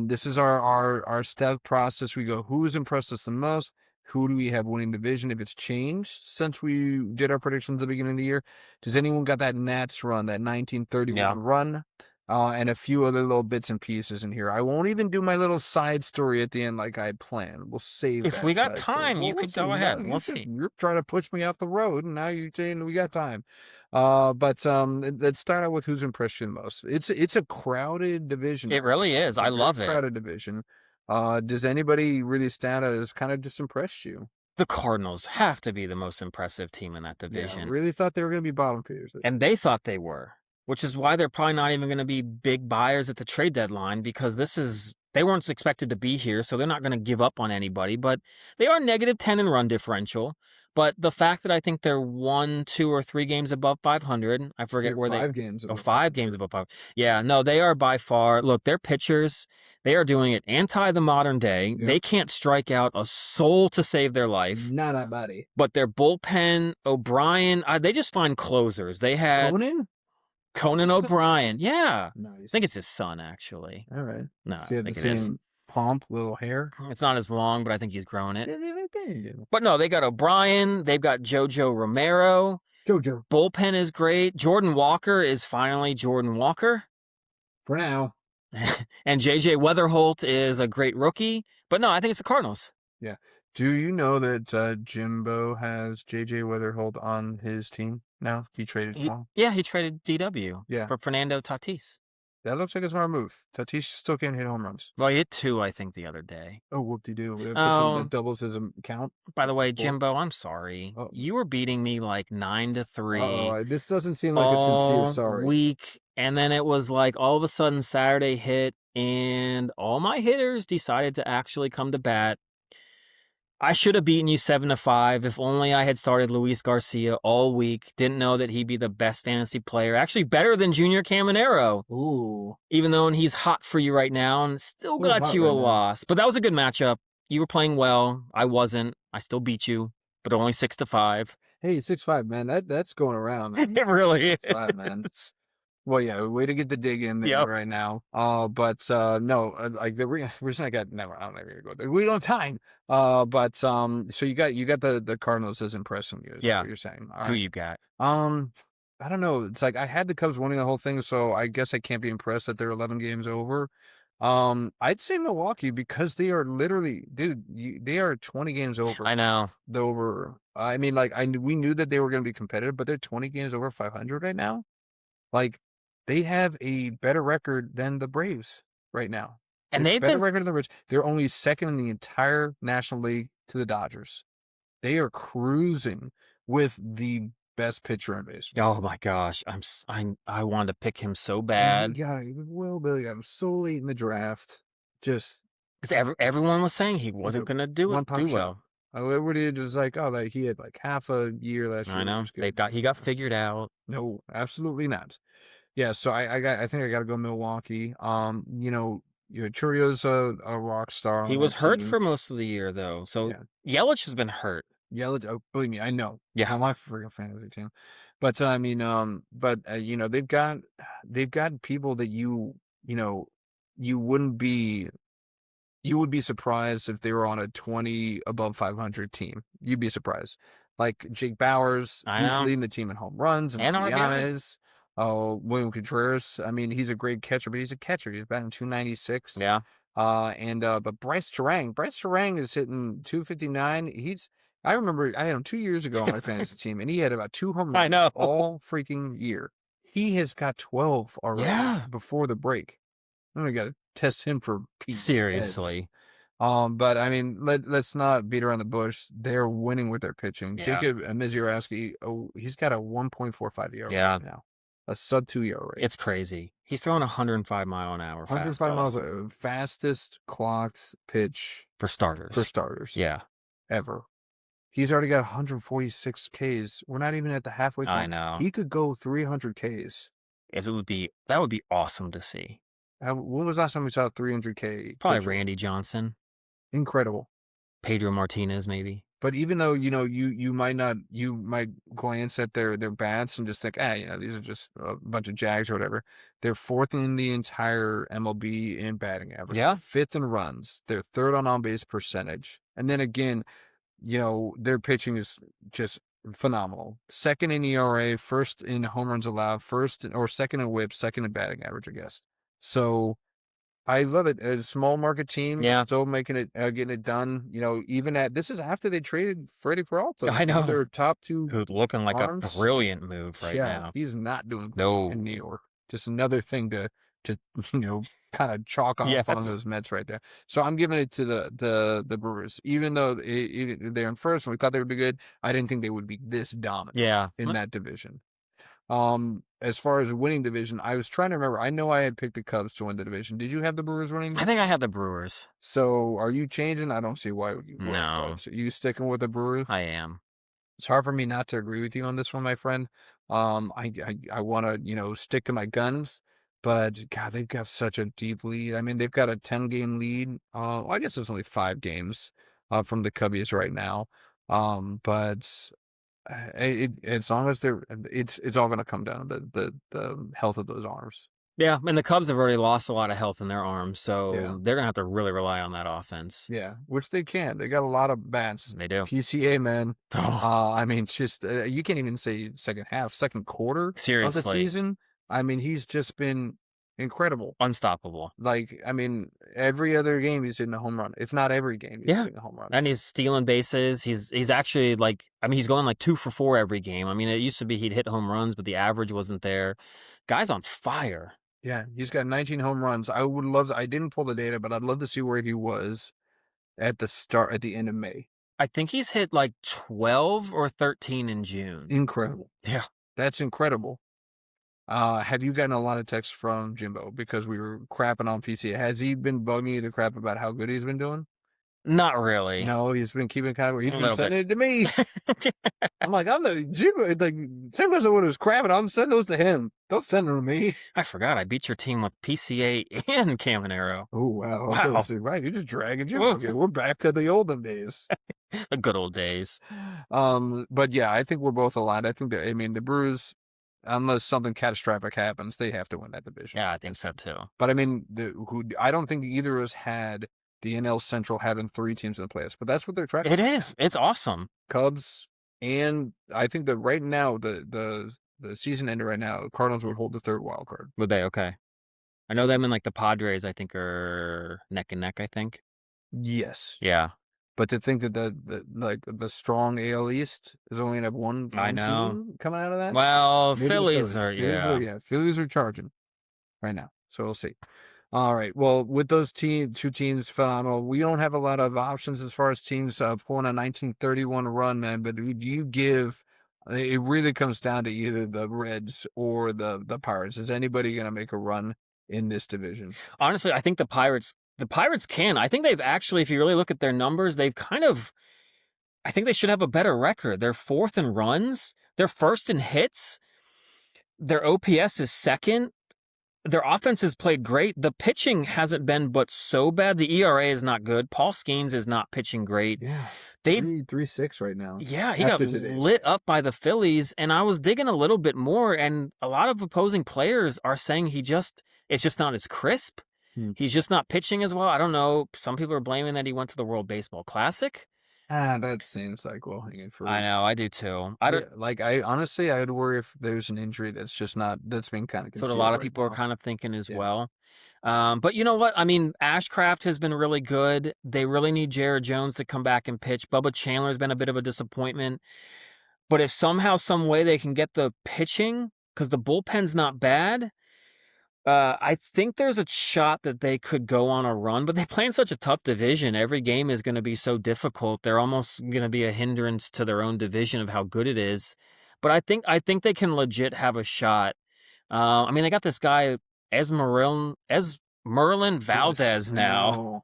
This is our step process. We go, who's impressed us the most? Who do we have winning division? If it's changed since we did our predictions at the beginning of the year, does anyone got that Nats run, that 1931 run? And a few other little bits and pieces in here. I won't even do my little side story at the end like I had planned. We'll save if we got time, you could go ahead. We'll see. You're trying to push me off the road, and now you're saying we got time. But let's start out with who's impressed you the most. It's a crowded division. It really is. I love it. Crowded division. Does anybody really stand out as kind of just impressed you? The Cardinals have to be the most impressive team in that division. Yeah, I really thought they were going to be bottom feeders. And they thought they were. Which is why they're probably not even going to be big buyers at the trade deadline, because they weren't expected to be here, so they're not going to give up on anybody. But they are -10 in run differential. But the fact that I think they're 1, 2, or 3 games above 500, I forget where 5 games. 5 games above 5. Yeah, no, they are by far. Look, their pitchers, they are doing it anti the modern day. Yep. They can't strike out a soul to save their life. Not a buddy. But their bullpen, O'Brien, they just find closers. They had Conan O'Brien. Yeah. Nice. I think it's his son, actually. All right. No, so I think it is. Pomp, little hair. It's not as long, but I think he's growing it. But no, they got O'Brien. They've got JoJo Romero. JoJo. Bullpen is great. Jordan Walker is finally Jordan Walker. For now. And JJ Weatherholt is a great rookie. But no, I think it's the Cardinals. Yeah. Do you know that Jimbo has JJ Weatherholt on his team now? He traded for him. Yeah, he traded DW for Fernando Tatis. That looks like a smart move. Tatis still can't hit home runs. Well, he hit 2, I think, the other day. Oh, whoop-de-doo. That doubles his count. By the way, Jimbo, I'm sorry. Oh. You were beating me like 9-3. Oh, this doesn't seem like a sincere sorry. Week, and then it was like all of a sudden Saturday hit, and all my hitters decided to actually come to bat. I should have beaten you 7-5 if only I had started Luis Garcia all week. Didn't know that he'd be the best fantasy player. Actually better than Junior Caminero. Ooh. Even though he's hot for you right now and still got you a loss. But that was a good matchup. You were playing well. I wasn't. I still beat you, but only 6-5. Hey, 6-5, man. That's going around. Man. It really is. 5, man. Well, yeah, way to get the dig in there right now. But no, like the reason I got never. I'm not gonna go there. We don't have time. But so you got the Cardinals as impressing you. Is what you're saying. Who you got? I don't know. It's like I had the Cubs winning the whole thing, so I guess I can't be impressed that they're 11 games over. I'd say Milwaukee because they are literally, dude, they are 20 games over. I know. I mean, like, we knew that they were going to be competitive, but they're 20 games over 500 right now. Like, they have a better record than the Braves right now. And They have a they've better been record than the Braves. They're only second in the entire National League to the Dodgers. They are cruising with the best pitcher in baseball. Oh my gosh, I wanted to pick him so And bad Billy got him so late in the draft. Just because everyone was saying he wasn't going to do one pop shot. well. Everybody just like, oh, like he had like half a year last year. I know he got figured out. No, absolutely not. Yeah, so I think I got to go Milwaukee. Churio's a rock star. He was hurt for most of the year though, so Yelich has been hurt. Yelich, oh, believe me, I know. Yeah, I'm a freaking fantasy team, but I mean, they've got people that you wouldn't be. You would be surprised if they were on a 20 above 500 team. You'd be surprised. Like Jake Bowers, he's leading the team in home runs and RBIs. Oh, William Contreras. I mean, he's a great catcher, but he's a catcher. He's batting 296. Yeah. But Bryce Terang is hitting 259. I remember I had him 2 years ago on my fantasy team, and he had about 2 home runs I know. all freaking year. He has got 12 already before the break. I got to test him for seriously. But I mean, let's not beat around the bush. They're winning with their pitching. Jacob Misiorowski, he's got a 1.45 ERA right now, a sub-2 ERA. It's crazy. He's throwing 105 mile an hour. 105 miles, fastest clocked pitch for starters. Yeah, ever. He's already got 146 Ks. We're not even at the halfway point. I know. He could go 300 Ks. That would be awesome to see. When was the last time we saw a 300K? Probably Randy Johnson. Incredible. Pedro Martinez, maybe. But even though, you might glance at their bats and just think, these are just a bunch of Jags or whatever. They're 4th in the entire MLB in batting average. Yeah. 5th in runs. They're 3rd on on-base percentage. And then again, their pitching is just phenomenal. 2nd in ERA, 1st in home runs allowed, 2nd in whip, 2nd in batting average, I guess. So I love it. A small market team, still making it, getting it done. This is after they traded Freddie Peralta. I know. Their top 2 who's looking like arms. A brilliant move right now. He's not doing good in New York. Just another thing to kind of chalk off on those Mets right there. So I'm giving it to the Brewers, even though they're in first and we thought they would be good. I didn't think they would be this dominant in that division. As far as winning division, I was trying to remember. I know I had picked the Cubs to win the division. Did you have the Brewers winning? I think I had the Brewers. So are you changing? I don't see why you would. No. So you sticking with the Brewers? I am. It's hard for me not to agree with you on this one, my friend. I want to, stick to my guns, but God, they've got such a deep lead. I mean, they've got a 10-game lead. I guess there's only 5 games, from the Cubbies right now. But as long as it's all going to come down to the health of those arms. Yeah, and the Cubs have already lost a lot of health in their arms, so they're going to have to really rely on that offense. Yeah, which they can. They got a lot of bats. They do. PCA, man. I mean, just you can't even say second quarter of the season. I mean, he's just been incredible. Unstoppable. Like, I mean, every other game he's hitting a home run. If not every game he's hitting a home run. And he's stealing bases. He's actually he's going like 2 for 4 every game. I mean, it used to be he'd hit home runs, but the average wasn't there. Guy's on fire. Yeah, he's got 19 home runs. I would love I didn't pull the data, but I'd love to see where he was at the end of May. I think he's hit like 12 or 13 in June. Incredible. Yeah. That's incredible. Have you gotten a lot of texts from Jimbo because we were crapping on PCA? Has he been bugging you to crap about how good he's been doing? Not really. No, he's been keeping he's been sending it to me. I'm like, I'm the Jimbo. Like, same person who was crapping. I'm sending those to him. Don't send them to me. I forgot. I beat your team with PCA and Caiman. Oh, wow. Right. You're just dragging Jimbo. We're back to the olden days. The good old days. But yeah, I think we're both aligned. I think the Brewers, unless something catastrophic happens, they have to win that division. Yeah, I think so too. But I mean, I don't think either of us had the NL Central having 3 teams in the playoffs, but that's what they're trying. It is. It's awesome. Cubs, and I think that right now the season ender right now, Cardinals would hold the 3rd wild card. Would they? Okay. I know them and like the Padres, I think, are neck and neck, I think. Yes. Yeah. But to think that the strong AL East is only gonna have one I know. team coming out of that. Well, Maybe the Phillies Phillies. are, yeah. Phillies are charging right now. So we'll see. All right. Well, with those two teams, phenomenal. We don't have a lot of options as far as teams pulling a 1931 run, man. But you give, it really comes down to either the Reds or the Pirates. Is anybody going to make a run in this division? Honestly, I think the Pirates can. I think they've actually, if you really look at their numbers, they've kind of, I think they should have a better record. They're fourth in runs. They're first in hits. Their OPS is second. Their offense has played great. The pitching hasn't been but so bad. The ERA is not good. Paul Skenes is not pitching great. Yeah. They 3.36 right now. Yeah, he got lit up by the Phillies, and I was digging a little bit more, and a lot of opposing players are saying it's just not as crisp. He's just not pitching as well. I don't know. Some people are blaming that he went to the World Baseball Classic. That seems like low-hanging fruit. I know, I do too. I honestly, I would worry if there's an injury that's been kind of concealed. So a lot of people are kind of thinking as well. But you know what? I mean, Ashcraft has been really good. They really need Jared Jones to come back and pitch. Bubba Chandler's been a bit of a disappointment. But if somehow, some way they can get the pitching, because the bullpen's not bad, I think there's a shot that they could go on a run. But they play in such a tough division. Every game is going to be so difficult. They're almost going to be a hindrance to their own division of how good it is. But I think they can legit have a shot. I mean, they got this guy Merlin Valdez now.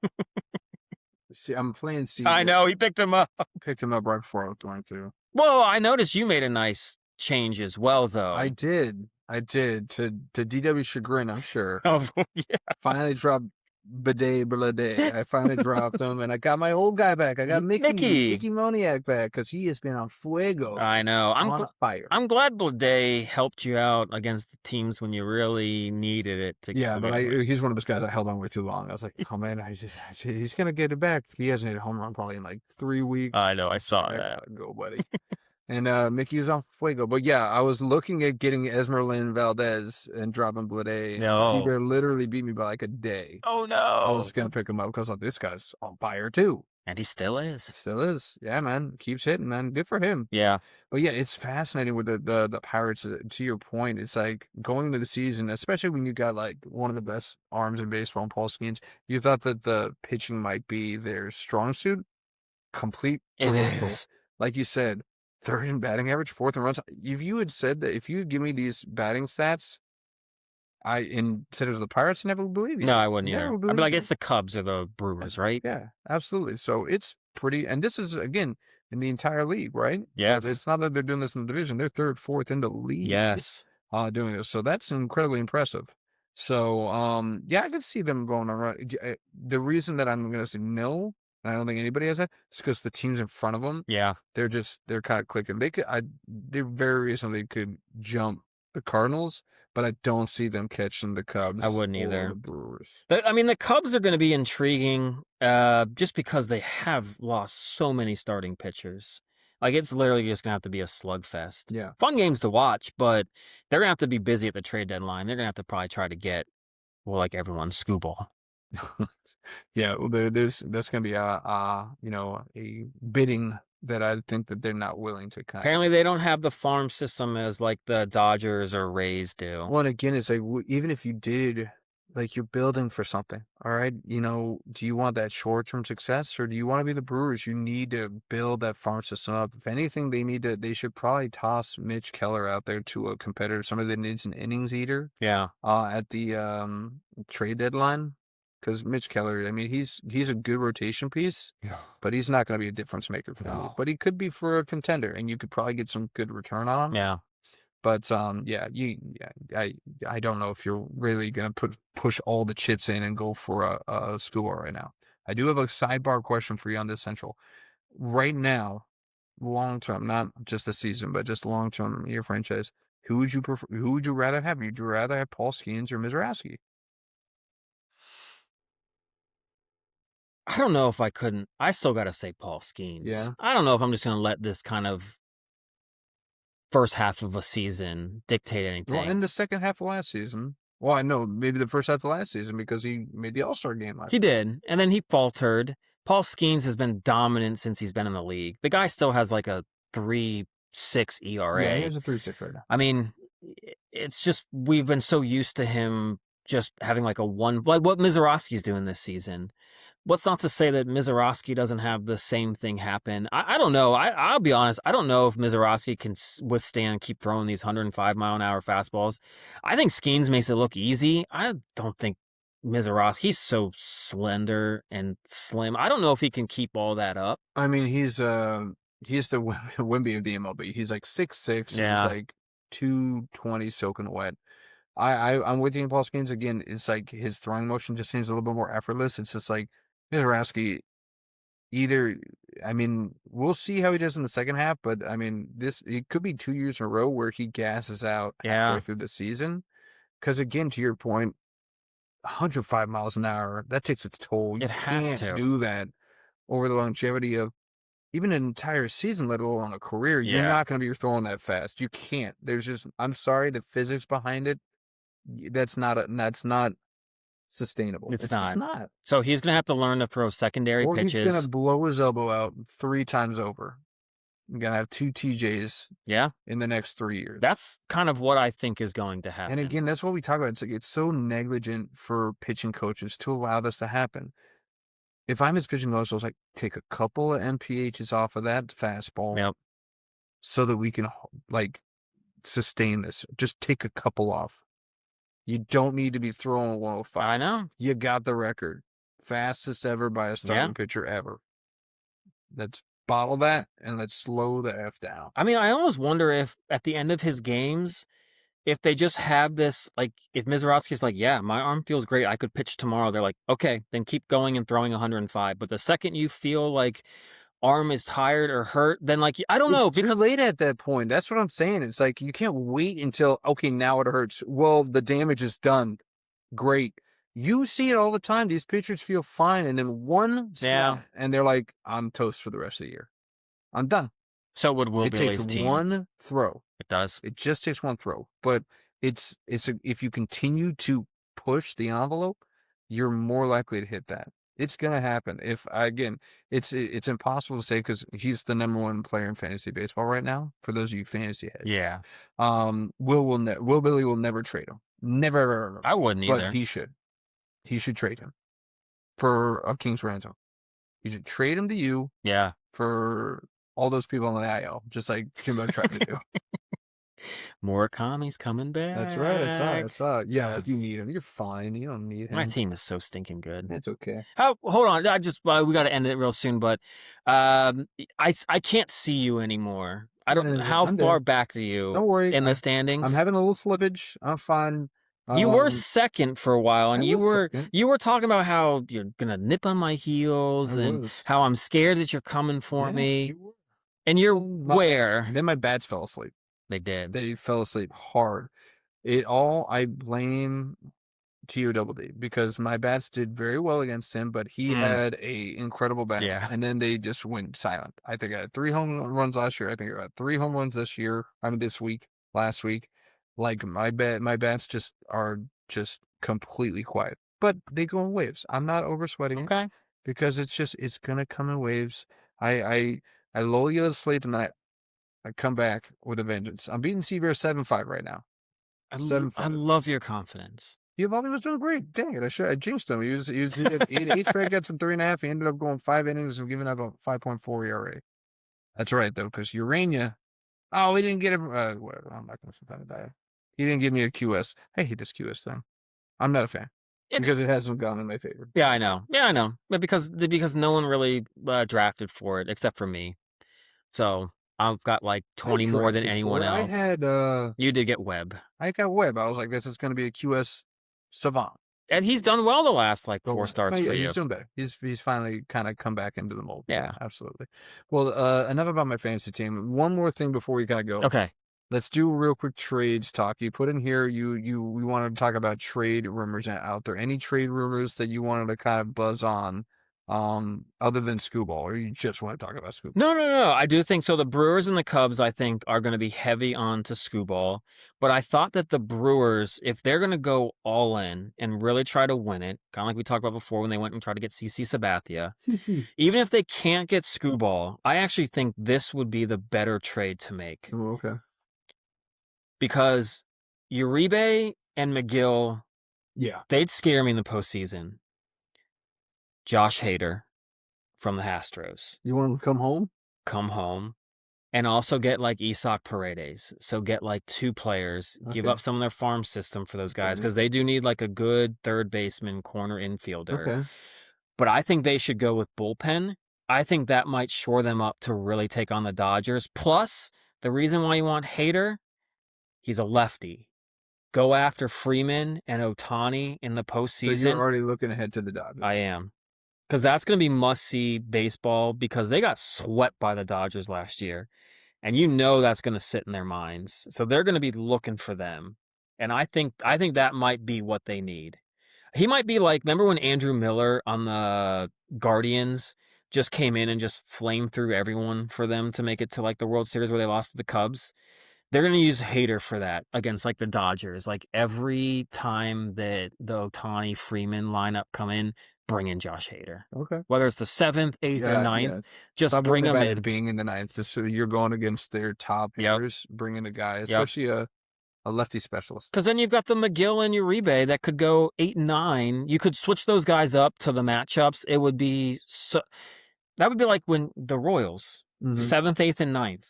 See, I'm playing C. I know, he picked him up. Picked him up right before I was going to. Well, I noticed you made a nice change as well, though. I did. To DW's chagrin, I'm sure. Oh, yeah. Finally dropped Blade. I finally dropped him, and I got my old guy back. I got Mickey Moniak back, because he has been on fuego. I know. I'm on fire. I'm glad Blade helped you out against the teams when you really needed it. But he's one of those guys I held on way too long. I was like, oh man, he's gonna get it back. He hasn't hit a home run probably in like 3 weeks. I know. I saw that. Go, buddy. And Mickey is on fuego. But yeah, I was looking at getting Esmeralin Valdez and dropping Blade. No. Seabear literally beat me by like a day. Oh, no. I was going to pick him up because this guy's on fire too. And he still is. Still is. Yeah, man. Keeps hitting, man. Good for him. Yeah. But yeah, it's fascinating with the Pirates. To your point, it's like going into the season, especially when you got like one of the best arms in baseball, Paul Skenes, you thought that the pitching might be their strong suit. Complete reversal. It is. Like you said, third in batting average, fourth in runs. If you had said that, if you would give me these batting stats, instead of the Pirates, I never would believe you. No, I wouldn't either. I'd be like, it's the Cubs or the Brewers, right? Yeah, absolutely. So it's pretty, and this is, again, in the entire league, right? Yes. So it's not that they're doing this in the division. They're third, fourth in the league. Yes. Doing this. So that's incredibly impressive. So, yeah, I could see them going around. The reason that I'm going to say no, and I don't think anybody has that, is because the teams in front of them, yeah, they're kind of clicking. They're very recently could jump the Cardinals, but I don't see them catching the Cubs. I wouldn't either. The Brewers. I mean, the Cubs are going to be intriguing, just because they have lost so many starting pitchers. Like, it's literally just going to have to be a slugfest. Yeah. Fun games to watch, but they're going to have to be busy at the trade deadline. They're going to have to probably try to get, well, like everyone, Scooball. Yeah, well, that's going to be a bidding that I think that they're not willing to cut. Apparently, they don't have the farm system as like the Dodgers or Rays do. Well, and again, it's like, even if you did, like, you're building for something, all right? Do you want that short-term success, or do you want to be the Brewers? You need to build that farm system up. If anything, they should probably toss Mitch Keller out there to a competitor, somebody that needs an innings eater. Yeah. At the trade deadline. Because Mitch Keller, I mean, he's a good rotation piece, but he's not going to be a difference maker for you. But he could be for a contender, and you could probably get some good return on him. Yeah. But I don't know if you're really going to push all the chips in and go for a score right now. I do have a sidebar question for you on this Central. Right now, long term, not just the season, but just long term, your franchise. Who would you prefer? Who would you rather have? Would you rather have Paul Skenes or Mizrachi? I don't know if I couldn't. I still got to say Paul Skenes. Yeah. I don't know if I'm just going to let this kind of first half of a season dictate anything. Well, in the second half of last season, Well, I know maybe the first half of last season because he made the All-Star game last He year. did, and then he faltered. Paul Skenes has been dominant since he's been in the league. The guy still has like a 3.6 ERA. Yeah, he has a 3.6 right now. I mean, it's just we've been so used to him just having like a one, like what Mizorowski's doing this season. What's not to say that Mizorowski doesn't have the same thing happen? I don't know. I'll be honest. I don't know if Mizorowski can withstand keep throwing these 105-mile-an-hour fastballs. I think Skenes makes it look easy. I don't think Mizorowski. He's so slender and slim. I don't know if he can keep all that up. I mean, he's the Wimby of the MLB. He's like 6'6". Yeah. He's like 220 soaking wet. I'm with you, Paul Skenes. Again, it's like his throwing motion just seems a little bit more effortless. It's just like Mizorowski. I mean, we'll see how he does in the second half, but I mean, it could be 2 years in a row where he gasses out halfway through the season. Because again, to your point, 105 miles an hour, that takes its toll. You can't do that over the longevity of even an entire season, let alone a career. Yeah. You're not going to be throwing that fast. You can't. There's just, I'm sorry, the physics behind it, that's not sustainable. It's not. Just not. So he's going to have to learn to throw secondary Or pitches. he's going to blow his elbow out 3 times over. You're going to have 2 TJs in the next 3 years. That's kind of what I think is going to happen. And again, that's what we talk about. It's like it's so negligent for pitching coaches to allow this to happen. If I'm his pitching coach, I was like, take a couple of MPHs off of that fastball so that we can like sustain this. Just take a couple off. You don't need to be throwing 105. I know. You got the record. Fastest ever by a starting pitcher ever. Let's bottle that and let's slow the F down. I mean, I almost wonder if at the end of his games, if they just have this, like, if Mizorowski's like, yeah, my arm feels great, I could pitch tomorrow, they're like, okay, then keep going and throwing 105. But the second you feel like arm is tired or hurt, then like, I don't know. It's too late at that point. That's what I'm saying. It's like, you can't wait until, okay, now it hurts. Well, the damage is done. Great. You see it all the time. These pitchers feel fine. And then one snap, and they're like, I'm toast for the rest of the year. I'm done. So would Will Billy's takes team. One throw. It does. It just takes one throw. But if you continue to push the envelope, you're more likely to hit that. It's gonna happen. It's impossible to say because he's the number 1 player in fantasy baseball right now. For those of you fantasy heads, yeah. Will Billy will never trade him. Never. I wouldn't either. But he should. He should trade him for a King's Ransom. You should trade him to you. Yeah. For all those people on the IL, just like Jimbo tried to do. Murakami's coming back. That's right. I saw it. Yeah, if you need him, you're fine. You don't need him. My team is so stinking good. It's okay. Hold on. We got to end it real soon, but I can't see you anymore. I don't know. How far back are you? Don't worry. In the standings? I'm having a little slippage. I'm fine. You were second for a while, and you were talking about how you're gonna nip on my heels and how I'm scared that you're coming for me. And you're where? Then my bats fell asleep. They did. They fell asleep hard. I blame TODD because my bats did very well against him, but he had a incredible bat. Yeah. And then they just went silent. I think I had 3 home runs last year. I think I got 3 home runs this week, last week. Like my bats are just completely quiet. But they go in waves. I'm not over sweating it because it's gonna come in waves. I lull you to sleep and I come back with a vengeance. I'm beating Seabear 7-5 right now. I love your confidence. Bobby was doing great. Dang it! I jinxed him. He had 8 strikeouts in 3.5. He ended up going 5 innings and giving up a 5.4 ERA. That's right though, because Urania. Oh, we didn't get him. Whatever. I'm not going to spend a die. He didn't give me a QS. I hate this QS thing. I'm not a fan because it hasn't gone in my favor. Yeah, I know. But because no one really drafted for it except for me. So I've got like 20 more than anyone else. I had. You did get Webb. I got Webb. I was like, this is going to be a QS savant. And he's done well the last 4 starts for you. He's doing better. He's finally kind of come back into the mold. Yeah, absolutely. Well, enough about my fantasy team. One more thing before we gotta go. Okay. Let's do a real quick trades talk. You put in here, we wanted to talk about trade rumors out there. Any trade rumors that you wanted to kind of buzz on other than Scooball, or you just want to talk about Scooball? No. I do think so. The Brewers and the Cubs, I think, are going to be heavy on to Scooball. But I thought that the Brewers, if they're going to go all in and really try to win it, kind of like we talked about before when they went and tried to get CC Sabathia, even if they can't get Scooball, I actually think this would be the better trade to make. Oh, okay. Because Uribe and McGill, Yeah. they'd scare me in the postseason. Josh Hader from the Astros. You want him to come home? Come home. And also get like Isaac Paredes. So get like 2 players. Give up some of their farm system for those guys because they do need like a good third baseman, corner infielder. Okay. But I think they should go with bullpen. I think that might shore them up to really take on the Dodgers. Plus, the reason why you want Hader, he's a lefty. Go after Freeman and Ohtani in the postseason. So you're already looking ahead to the Dodgers. I am. Because that's going to be must-see baseball because they got swept by the Dodgers last year. And you know that's going to sit in their minds. So they're going to be looking for them. And I think that might be what they need. He might be like, remember when Andrew Miller on the Guardians just came in and just flamed through everyone for them to make it to like the World Series where they lost to the Cubs? They're going to use Hader for that against like the Dodgers. Like every time that the Ohtani Freeman lineup come in, bring in Josh Hader. Okay. Whether it's the 7th, 8th, or 9th, just bring him in. Being in the 9th, just so you're going against their top hitters, bring in the guy, especially a lefty specialist. Because then you've got the McGill and Uribe that could go 8 and 9. You could switch those guys up to the matchups. It would be that would be like when the Royals, 7th, 8th, and 9th.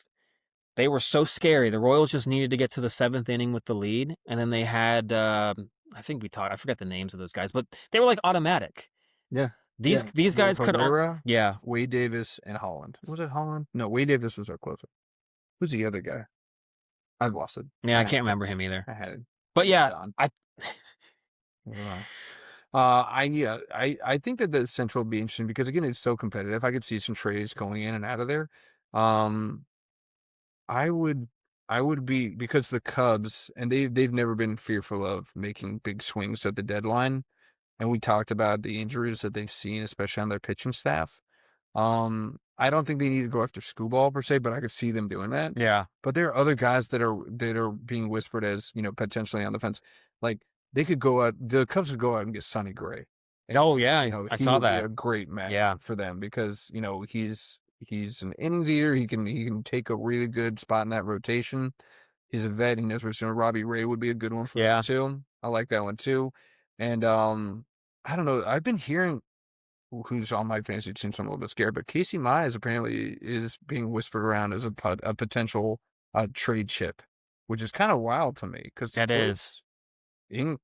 They were so scary. The Royals just needed to get to the 7th inning with the lead, and then they had I forget the names of those guys, but they were like automatic. Yeah. These guys could Wade Davis and Holland. Was it Holland? No, Wade Davis was our closer. Who's the other guy? I've lost it. Yeah, I can't remember him either. I had it. But yeah, I think that the Central will be interesting because again it's so competitive. I could see some trades going in and out of there. I would be, because the Cubs, and they've never been fearful of making big swings at the deadline, and we talked about the injuries that they've seen, especially on their pitching staff. I don't think they need to go after Scooball per se, but I could see them doing that. Yeah. But there are other guys that are being whispered as, potentially on the fence. Like they could go out, the Cubs could go out and get Sonny Gray. And, I saw that. Be a great match for them because he's an innings eater. He can take a really good spot in that rotation. He's a vet. He knows what's doing. Robbie Ray would be a good one for him too. I like that one too. And I don't know. I've been hearing who's on my fantasy team, so I'm a little bit scared. But Casey Mize apparently is being whispered around as a potential trade chip, which is kind of wild to me because that is in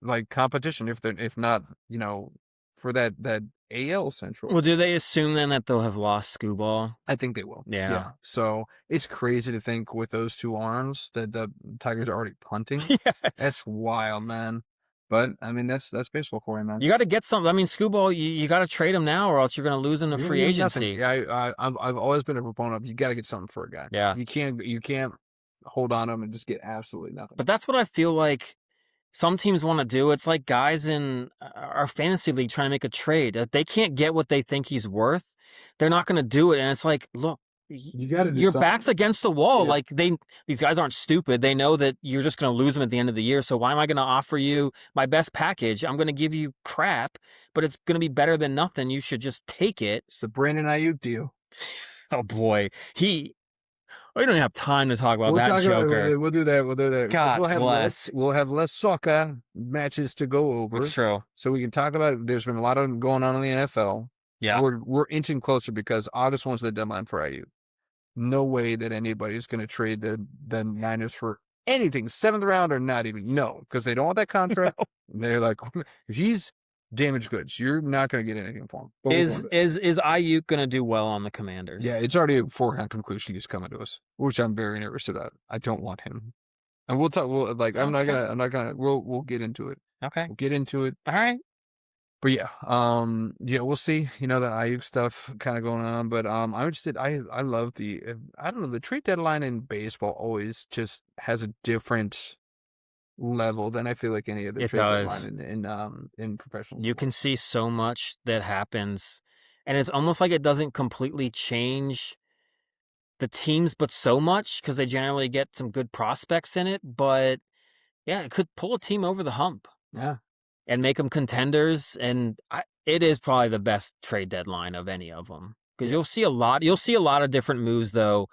like competition. If not, for that AL Central. Well, do they assume then that they'll have lost Scooball? I think they will. Yeah. So it's crazy to think with those 2 arms that the Tigers are already punting. Yes. That's wild, man. But I mean, that's baseball for you, man. You got to get something. I mean, Scooball, you got to trade him now, or else you're going to lose him to free agency. Yeah, I've always been a proponent of you got to get something for a guy. Yeah, you can't hold on to him and just get absolutely nothing. But that's what I feel like some teams want to do. It's like guys in our fantasy league trying to make a trade. If they can't get what they think he's worth, they're not going to do it. And it's like, look, your back's against the wall. Yeah. Like these guys aren't stupid. They know that you're just going to lose them at the end of the year. So why am I going to offer you my best package? I'm going to give you crap, but it's going to be better than nothing. You should just take it. It's the Brandon Ayuk deal. Oh boy, we don't even have time to talk about that joker. We'll do that. God bless. We'll have less soccer matches to go over. That's true. So we can talk about it. There's been a lot of going on in the NFL. Yeah, we're inching closer because August 1's the deadline for Ayuk. No way that anybody's going to trade the Niners for anything, 7th round or not even. No, because they don't want that contract. No. They're like, if he's damaged goods, you're not going to get anything for him. But is Ayuk going to do well on the Commanders? Yeah, it's already a foregone conclusion he's coming to us, which I'm very nervous about. I don't want him. And we'll talk. We'll I'm not gonna. We'll get into it. Okay. We'll get into it. All right. But yeah, we'll see. The Ayuk stuff kind of going on, but I'm interested. I love the trade deadline in baseball always just has a different level than I feel like any other It trade does. deadline in professional You sports. can see so much that happens, and it's almost like it doesn't completely change the teams, but so much because they generally get some good prospects in it. But yeah, it could pull a team over the hump Yeah. and make them contenders. And it is probably the best trade deadline of any of them because Yeah. you'll see a lot. You'll see a lot of different moves though,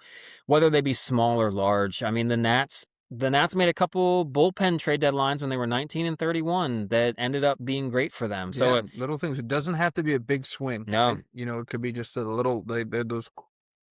whether they be small or large. I mean, the Nats made a couple bullpen trade deadlines when they were 19 and 31 that ended up being great for them. So Yeah, little things. It doesn't have to be a big swing. No. It could be just a little.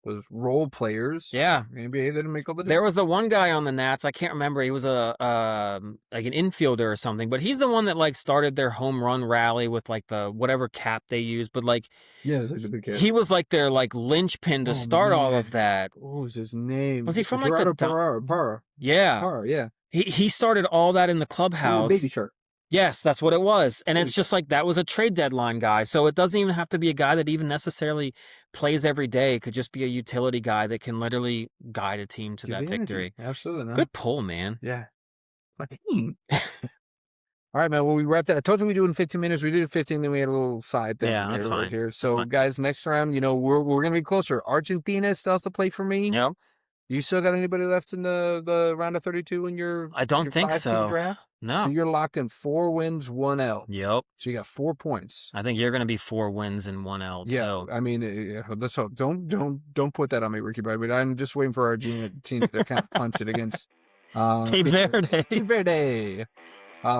Those role players. Yeah. Maybe they didn't make all the difference. There was the one guy on the Nats, I can't remember. He was like an infielder or something, but he's the one that like started their home run rally with like the whatever cap they used. But like, yeah, it was like the big cap. he was like their like linchpin to start all of that. What was his name? Was he from like Gerardo the Parra? Yeah. Parra, yeah. He started all that in the clubhouse. Baby Shark. Yes, that's what it was. And it's just like that was a trade deadline guy. So it doesn't even have to be a guy that even necessarily plays every day. It could just be a utility guy that can literally guide a team to that victory. Absolutely. Man. Good pull, man. Yeah. All right, man. Well, we wrapped that. I told you we do it in 15 minutes. We did it 15, then we had a little side thing. Yeah, that's fine. Here. So, guys, next round, we're going to be closer. Argentina still has to play for me. Yep. You still got anybody left in the round of 32 in your I don't think so. Draft? No. So you're locked in 4 wins, 1 L. Yep. So you got 4 points. I think you're going to be 4 wins and 1 L. Yeah. Though. I mean, let's hope. Don't put that on me, Ricky, but I'm just waiting for our team to kind of punch it against Cape Verde. Cape Verde.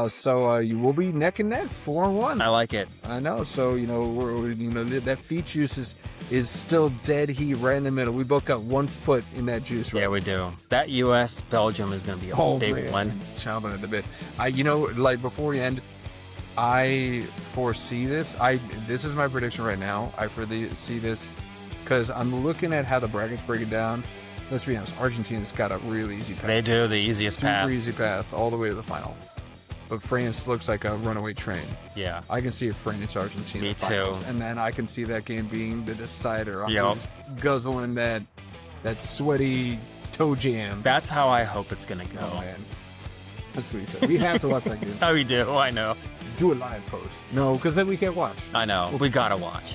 So you will be neck and neck, 4-1. I like it. I know. So that feet juice is still dead heat right in the middle. We both got 1 foot in that juice. Right. Yeah, we do. That U.S. Belgium is going to be a big one. Chomping at the bit. Like before we end, I foresee this. This is my prediction right now. I foresee this because I'm looking at how the brackets break it down. Let's be honest. Argentina's got a really easy path. They do, the easiest path. Super easy path all the way to the final. But France looks like a runaway train. Yeah. I can see a France-Argentina Me finals, too. and then I can see that game being the decider. Yep. Guzzling that sweaty toe jam. That's how I hope it's going to go. Oh, man. That's what he said. We have to watch that game. Oh, we do. I know. Do a live post. No, because then we can't watch. I know. We got to watch.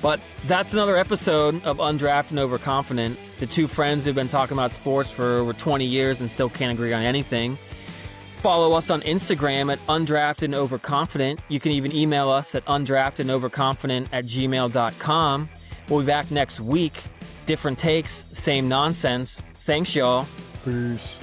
But that's another episode of Undrafted and Overconfident. The two friends who've been talking about sports for over 20 years and still can't agree on anything. Follow us on Instagram at Undrafted and Overconfident. You can even email us at undraftedandOverconfident@gmail.com. We'll be back next week. Different takes, same nonsense. Thanks, y'all. Peace.